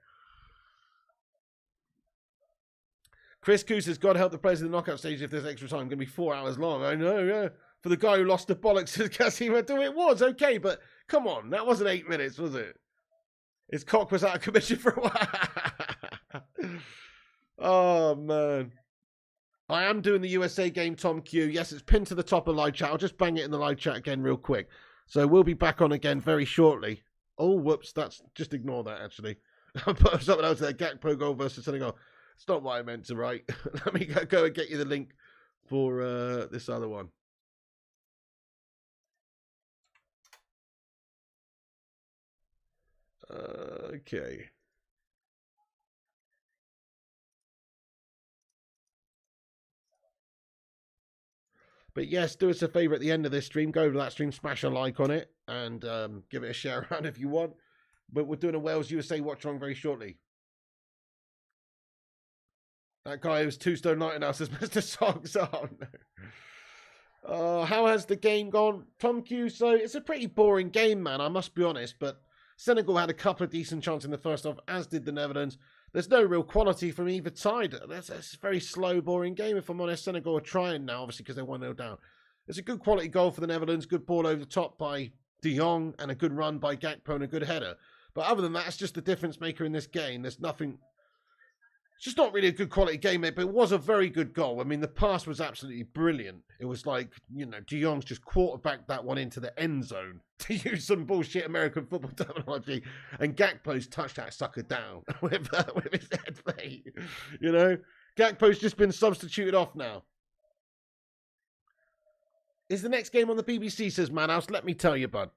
Chris Koo says, God help the players in the knockout stage if there's extra time. It's going to be 4 hours long. I know, yeah. For the guy who lost the bollocks, says Casima. It was, okay, but come on. That wasn't 8 minutes, was it? His cock was out of commission for a while. Oh, man. I am doing the USA game, Tom Q. Yes, it's pinned to the top of live chat. I'll just bang it in the live chat again real quick. So we'll be back on again very shortly. Oh, whoops. Just ignore that, actually. I put something else there. Gakpo goal versus Senegal. It's not what I meant to write. Let me go and get you the link for this other one. Okay. But yes, do us a favour at the end of this stream. Go over to that stream, smash a like on it, and give it a share around if you want. But we're doing a Wales USA watch along very shortly. That guy who's 2 stone 90 now says, Mr. Socks. Oh, no. How has the game gone? Tom Q, so it's a pretty boring game, man, I must be honest. But Senegal had a couple of decent chances in the first half, as did the Netherlands. There's no real quality from either side. That's a very slow, boring game, if I'm honest. Senegal are trying now, obviously, because they're 1-0 down. It's a good quality goal for the Netherlands. Good ball over the top by De Jong, and a good run by Gakpo and a good header. But other than that, it's just the difference maker in this game. There's nothing It's just not really a good quality game, mate, but it was a very good goal. I mean, the pass was absolutely brilliant. It was like, you know, De Jong's just quarterbacked that one into the end zone, to use some bullshit American football terminology, and Gakpo's touched that sucker down with his head, mate. You know? Gakpo's just been substituted off now. Is the next game on the BBC, says Manhouse? Let me tell you, bud.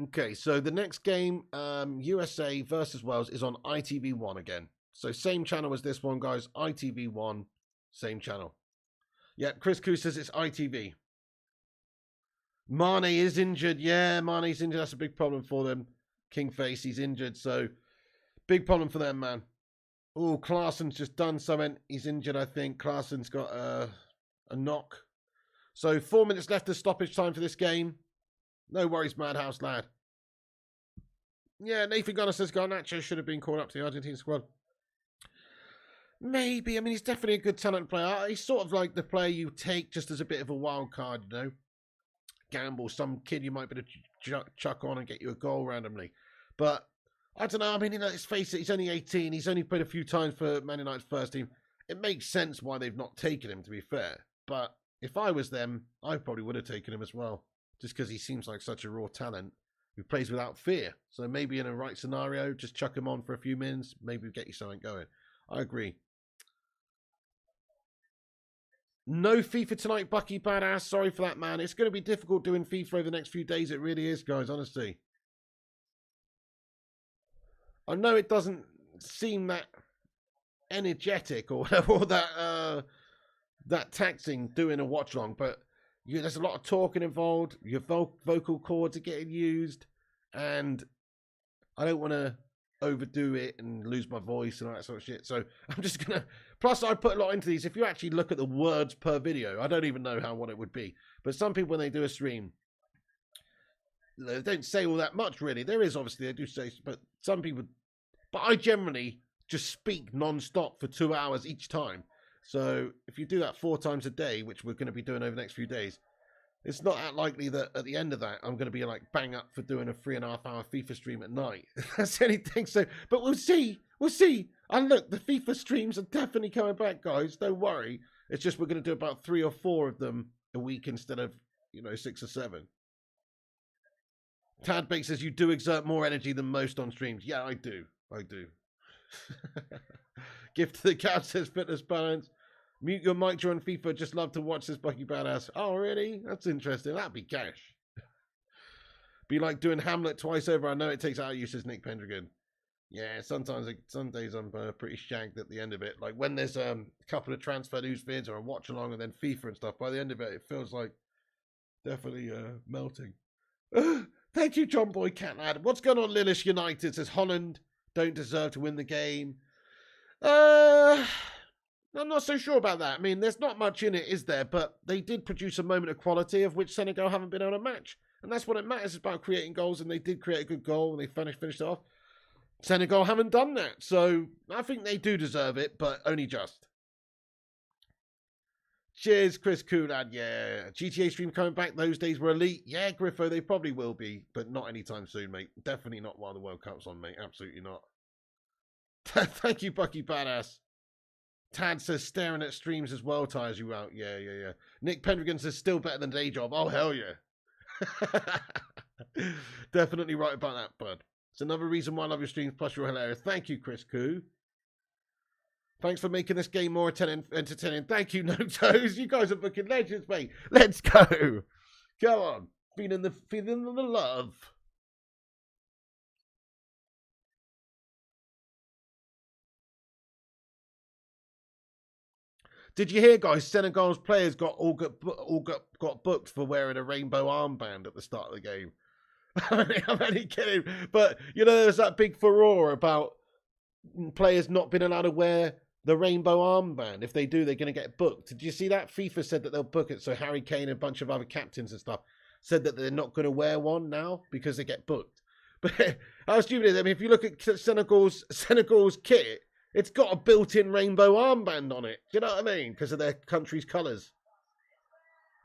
Okay, so the next game, USA versus Wales, is on ITV1 again. So same channel as this one, guys. ITV1, same channel. Yeah, Chris Koo says it's ITV. Mane is injured. Yeah, Mane's injured. That's a big problem for them. Kingface, he's injured. So big problem for them, man. Oh, Klaasen's just done something. He's injured, I think. Klaasen's got a knock. So 4 minutes left of stoppage time for this game. No worries, Madhouse lad. Yeah, Nathan Gunner says Garnacho should have been called up to the Argentine squad. Maybe. I mean, he's definitely a good talent player. He's sort of like the player you take just as a bit of a wild card, you know. Gamble, some kid you might be able to chuck on and get you a goal randomly. But, I don't know. I mean, you know, let's face it, he's only 18. He's only played a few times for Man United's first team. It makes sense why they've not taken him, to be fair. But if I was them, I probably would have taken him as well. Just because he seems like such a raw talent who plays without fear. So maybe in a right scenario, just chuck him on for a few minutes. Maybe get you something going. I agree. No FIFA tonight, Bucky Badass. Sorry for that, man. It's going to be difficult doing FIFA over the next few days. It really is, guys, honestly. I know it doesn't seem that energetic or whatever, or that taxing doing a watch along, but there's a lot of talking involved. Your vocal cords are getting used, and I don't want to overdo it and lose my voice and all that sort of shit. So I'm just gonna. Plus, I put a lot into these. If you actually look at the words per video, I don't even know what it would be. But some people, when they do a stream, they don't say all that much. Really, there is obviously they do say, but some people. But I generally just speak non-stop for 2 hours each time. So if you do that 4 times a day, which we're going to be doing over the next few days, it's not that likely that at the end of that, I'm going to be like bang up for doing a 3.5 hour FIFA stream at night. That's the only thing. So, but we'll see. We'll see. And look, the FIFA streams are definitely coming back, guys. Don't worry. It's just we're going to do about 3 or 4 of them a week instead of, 6 or 7. Tad Bake says you do exert more energy than most on streams. Yeah, I do. Gift to the cat says fitness balance. Mute your mic during FIFA. Just love to watch this Bucky Badass. Oh, really? That's interesting. That'd be cash. Be like doing Hamlet twice over. I know it takes out use, says Nick Pendragon. Yeah, some days I'm pretty shagged at the end of it. Like when there's a couple of transfer news vids or a watch along and then FIFA and stuff, by the end of it, it feels like definitely melting. Thank you, John Boy Cat Lad. What's going on, Lilish United? Says Holland don't deserve to win the game. I'm not so sure about that. I mean, there's not much in it, is there? But they did produce a moment of quality of which Senegal haven't been able to match. And that's what it matters, about creating goals. And they did create a good goal and they finished it off. Senegal haven't done that. So I think they do deserve it, but only just. Cheers, Chris Coolad. Yeah. GTA stream coming back. Those days were elite. Yeah, Griffo, they probably will be, but not anytime soon, mate. Definitely not while the World Cup's on, mate. Absolutely not. Thank you, Bucky Badass. Tad says staring at streams as well tires you out. Yeah. Nick Pendragon says still better than day job. Oh, hell yeah. Definitely right about that, bud. It's another reason why I love your streams, plus you're hilarious. Thank you, Chris Koo. Thanks for making this game more entertaining. Thank you, Notos. You guys are fucking legends, mate. Let's go. Go on. Feeling the love. Did you hear, guys? Senegal's players got booked for wearing a rainbow armband at the start of the game. I'm only kidding. But, there's that big furore about players not being allowed to wear the rainbow armband. If they do, they're going to get booked. Did you see that? FIFA said that they'll book it. So Harry Kane and a bunch of other captains and stuff said that they're not going to wear one now because they get booked. But how stupid is it? I mean, if you look at Senegal's kit, it's got a built-in rainbow armband on it. Do you know what I mean? Because of their country's colours.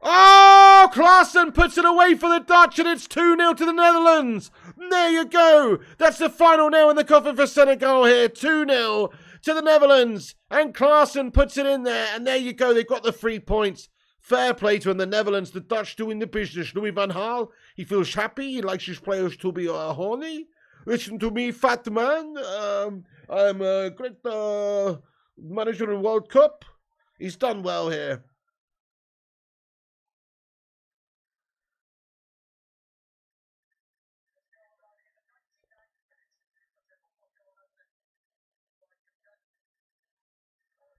Oh, Klaassen puts it away for the Dutch, and it's 2-0 to the Netherlands. There you go. That's the final nail in the coffin for Senegal here. 2-0 to the Netherlands, and Klaassen puts it in there, and there you go. They've got the 3 points. Fair play to the Netherlands. The Dutch doing the business. Louis van Gaal, he feels happy. He likes his players to be horny. Listen to me, fat man. I'm a great manager in World Cup. He's done well here.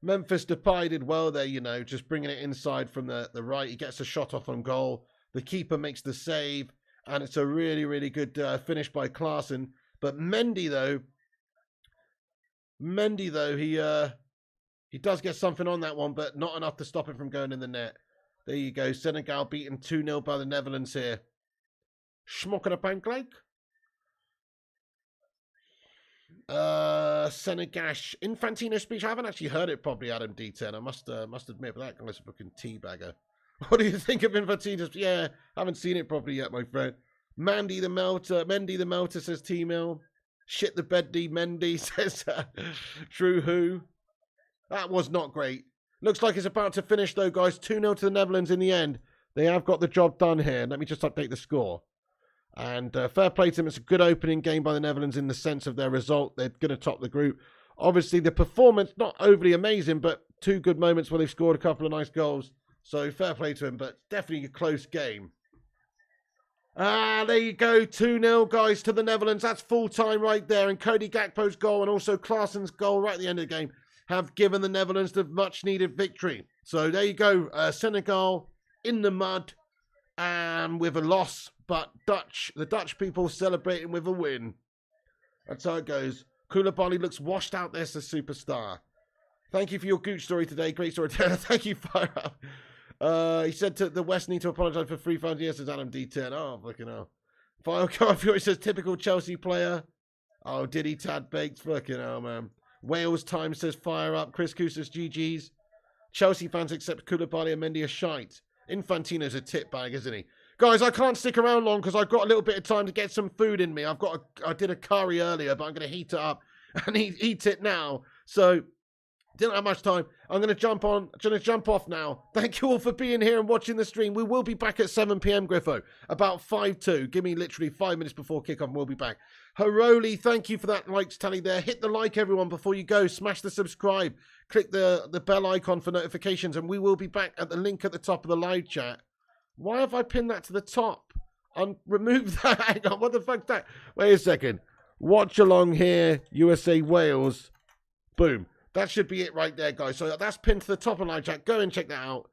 Memphis Depay did well there, you know, just bringing it inside from the right. He gets a shot off on goal. The keeper makes the save, and it's a really, really good finish by Klaassen. But Mendy, he does get something on that one, but not enough to stop it from going in the net. There you go. Senegal beaten 2-0 by the Netherlands here. Schmuck and a pancake. Senegash Infantino speech. I haven't actually heard it properly, Adam D10. I must admit, but that guy's a fucking teabagger. What do you think of Infantino's? Yeah, I haven't seen it properly yet, my friend. Mendy the Melter says T-Mill. Shit the beddy Mendy says True Who. That was not great. Looks like it's about to finish though, guys. 2-0 to the Netherlands in the end. They have got the job done here. Let me just update the score. And fair play to them. It's a good opening game by the Netherlands in the sense of their result. They're going to top the group. Obviously, the performance, not overly amazing, but 2 good moments where they've scored a couple of nice goals. So fair play to them, but definitely a close game. There you go. 2-0, guys, to the Netherlands. That's full time right there. And Cody Gakpo's goal and also Klaassen's goal right at the end of the game have given the Netherlands the much-needed victory. So there you go. Senegal in the mud and with a loss. But the Dutch people celebrating with a win. That's how it goes. Koulibaly looks washed out there as a superstar. Thank you for your Gooch story today. Great story. Thank you, Fire Up. He said the West need to apologise for 3,000 years as Adam D10. Oh, fucking hell. Fire Up Fury says typical Chelsea player. Oh, did he Tad Baked? Fucking hell, man. Wales Time says Fire Up. Chris Koo says GG's. Chelsea fans accept Koulibaly and Mendy are shite. Infantino's a tit bag, isn't he? Guys, I can't stick around long because I've got a little bit of time to get some food in me. I did a curry earlier, but I'm going to heat it up and eat it now. So, didn't have much time. I'm going to jump off now. Thank you all for being here and watching the stream. We will be back at 7 p.m, Griffo. About 5-2. Give me literally 5 minutes before kickoff and we'll be back. Haroli, thank you for that likes tally there. Hit the like, everyone, before you go. Smash the subscribe. Click the bell icon for notifications and we will be back at the link at the top of the live chat. Why have I pinned that to the top? Remove that. Hang on, what the fuck's that? Wait a second. Watch along here, USA Wales. Boom. That should be it right there, guys. So that's pinned to the top of the live chat. Go and check that out.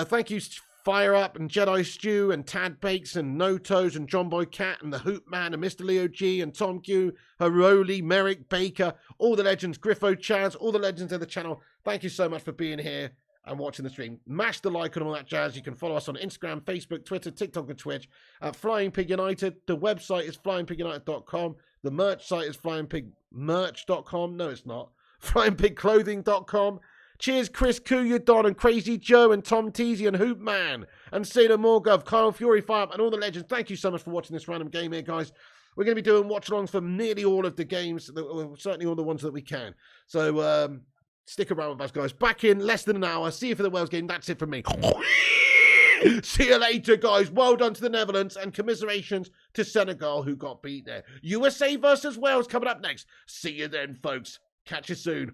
Thank you, Fire Up and Jedi Stew and Tad Bakes and No Toes and John Boy Cat and the Hoop Man and Mr. Leo G and Tom Q, Haroli, Merrick Baker, all the legends, Griffo Chaz, all the legends of the channel. Thank you so much for being here and watching the stream. Mash the like and all that jazz. You can follow us on Instagram, Facebook, Twitter, TikTok, and Twitch at Flying Pig United. The website is flyingpigunited.com. The merch site is flyingpigmerch.com. No, it's not. flyingpigclothing.com. Cheers, Chris Kuya, Don, and Crazy Joe, and Tom Teasy, and Hoop Man, and Sailor Morgov, Kyle Fury, Fire, and all the legends. Thank you so much for watching this random game here, guys. We're going to be doing watch-alongs for nearly all of the games, certainly all the ones that we can. So, stick around with us, guys. Back in less than an hour. See you for the Wales game. That's it from me. See you later, guys. Well done to the Netherlands and commiserations to Senegal, who got beat there. USA versus Wales coming up next. See you then, folks. Catch you soon.